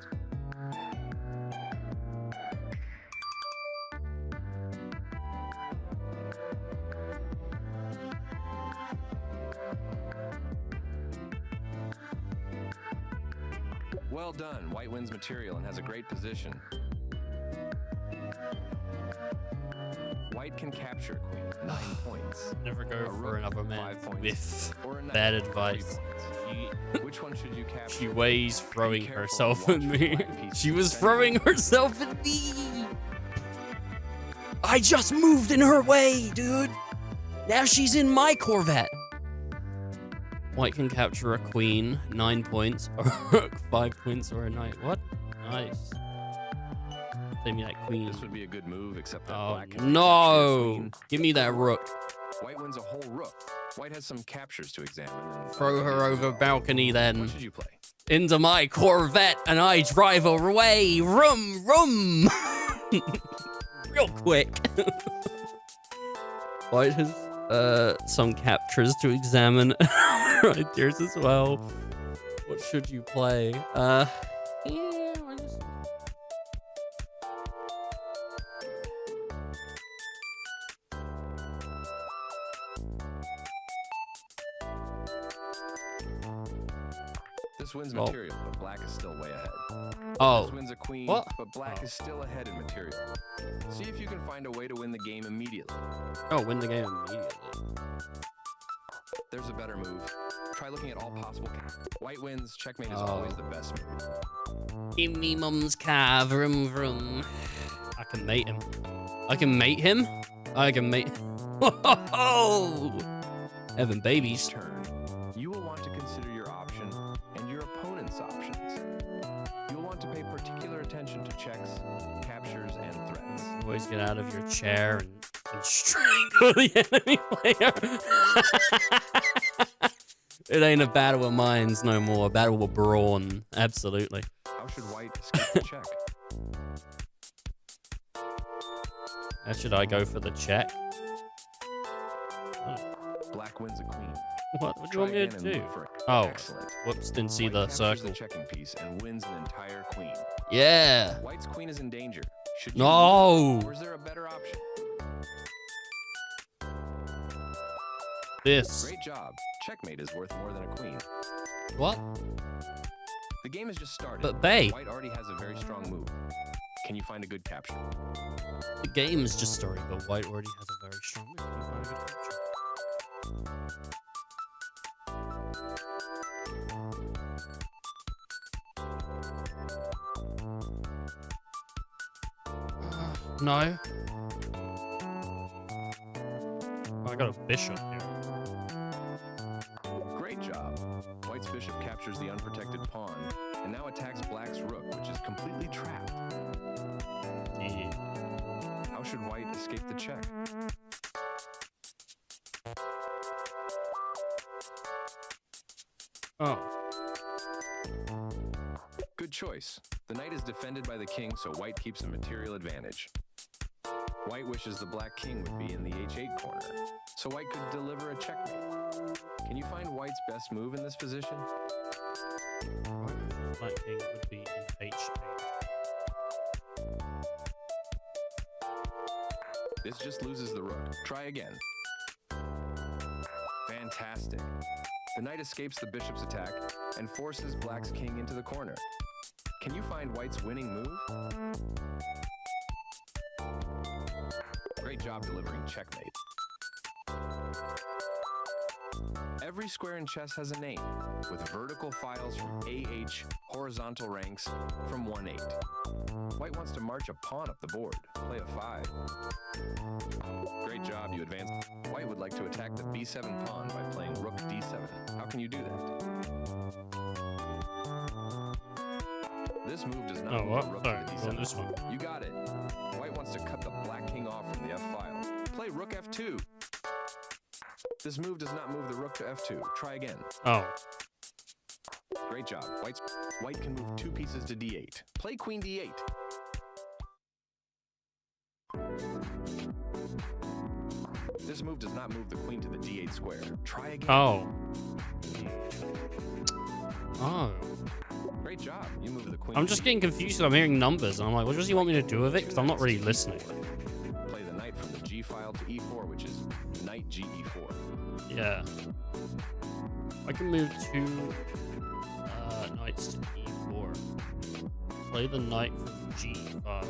Well done. White wins material and has a great position. White can capture queen, 9 points. Never go A for rook, another man 5 points, with or a knight, bad 3 advice. points. Which one should you capture? She weighs throwing careful, herself watch at for me. black pieces She was and throwing herself at me. I just moved in her way, dude. Now she's in my Corvette. White can capture a queen, 9 points, or a rook, 5 points, or a knight. What? Nice. Save me that queen. This would be a good move, except that Oh, black can capture a no. queen. Give me that rook. White wins a whole rook. White has some captures to examine. And Throw her over balcony then. What should you play? Into my Corvette and I drive away. Rum, rum. Real quick. White has some captures to examine. Right, yours as well. What should you play? This wins material, but black is still way ahead. Oh. This wins a queen, What? but black is still ahead in material. See if you can find a way to win the game immediately. Oh, win the game immediately. There's a better move. Try looking at all possible. White wins. Checkmate is always the best move. Give me mum's car, vroom vroom. I can mate him. I can mate him? I can mate. Oh! Having babies. Turn. You will want to consider your option and your opponent's options. You'll want to pay particular attention to checks, captures, and threats. Always get out of your chair and strangle the enemy player. It ain't a battle of minds no more. A battle of brawn. Absolutely. How should white escape the check? How should I go for the check? Black wins a queen. What do you want me to do? Oh, whoops, didn't see the circle. The checking piece and wins an entire queen. Yeah. White's queen is in danger. Should you No. or is there a better option? This. Great job. Checkmate is worth more than a queen. What? The game has just started. But Bay. White already has a very strong move. Can you find a good capture? The game is just started, but White already has a very strong move. Can you find a good capture? No. Oh, I got a bishop here. Great job. White's bishop captures the unprotected pawn and now attacks black's rook, which is completely trapped. Yeah. How should white escape the check? Oh. Good choice. The knight is defended by the king, so white keeps a material advantage. White wishes the black king would be in the h8 corner, so white could deliver a checkmate. Can you find white's best move in this position? Black king would be in h8. This just loses the rook. Try again. Fantastic. The knight escapes the bishop's attack and forces black's king into the corner. Can you find white's winning move? Great job delivering checkmate. Every square in chess has a name, with vertical files from AH, horizontal ranks from 1-8. White wants to march a pawn up the board. Play a 5. Great job, you advanced. White would like to attack the b7 pawn by playing rook d7. How can you do that? This move does not move the rook to the d7. This one. You got it. White wants to cut the black king off from the f file. Play rook f2. This move does not move the rook to f2. Try again. Oh. Great job. White can move 2 pieces to d8. Play queen d8. This move does not move the queen to the d8 square. Try again. Oh. Oh. Great job. You move the queen. I'm just getting confused. I'm hearing numbers, and I'm like, what does he want me to do with it? Because I'm not really listening. Play the knight from the g file to e4, which is knight ge4. Yeah. I can move 2 knights to e4. Play the knight from g file,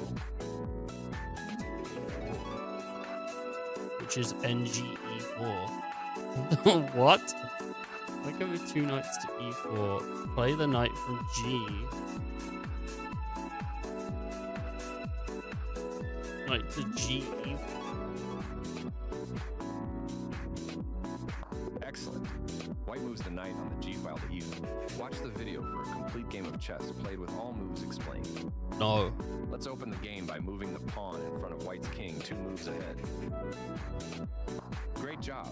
which is nge4. What? I can move 2 knights to e4. Play the knight from g. Knight to g e4. Excellent. White moves the knight on the g file to e4. Watch the video for a complete game of chess played with all moves explained. No. Let's open the game by moving the pawn in front of white's king 2 moves ahead. Great job.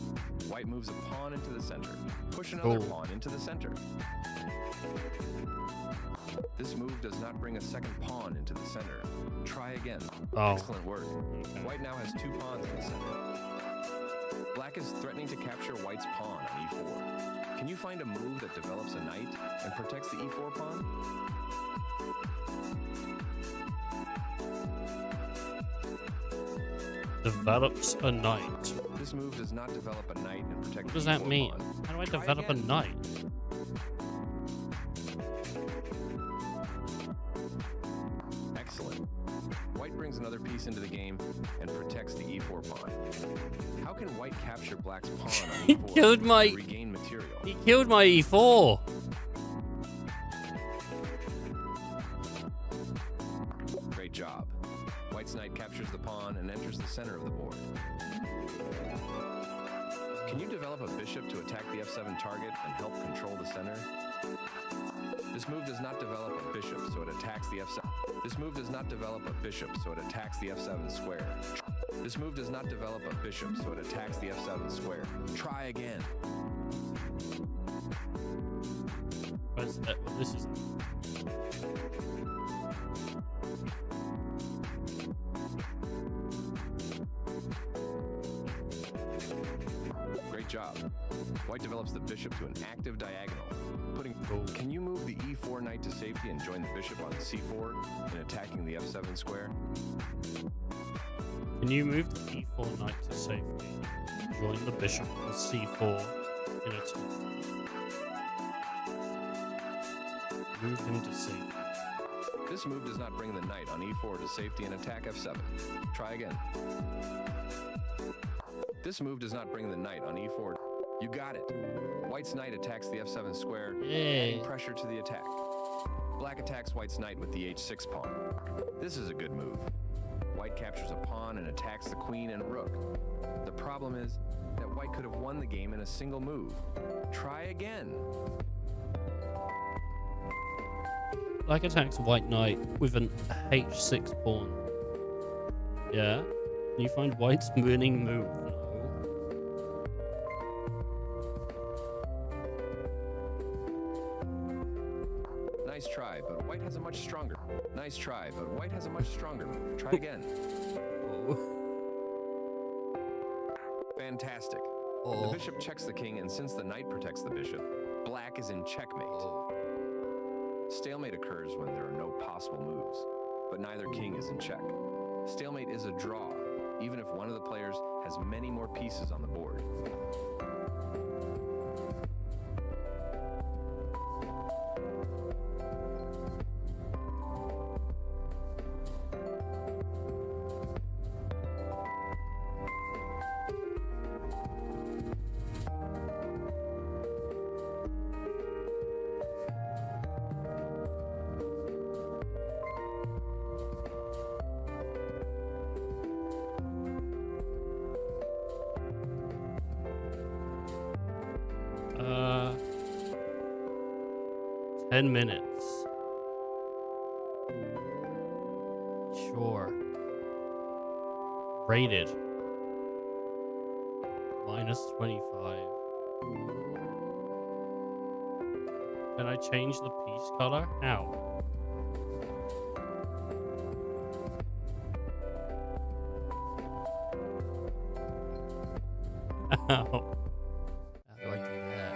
White moves a pawn into the center. Push another pawn into the center. This move does not bring a second pawn into the center. Try again. Oh. Excellent work. White now has 2 pawns in the center. Black is threatening to capture white's pawn on e4. Can you find a move that develops a knight and protects the e4 pawn? Develops a knight. This move does not develop a knight and protect What does the that e4 mean? pawn. How do I Try develop again. a knight? Excellent. White brings another piece into the game and protects the e4 pawn. How can white capture black's pawn on He e4 killed my. and regain material? He killed my e4. Great job. White's knight captures the pawn and enters the center of the board. Can you develop a bishop to attack the f7 target and help control the center? This move does not develop a bishop, so it attacks the f7. This move does not develop a bishop, so it attacks the f7 square. This move does not develop a bishop, so it attacks the f7 square. Try again. Where's that? Well, this is. Great job. White develops the bishop to an active diagonal. Can you move the e4 knight to safety and join the bishop on c4 in attacking the f7 square? Can you move the e4 knight to safety? Join the bishop on c4 in attack. Move him to safety. This move does not bring the knight on e4 to safety and attack f7. Try again. This move does not bring the knight on e4. You got it. White's knight attacks the f7 square, adding pressure to the attack. Black attacks white's knight with the h6 pawn. This is a good move. White captures a pawn and attacks the queen and rook. The problem is that white could have won the game in a single move. Try again. Black attacks white knight with an h6 pawn. Yeah? Can you find white's winning move? No. Nice try, but white has a much stronger. Nice try, but white has a much stronger move. Try again. Fantastic. Oh. The bishop checks the king, and since the knight protects the bishop, black is in checkmate. Stalemate occurs when there are no possible moves, but neither king is in check. Stalemate is a draw, even if one of the players has many more pieces on the board. Uh, 10 minutes. Sure. Rated. -25. Can I change the piece color? How? How? How do I do that?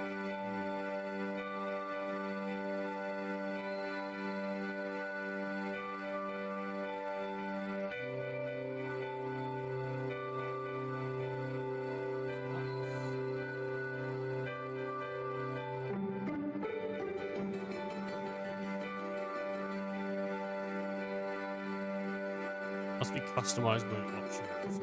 Must be customizable options.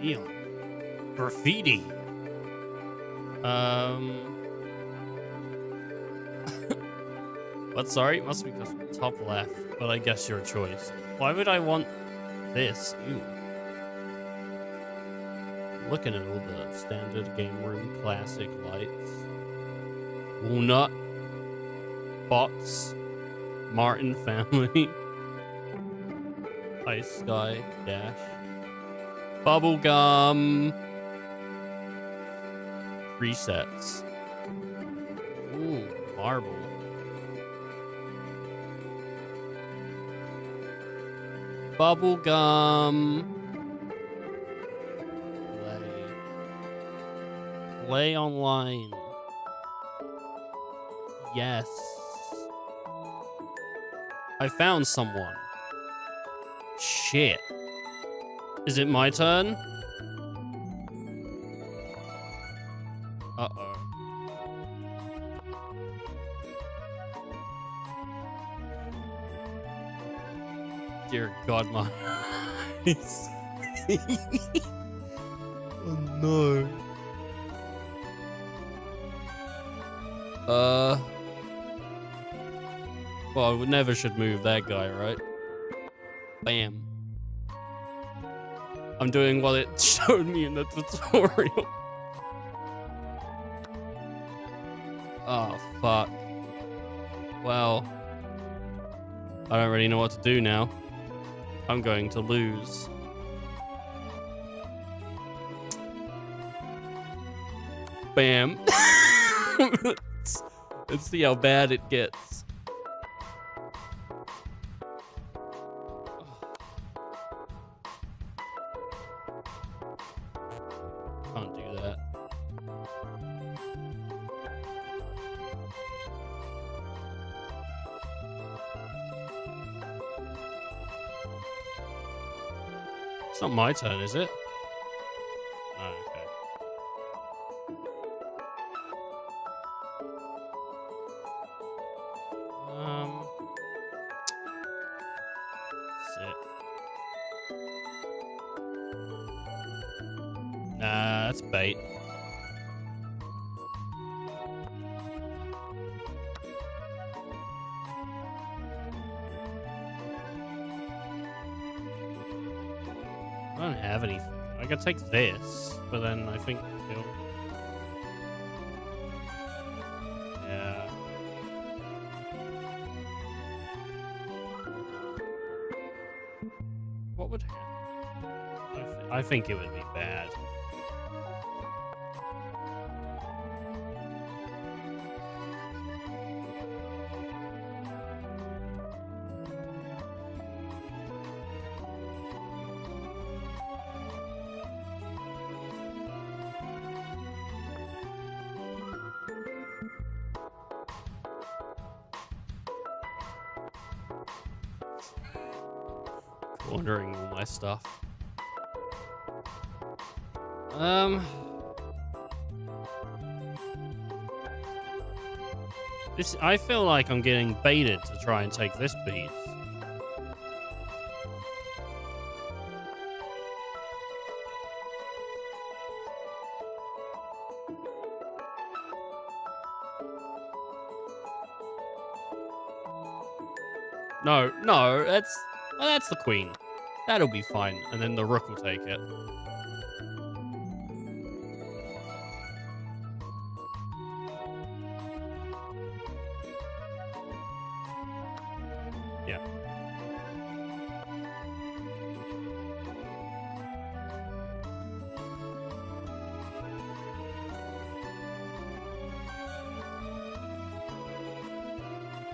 Neon. Graffiti. What? Sorry, must be top left, but I guess your choice. Why would I want this? Ew. Looking at all the standard game room classic lights. Walnut. Bots. Martin family. Ice Sky Dash. Bubblegum. Presets. Ooh, marble. Bubblegum. Play online. Yes. I found someone. Shit. Is it my turn? Uh-oh. Dear God, my eyes. Oh no. Well, I never should move that guy, right? Bam. I'm doing what it showed me in the tutorial. Oh, fuck. Well, I don't really know what to do now. I'm going to lose. Bam. Let's see how bad it gets. Can't do that. It's not my turn, is it? Oh, okay. Sick. Nah, that's bait. I don't have anything. I could take this, but then I think it'll... Yeah. What would happen? I think it would be bad. Wandering all my stuff. I feel like I'm getting baited to try and take this piece. No, that's the queen. That'll be fine, and then the rook will take it. Yeah.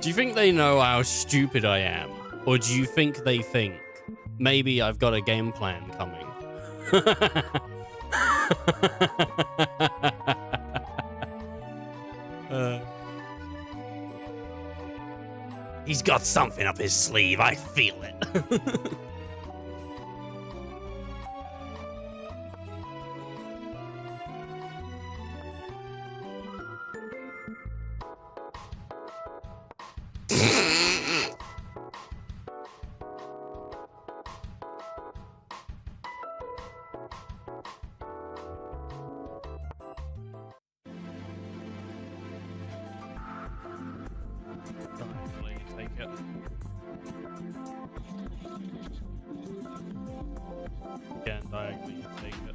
Do you think they know how stupid I am? Or do you think they think maybe I've got a game plan coming? He's got something up his sleeve. I feel it. Again, diagonally take it.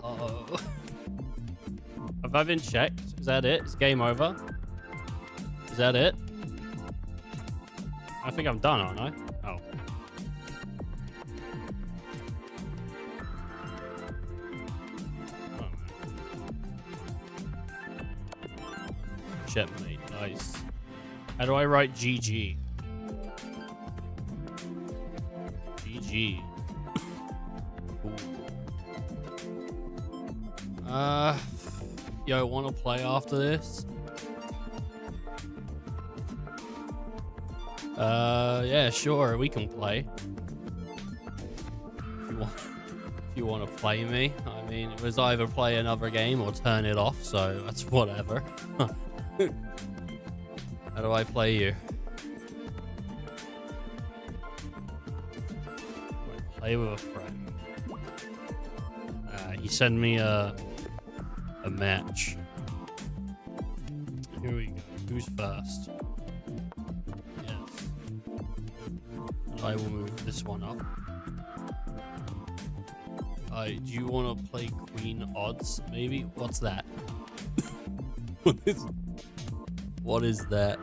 Uh-oh. Have I been checked? Is that it? It's game over? Is that it? I think I'm done, aren't I? Oh. Checkmate, nice. How do I write GG? GG. Yo, want to play after this? Yeah, sure, we can play. If you want to play me, I mean, it was either play another game or turn it off, so that's whatever. How do I play you? Play with a friend. You send me a match. Here we go. Who's first? Yes. And I will move this one up. Do you want to play Queen Odds? Maybe. What's that? What is that?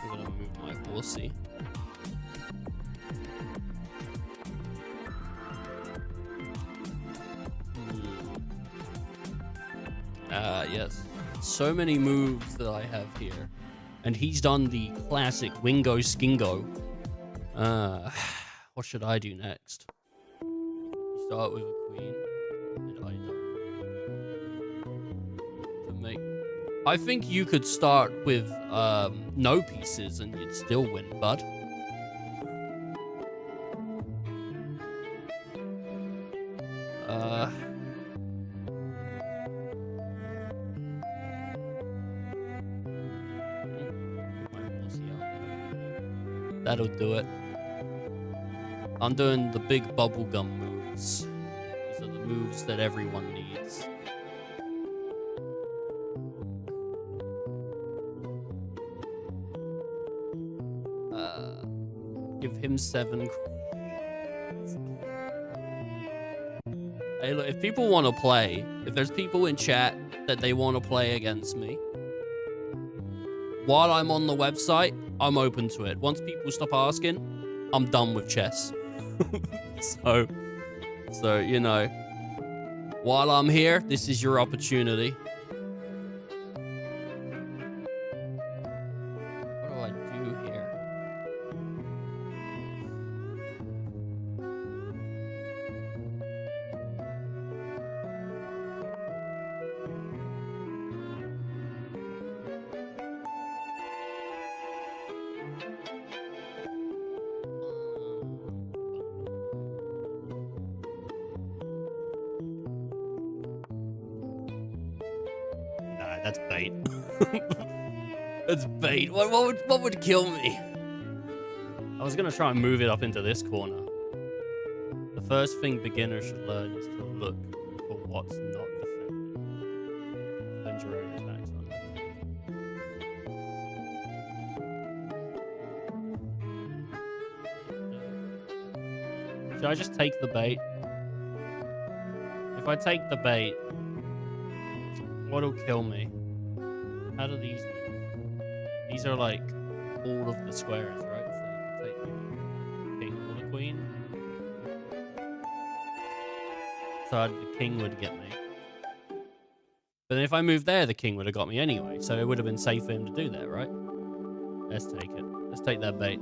I'm gonna move my horsey. Yes. So many moves that I have here. And he's done the classic Wingo Skingo. What should I do next? You start with a queen. And I don't. I think you could start with no pieces and you'd still win, bud. That'll do it. I'm doing the big bubblegum moves. These are the moves that everyone needs. Give him 7. Hey, look, if people want to play, if there's people in chat that they want to play against me, while I'm on the website, I'm open to it. Once people stop asking, I'm done with chess. So, you know, while I'm here, this is your opportunity. What do I do here? That's bait. That's bait. What would kill me? I was gonna try and move it up into this corner. The first thing beginners should learn is to look for what's not defended. Then Jerome attacks on it. Should I just take the bait? If I take the bait, what'll kill me? How do these move? These are like all of the squares, right? So you can take the king or the queen. So the king would get me. But if I moved there, the king would have got me anyway. So it would have been safe for him to do that, right? Let's take it. Let's take that bait.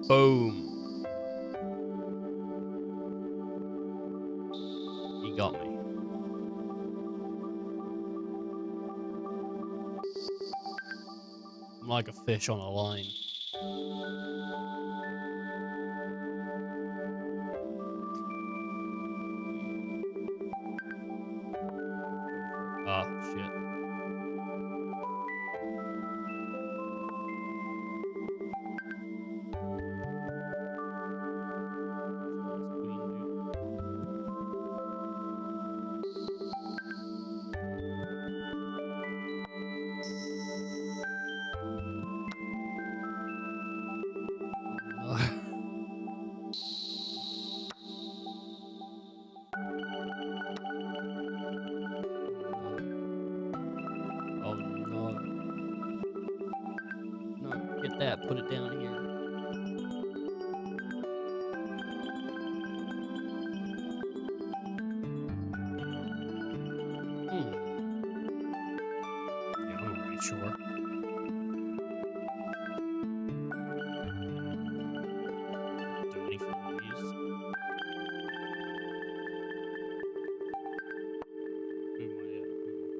Boom. He got me. I'm like a fish on a line. Ah, shit. That, put it down here. Yeah, I'm not really sure. Do anything with these.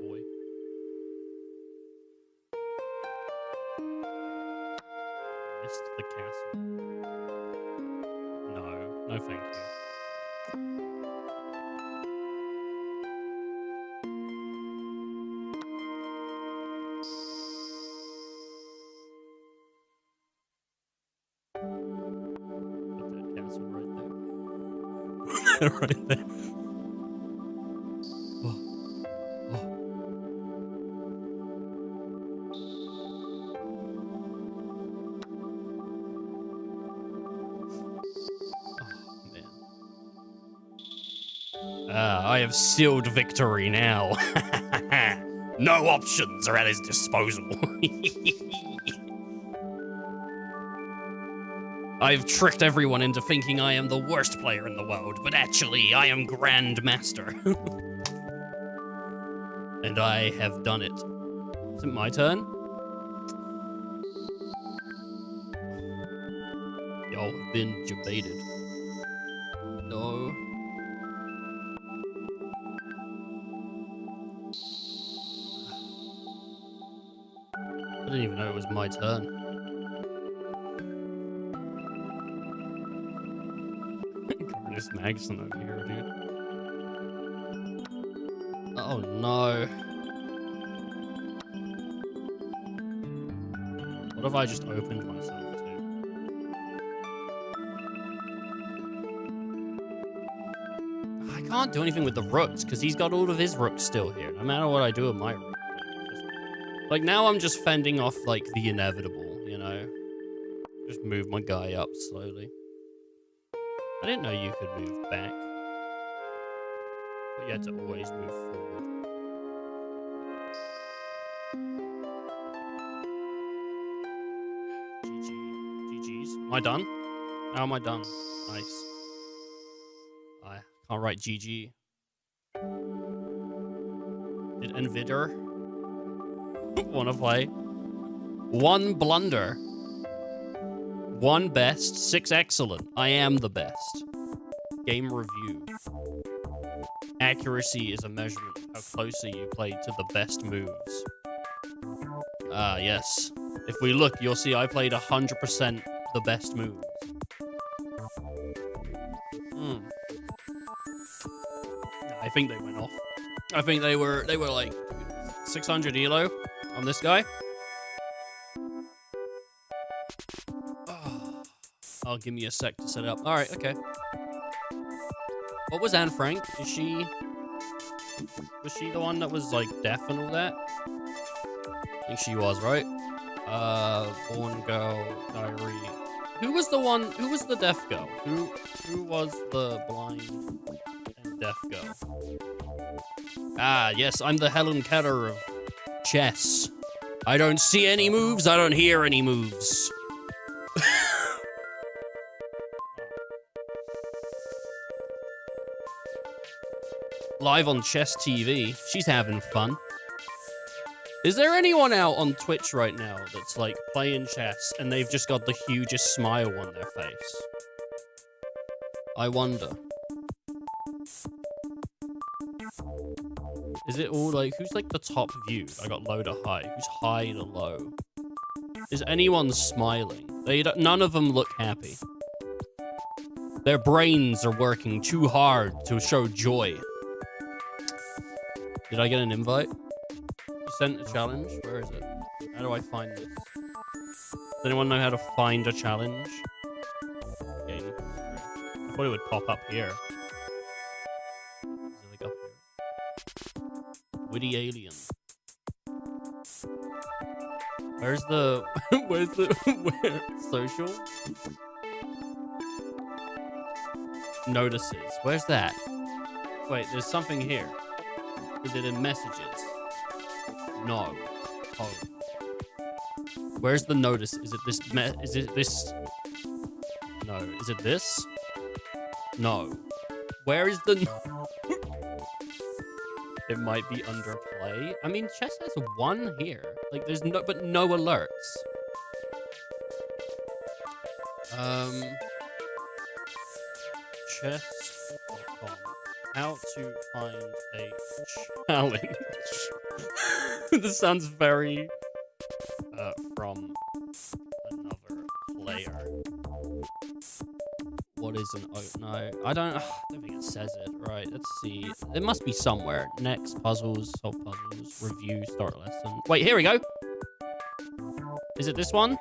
Boy. The castle. No thank you. Put that castle right there. Right there. I have sealed victory now. No options are at his disposal. I've tricked everyone into thinking I am the worst player in the world, but actually I am Grand Master. And I have done it. Is it my turn? Y'all have been debated. No. I didn't even know it was my turn. Curtis Magson over here, dude. Oh no. What have I just opened myself to? I can't do anything with the rooks because he's got all of his rooks still here. No matter what I do with my rook. Like now I'm just fending off like the inevitable, you know? Just move my guy up slowly. I didn't know you could move back. But you had to always move forward. GG's. Am I done? How am I done? Nice. I can't write GG. Did Nvidir want to play? 1 blunder. 1 best, 6 excellent. I am the best. Game review. Accuracy is a measurement of how closely you play to the best moves. Ah, yes. If we look, you'll see I played 100% the best moves. I think they went off. I think they were like 600 elo on this guy. Oh, give me a sec to set it up. All right, okay. What was Anne Frank? Was she the one that was like deaf and all that? I think she was, right? Born Girl Diary. Who was the deaf girl? Who was the blind and deaf girl? Ah, yes, I'm the Helen Keller of chess. I don't see any moves, I don't hear any moves. Live on Chess TV. She's having fun. Is there anyone out on Twitch right now that's like playing chess and they've just got the hugest smile on their face? I wonder. Is it all like, who's like the top view? I got low to high. Who's high to low? Is anyone smiling? None of them look happy. Their brains are working too hard to show joy. Did I get an invite? You sent a challenge? Where is it? How do I find this? Does anyone know how to find a challenge? Game. I thought it would pop up here. Is it like up here? Witty alien. Where's the... where? Social? Notices. Where's that? Wait, there's something here. Is it in messages? No. Oh. Where's the notice? Is it this? Is it this? No. Is it this? No. Where is the? It might be under play. I mean, chess has 1 here. Like, there's no, but no alerts. Chess.com. How to find a challenge. This sounds very from another player. What is an no? I don't think it says it. Right, let's see. It must be somewhere. Next, puzzles, solve puzzles, review, start lesson. Wait, here we go. Is it this one?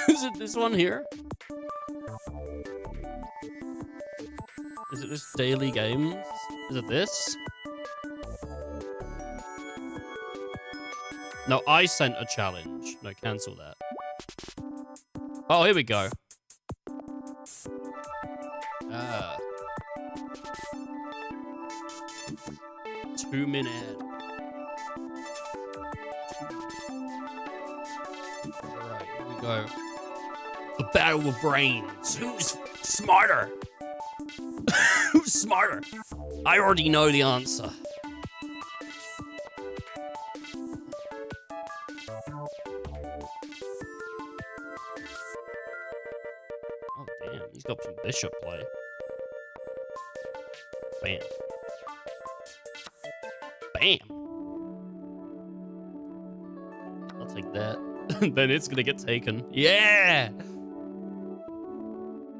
Is it this one here? Is it this daily games? Is it this? No, I sent a challenge. No, cancel that. Oh, here we go. 2-minute. Alright, here we go. The battle of brains. Who's smarter? Who's smarter? I already know the answer. Oh, damn. He's got some bishop play. Bam. Bam. I'll take that. Then it's gonna get taken. Yeah!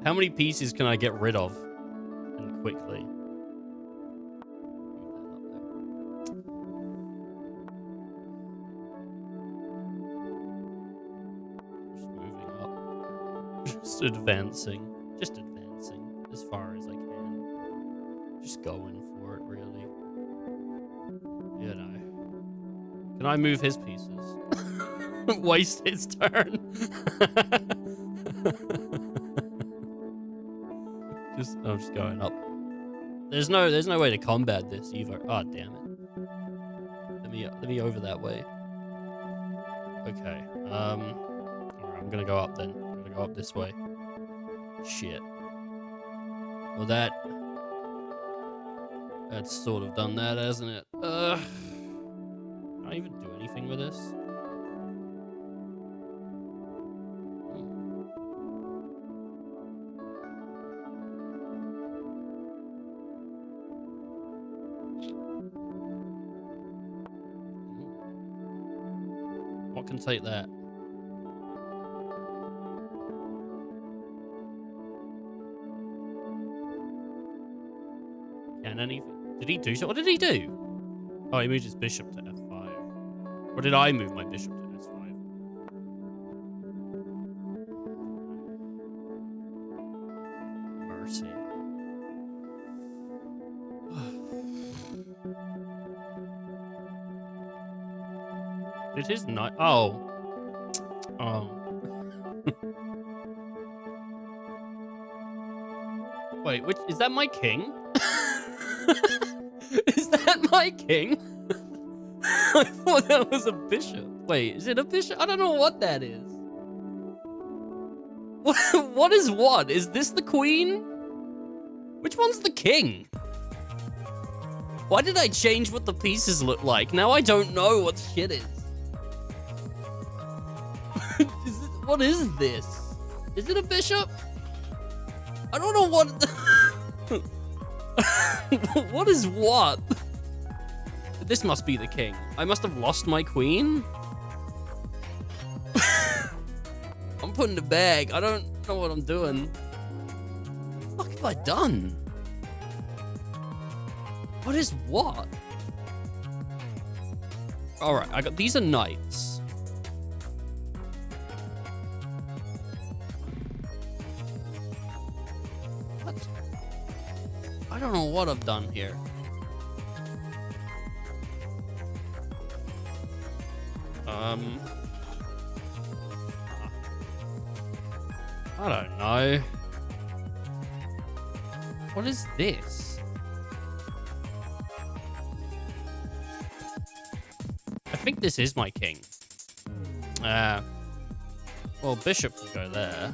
How many pieces can I get rid of? And quickly. Just moving up. Just advancing. Just advancing as far as I can. Just going for it, really. You know. Can I move his pieces? Waste his turn. I'm just going up. There's no way to combat this either. Oh, damn it. Let me over that way. Okay. Alright, I'm gonna go up then. I'm gonna go up this way. Shit. Well, that's sort of done that, hasn't it? Can I even do anything with this? What can take that? Can anything? Did he do so? What did he do? Oh, he moved his bishop to f5. Or did I move my bishop to s5? Mercy. Did his knight? Oh. Oh. Wait, which is that my king? Is that my king? I thought that was a bishop. Wait, is it a bishop? I don't know what that is. What is what? Is this the queen? Which one's the king? Why did I change what the pieces look like? Now I don't know what shit is. What is this? Is it a bishop? I don't know what... What is what? This must be the king. I must have lost my queen? I'm putting the bag. I don't know what I'm doing. What the fuck have I done? What is what? Alright, I got... These are knights. I don't know what I've done here. I don't know. What is this? I think this is my king. Well, bishop can go there.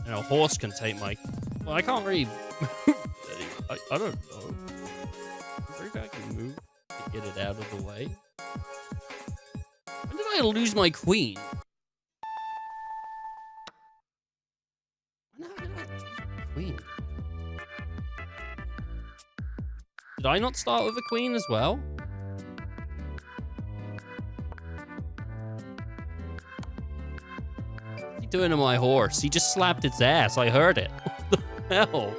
And a horse can take my... Well, I can't really... I don't know. Maybe I can move to get it out of the way. When did I lose my queen? When did I lose my queen? Did I not start with a queen as well? What's he doing to my horse? He just slapped its ass. I heard it. What the hell?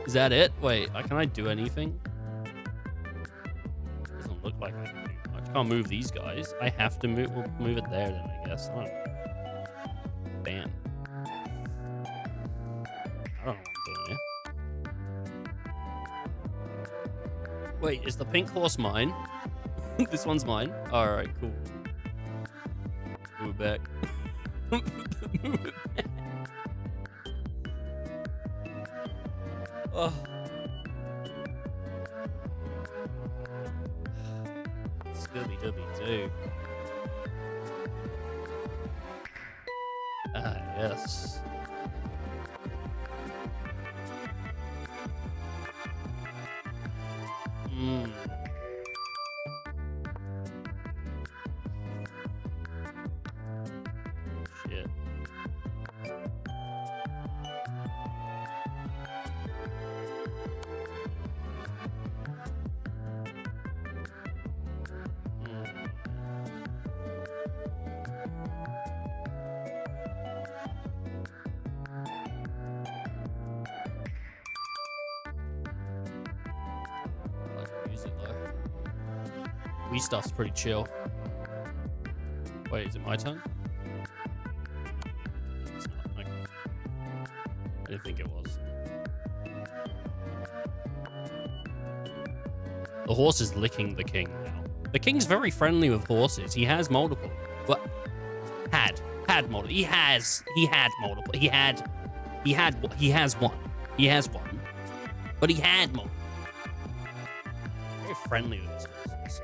Is that it? Wait, can I do anything? Doesn't look like I can do much. Can't move these guys. I have to move. We'll move it there then, I guess. I don't know. Bam. I don't know what I'm doing here. Wait, is the pink horse mine? This one's mine. All right, cool. Move it back. Move it back. Oh. Scooby-Dooby-Doo. Ah, yes. Hmm. Shit. Music though. Wii stuff's pretty chill. Wait, is it my turn? It's not. Okay. I didn't think it was. The horse is licking the king now. The king's very friendly with horses. He has multiple. What? Had multiple. He had multiple. He has one. He has one. But he had multiple. Very friendly with his horses.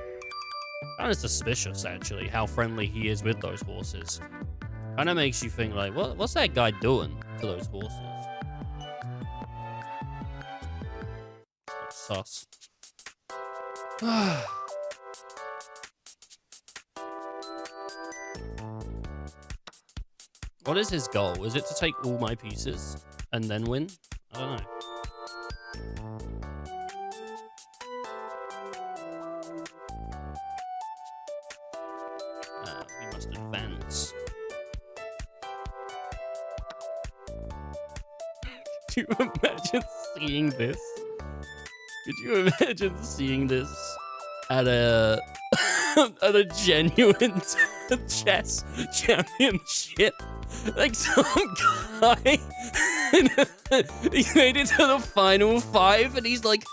Kind of suspicious, actually, how friendly he is with those horses. Kind of makes you think, like, what's that guy doing to those horses? Sus. What is his goal? Is it to take all my pieces and then win? I don't know. We must advance. Could you imagine seeing this? Could you imagine seeing this at a at a genuine chess championship? Like some guy, he made it to the final 5, and he's like,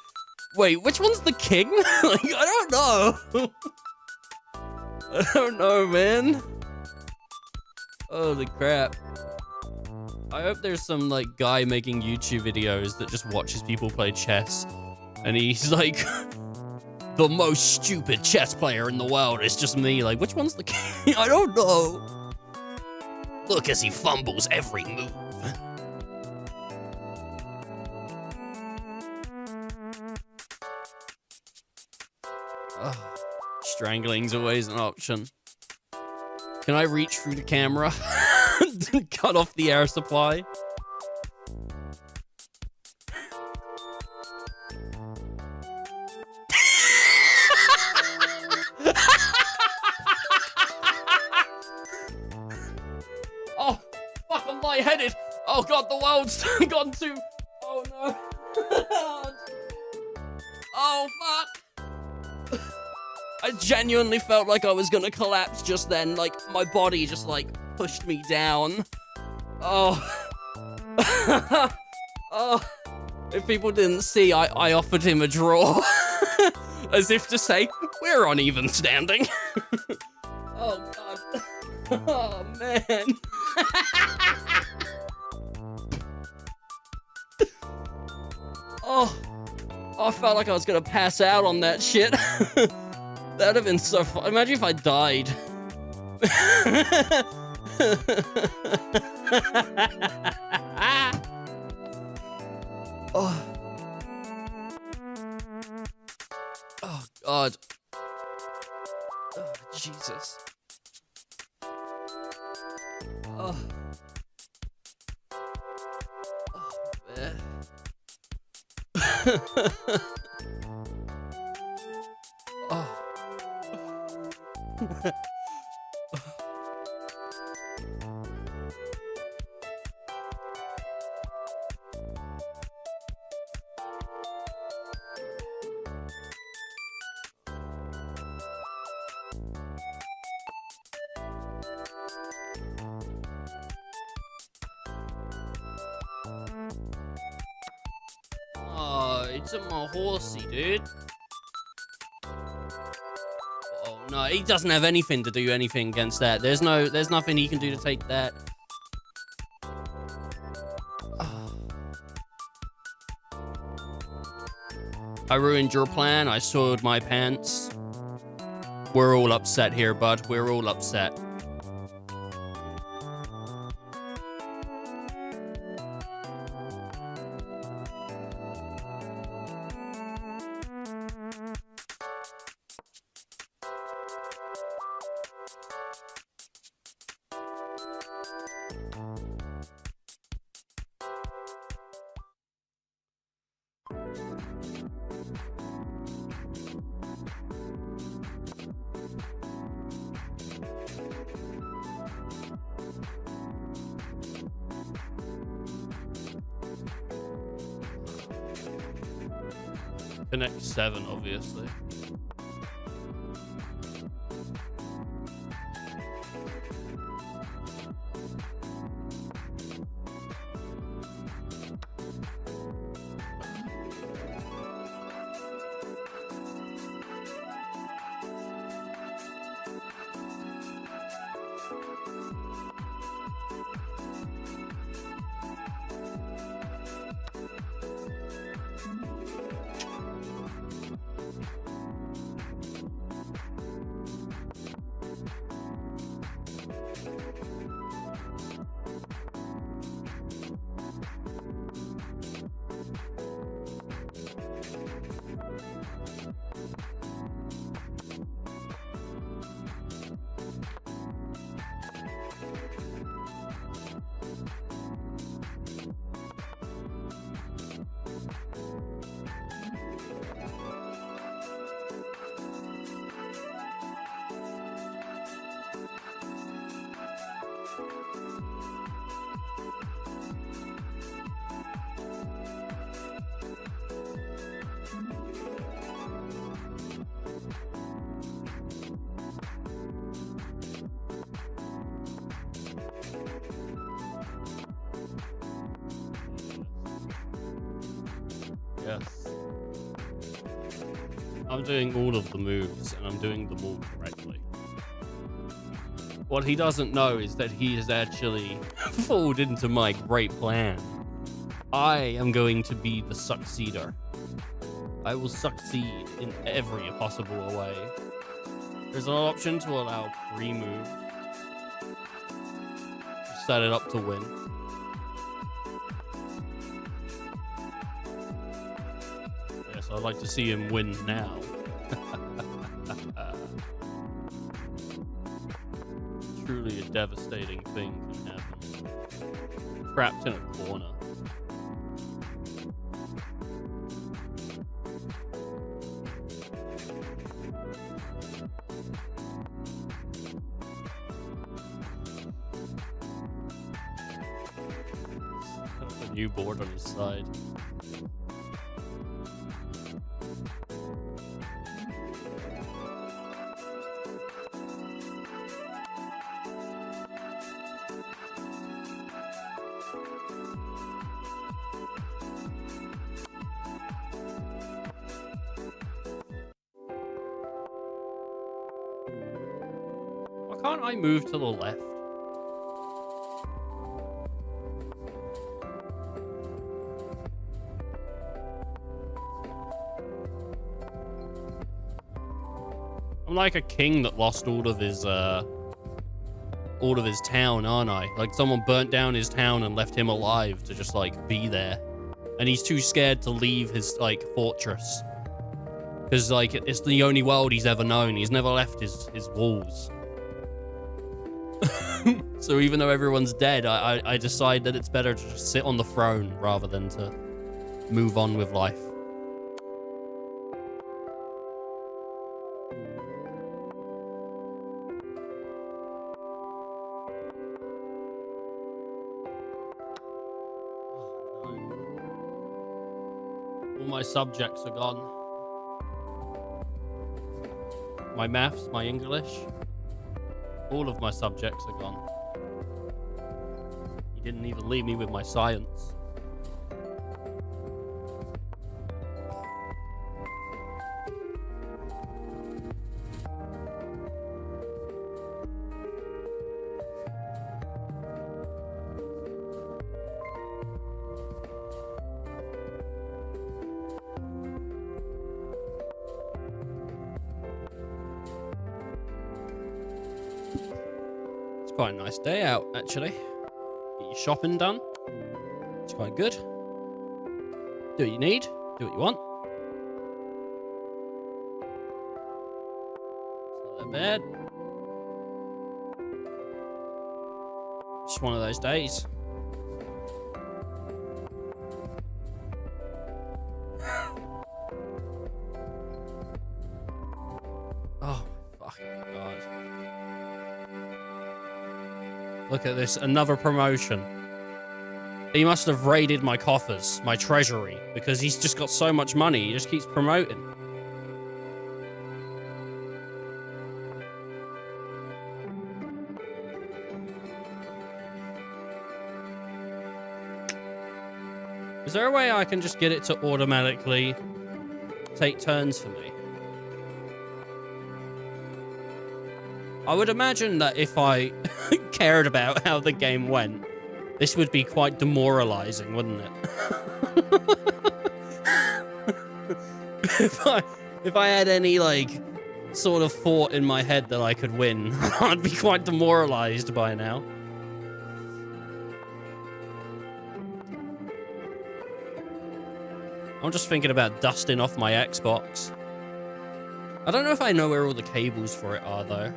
"Wait, which one's the king?" Like, I don't know. I don't know, man. Holy crap. I hope there's some, like, guy making YouTube videos that just watches people play chess. And he's like, the most stupid chess player in the world. It's just me. Like, which one's the king? I don't know. Look as he fumbles every move. Oh, strangling's always an option. Can I reach through the camera? Cut off the air supply? Oh, fuck, I'm lightheaded. Oh god, the world's gone to... Oh no. Oh fuck. I genuinely felt like I was gonna collapse just then. Like, my body just, like, pushed me down. Oh. Oh. If people didn't see, I offered him a draw. As if to say, we're on even standing. Oh, God. Oh, man. Oh. I felt like I was gonna pass out on that shit. That'd have been so fun. Imagine if I died. Oh. Oh, God. Oh, Jesus. Oh. Oh, man. Oh. Oh, it's my horsey, dude. Oh no, he doesn't have anything to do anything against that. There's nothing he can do to take that. Oh. I ruined your plan. I soiled my pants. We're all upset here, bud. We're all upset. Connect 7, obviously. Yes. I'm doing all of the moves, and I'm doing them all correctly. What he doesn't know is that he has actually fallen into my great plan. I am going to be the succeeder. I will succeed in every possible way. There's an option to allow pre-move. Set it up to win. Yes, I'd like to see him win now. Truly a devastating thing can happen. Trapped in a corner. A new board on his side. Why can't I move to the left? I'm like a king that lost all of his town, aren't I? Like someone burnt down his town and left him alive to just like be there. And he's too scared to leave his like fortress. Because like it's the only world he's ever known. He's never left his walls. So even though everyone's dead, I decide that it's better to just sit on the throne rather than to move on with life. All my subjects are gone. My maths, my English, all of my subjects are gone. He didn't even leave me with my science. It's quite a nice day out, actually. Get your shopping done. It's quite good. Do what you need. Do what you want. It's not that bad. Just one of those days. Oh, fucking God. Look at this. Another promotion. He must have raided my coffers, my treasury, because he's just got so much money. He just keeps promoting. Is there a way I can just get it to automatically take turns for me? I would imagine that if I cared about how the game went, this would be quite demoralizing, wouldn't it? If I had any, like, sort of thought in my head that I could win, I'd be quite demoralized by now. I'm just thinking about dusting off my Xbox. I don't know if I know where all the cables for it are, though.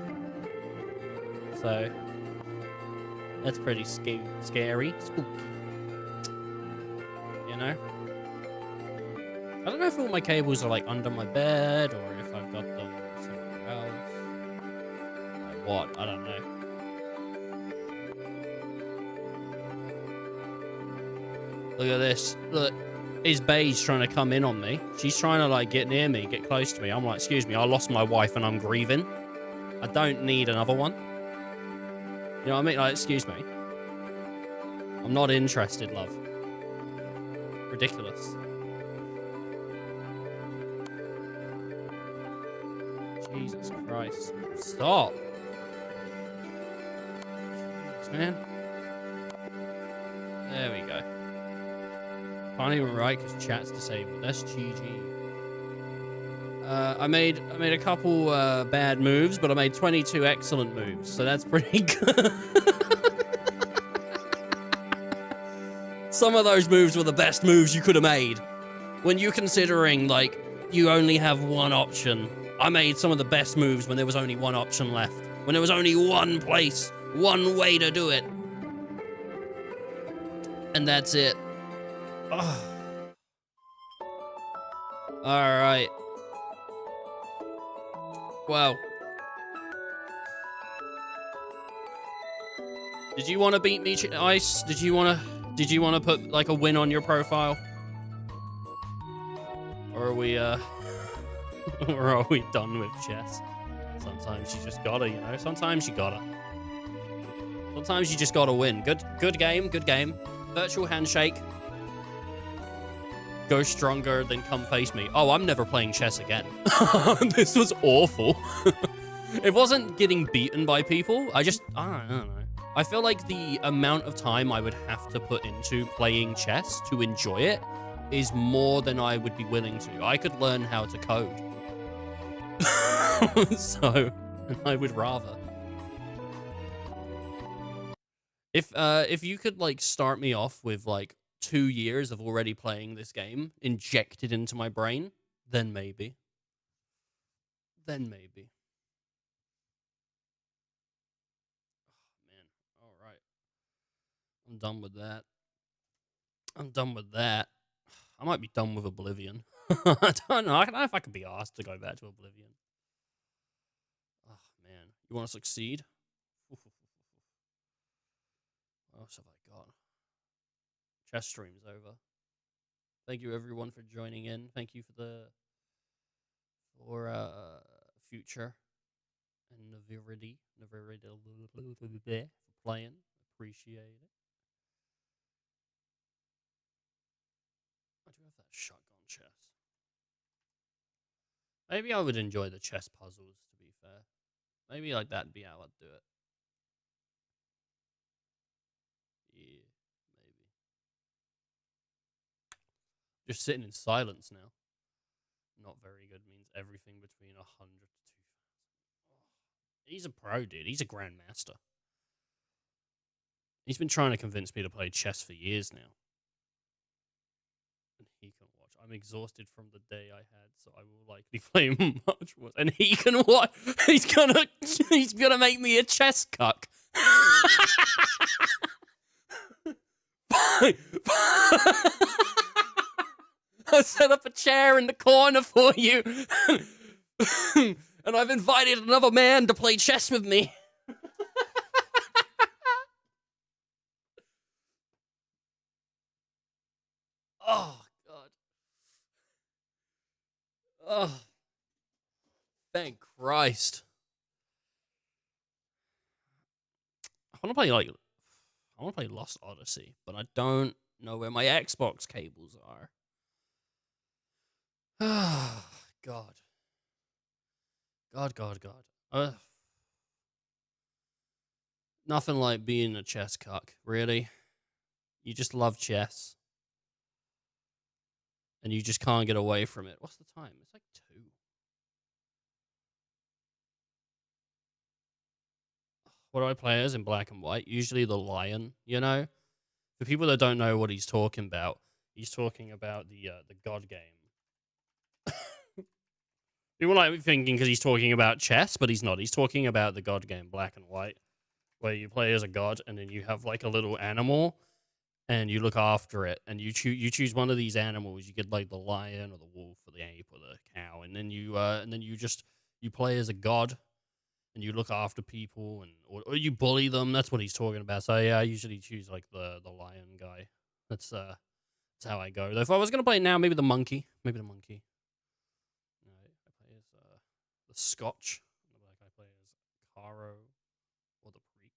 So, that's pretty scary. Spooky. You know? I don't know if all my cables are, like, under my bed, or if I've got them somewhere else. Like what? I don't know. Look at this. Look. His bae's trying to come in on me. She's trying to, like, get near me, get close to me. I'm like, excuse me, I lost my wife and I'm grieving. I don't need another one. You know what I mean? Like, excuse me. I'm not interested, love. Ridiculous. Jesus Christ. Stop. Jeez, man. There we go. Can't even write because chat's disabled. That's GG. I made a couple bad moves, but I made 22 excellent moves, so that's pretty good. Some of those moves were the best moves you could have made. When you're considering, like, you only have one option, I made some of the best moves when there was only one option left. When there was only one place, one way to do it. And that's it. Oh. All right. Well. Did you want to beat me, Ice? Did you want to put like a win on your profile? Or are we or are we done with chess? Sometimes you just gotta, you know. Sometimes you gotta. Sometimes you just gotta win. Good game. Virtual handshake. Go stronger, then come face me. Oh, I'm never playing chess again. This was awful. It wasn't getting beaten by people. I don't know. I feel like the amount of time I would have to put into playing chess to enjoy it is more than I would be willing to. I could learn how to code. So, I would rather. If you could, like, start me off with, like, 2 years of already playing this game injected into my brain, then maybe. Then maybe. Oh, man. All right. I'm done with that. I might be done with Oblivion. I don't know. I don't know if I could be asked to go back to Oblivion. Oh, man. You want to succeed? What else have I got? Chess stream's over. Thank you everyone for joining in. Thank you for Future and Navirity for playing. Appreciate it. I do have that shotgun chess. Maybe I would enjoy the chess puzzles, to be fair. Maybe like that'd be how I'd do it. Yeah, maybe. Just sitting in silence now. Not very good. Means everything between 100 to 2,000. Oh, he's a pro, dude. He's a grandmaster. He's been trying to convince me to play chess for years now. And he can watch. I'm exhausted from the day I had, so I will likely play much worse. And he can watch. He's gonna make me a chess cuck. I set up a chair in the corner for you. And I've invited another man to play chess with me. Oh, God. Oh. Thank Christ. I want to play Lost Odyssey, but I don't know where my Xbox cables are. Ah, God. God. Nothing like being a chess cuck, really. You just love chess. And you just can't get away from it. What's the time? It's like 2. What do I play as in black and white? Usually the lion, you know? For people that don't know what he's talking about, he's talking about the God game. People might be thinking because he's talking about chess, but he's not. He's talking about the God game, black and white, where you play as a god and then you have like a little animal and you look after it, and you choose one of these animals. You get like the lion or the wolf or the ape or the cow, and then you play as a god, and you look after people, and or you bully them. That's what he's talking about. So yeah, I usually choose like the lion guy. That's how I go. Though if I was gonna play it now, maybe the monkey. No, I play as the Scotch. Like I play as Caro or the Preak.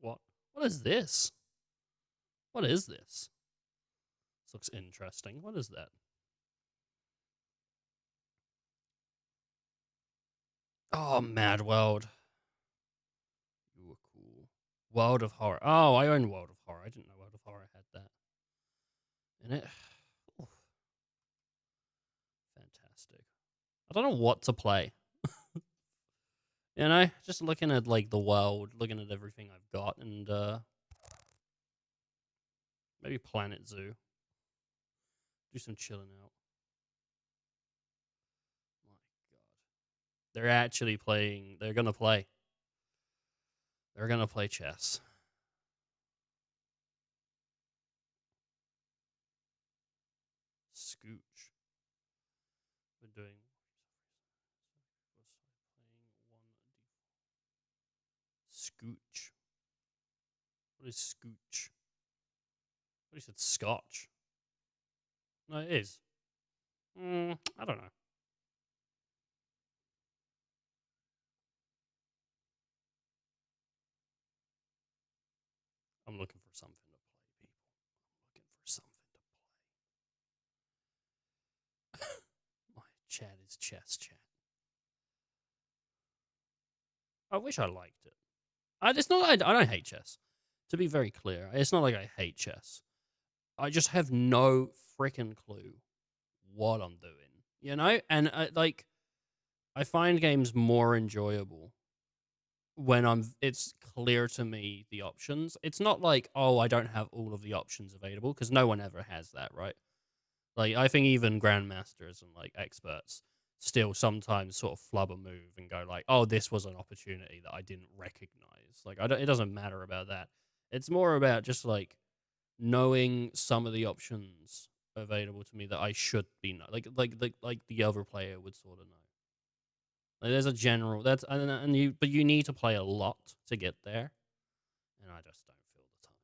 What is this? What is this? This looks interesting. What is that? Oh, Mad World. You were cool. World of Horror. Oh, I own World of Horror. I didn't know World of Horror had that in it. Oof. Fantastic. I don't know what to play. You know, just looking at like the world, looking at everything I've got, and maybe Planet Zoo. Do some chilling out. My God. They're actually playing. They're going to play. They're going to play chess. Scooch. We're doing. Scooch. What is Scooch? What he said, Scotch. No, it is. I don't know. I'm looking for something to play, people. I'm looking for something to play. My chat is chess chat. I wish I liked it. It's not. I don't hate chess. To be very clear, it's not like I hate chess. I just have no freaking clue what I'm doing, you know? And I find games more enjoyable when it's clear to me the options. It's not like, oh, I don't have all of the options available, because no one ever has that, right? Like, I think even grandmasters and like experts still sometimes sort of flub a move and go like, oh, this was an opportunity that I didn't recognize. Like, it doesn't matter about that. It's more about just like knowing some of the options available to me that I should be know, like the other player would sort of know. Like there's a general but you need to play a lot to get there, and I just don't feel the time.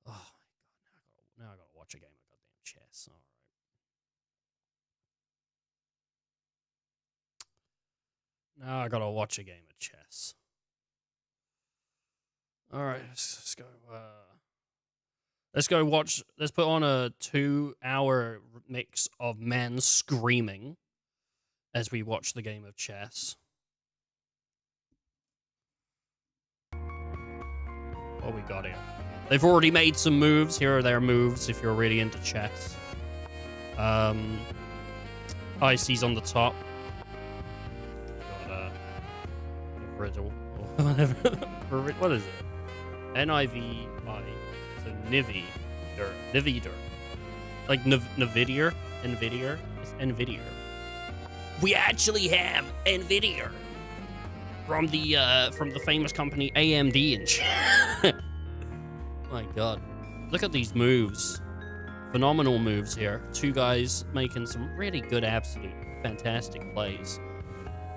Oh my God! Now I gotta watch a game of goddamn chess. All right. Now I gotta watch a game of chess. All right, let's go. Let's go watch. Let's put on a 2-hour mix of men screaming as we watch the game of chess. What we got here? They've already made some moves. Here are their moves if you're really into chess. Icy's on the top. Got a riddle or whatever. What is it? N-I-V-I. So Nivi. Nivider. Like Nvidia? Nvidia? It's Nvidia. We actually have Nvidia. From the famous company AMD and shit. My god. Look at these moves. Phenomenal moves here. Two guys making some really good, absolute fantastic plays.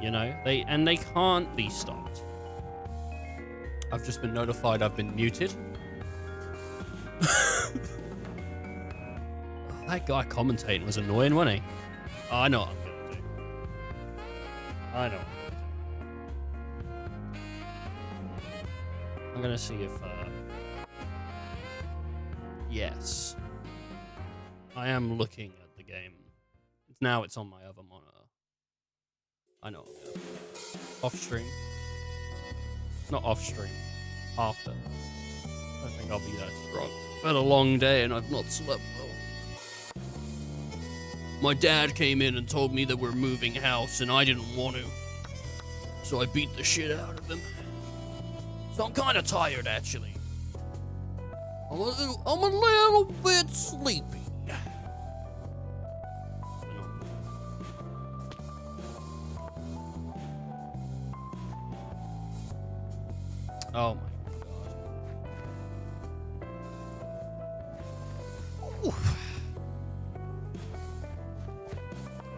You know, they can't be stopped. I've just been notified I've been muted. That guy commentating was annoying, wasn't he? Oh, I know what I'm gonna do. I know. I'm gonna see if yes. I am looking at the game. Now it's on my other monitor. I know. Off stream. Not off stream. After. I think I'll be that strong. I've had a long day and I've not slept well. My dad came in and told me that we're moving house and I didn't want to. So I beat the shit out of him. So I'm kind of tired actually. I'm a little bit sleepy. Oh my god. Oof.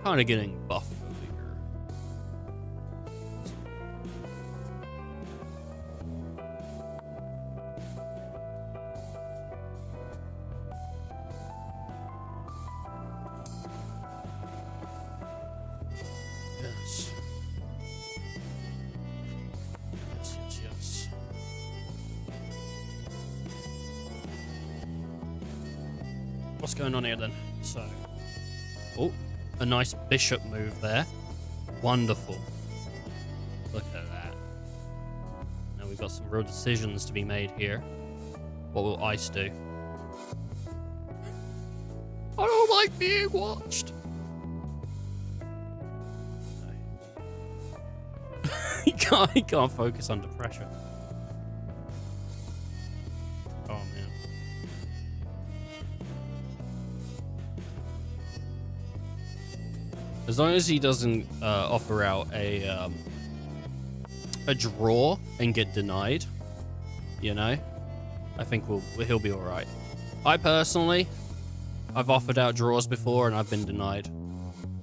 Kind of getting buff over here. Yes. Yes. What's going on here then? So, oh, a nice bishop move there. Wonderful. Look at that. Now we've got some real decisions to be made here. What will Ice do? I don't like being watched. He can't focus under pressure. Oh man. As long as he doesn't offer out a draw and get denied, you know, I think he'll be all right. I personally, I've offered out draws before and I've been denied.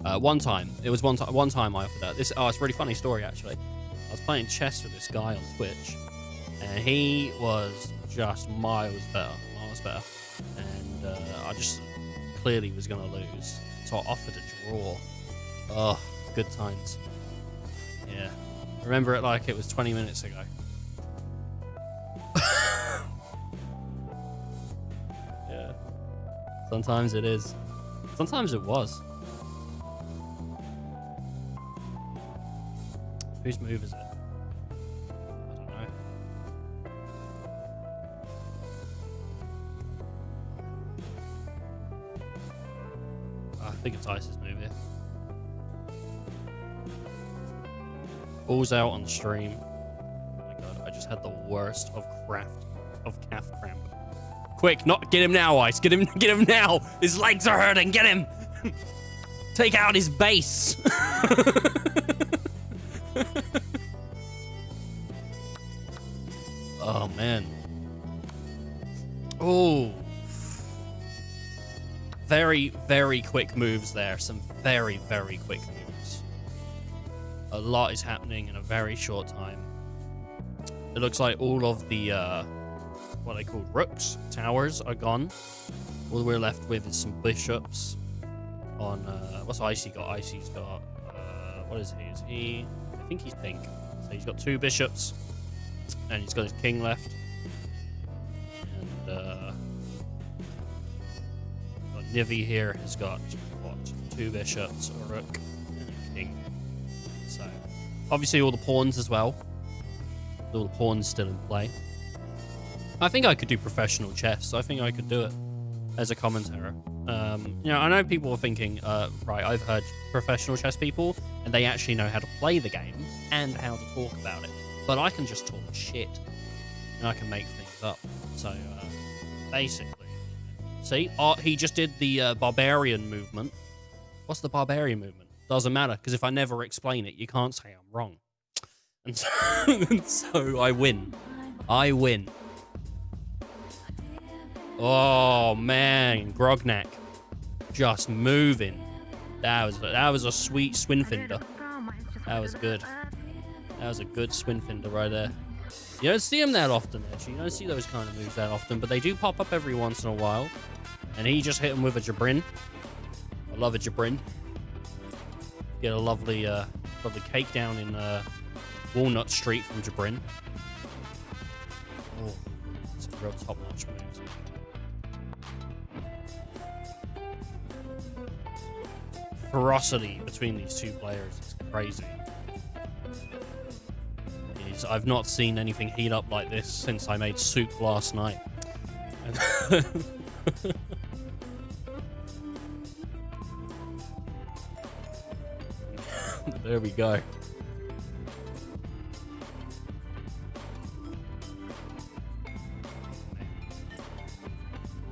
One time I offered out this. Oh, it's a really funny story actually. I was playing chess with this guy on Twitch, and he was just miles better, and I just clearly was gonna lose, so I offered a draw. Oh, good times. Yeah, remember it like it was 20 minutes ago. Yeah, sometimes it is, sometimes it was. Whose move is it? I don't know. I think it's Ice's move here. Balls out on stream. Oh my god, I just had the worst of calf cramp. Quick, get him now, Ice. Get him now. His legs are hurting. Get him. Take out his base. Oh man. Oh, very, very quick moves there. Some very, very quick moves. A lot is happening in a very short time. It looks like all of the what they call rooks, towers, are gone. All we're left with is some bishops on what's Icy got? Icy's got what is he? Is he, I think he's pink. So he's got 2 bishops, and he's got his king left. And Nivi here has got, what, 2 bishops, a rook, and a king. So, obviously all the pawns as well. All the pawns still in play. I think I could do professional chess. I think I could do it as a commentator. You know, I know people are thinking, right, I've heard professional chess people, and they actually know how to play the game and how to talk about it. But I can just talk shit, and I can make things moves up. So, basically, see, he just did the barbarian movement. What's the barbarian movement? Doesn't matter, because if I never explain it, you can't say I'm wrong. And so, and so I win. I win. Oh man, Grognak, just moving. That was a sweet Swinfinder. That was good. That was a good Swinfinder right there. You don't see them that often, actually. You don't see those kind of moves that often, but they do pop up every once in a while. And he just hit him with a Jabrin. I love a Jabrin. Get a lovely, lovely cake down in Walnut Street from Jabrin. Oh, some real top-notch moves. Ferocity between these two players is crazy. I've not seen anything heat up like this since I made soup last night. There we go.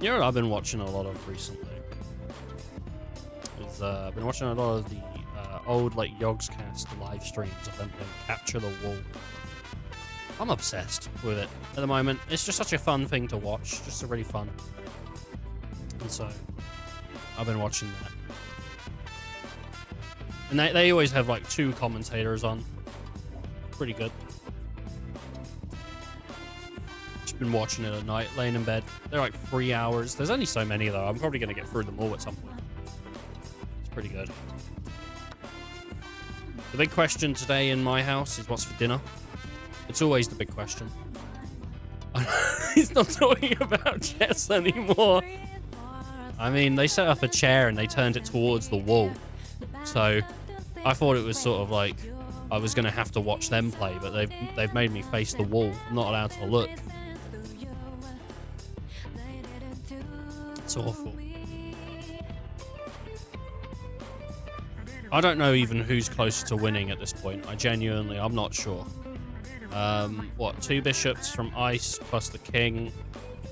You know what I've been watching a lot of recently? I've been watching a lot of the old like Yogscast live streams of them playing Capture the Wall. I'm obsessed with it at the moment. It's just such a fun thing to watch, just really fun. And so I've been watching that. And they always have like 2 commentators on. Pretty good. Just been watching it at night, laying in bed. They're like 3 hours. There's only so many though. I'm probably going to get through them all at some point. It's pretty good. The big question today in my house is what's for dinner. It's always the big question. He's not talking about chess anymore. I mean, they set up a chair and they turned it towards the wall. So I thought it was sort of like I was going to have to watch them play, but they've made me face the wall. I'm not allowed to look. It's awful. I don't know even who's closer to winning at this point. I'm not sure. What, 2 bishops from ice plus the king.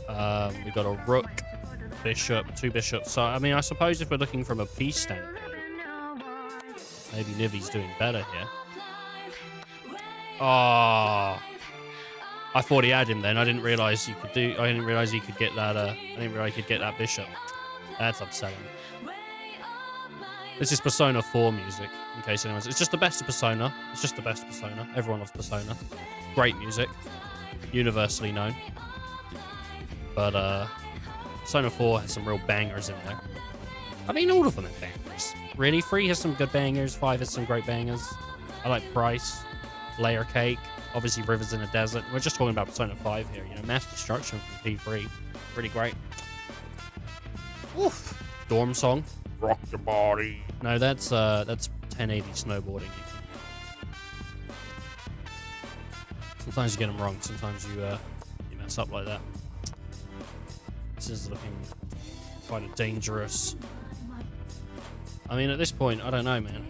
We've got a rook, bishop, 2 bishops. So, I mean, I suppose if we're looking from a peace standpoint, maybe Nivi's doing better here. Oh, I thought he had him then. I didn't realize he could get that. I didn't realize he could get that bishop. That's upsetting. This is Persona 4 music, in case anyone's... It's just the best of Persona. It's just the best of Persona. Everyone loves Persona. Great music. Universally known. But, Persona 4 has some real bangers in there. I mean, all of them have bangers. Really? 3 has some good bangers. 5 has some great bangers. I like Price. Layer Cake. Obviously, Rivers in a Desert. We're just talking about Persona 5 here. You know, Mass Destruction from P3. Pretty great. Oof. Dorm Song. Rock your body. No, that's 1080 snowboarding. Sometimes you get them wrong. Sometimes you mess up like that. This is looking quite a dangerous. I mean, at this point, I don't know, man.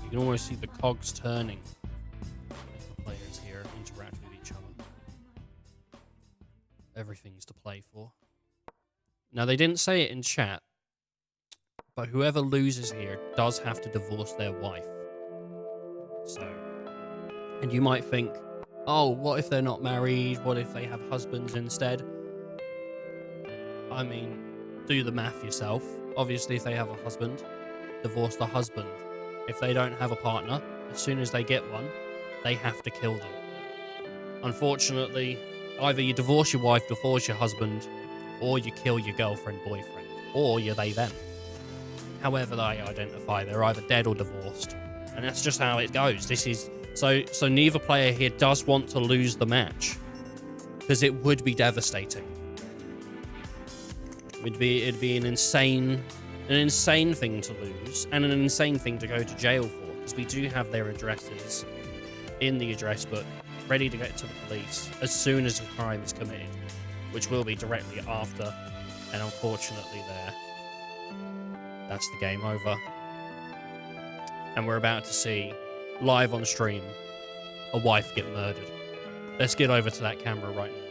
You can almost see the cogs turning. Players here interact with each other. Everything's to play for. Now, they didn't say it in chat, but whoever loses here does have to divorce their wife. So, and you might think, oh, what if they're not married? What if they have husbands instead? I mean, do the math yourself. Obviously, if they have a husband, divorce the husband. If they don't have a partner, as soon as they get one, they have to kill them. Unfortunately, either you divorce your wife, divorce your husband, or you kill your girlfriend, boyfriend, or you're they, them. However they identify, they're either dead or divorced. And that's just how it goes. This is so neither player here does want to lose the match, because it would be devastating. It'd be an insane thing to lose, and an insane thing to go to jail for, because we do have their addresses in the address book, ready to get to the police as soon as a crime is committed, which will be directly after, and unfortunately that's the game over. And we're about to see, live on stream, a wife get murdered. Let's get over to that camera right now.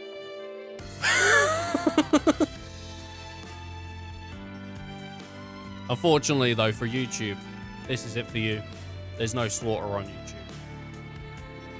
Unfortunately, though, for YouTube, this is it for you. There's no slaughter on YouTube.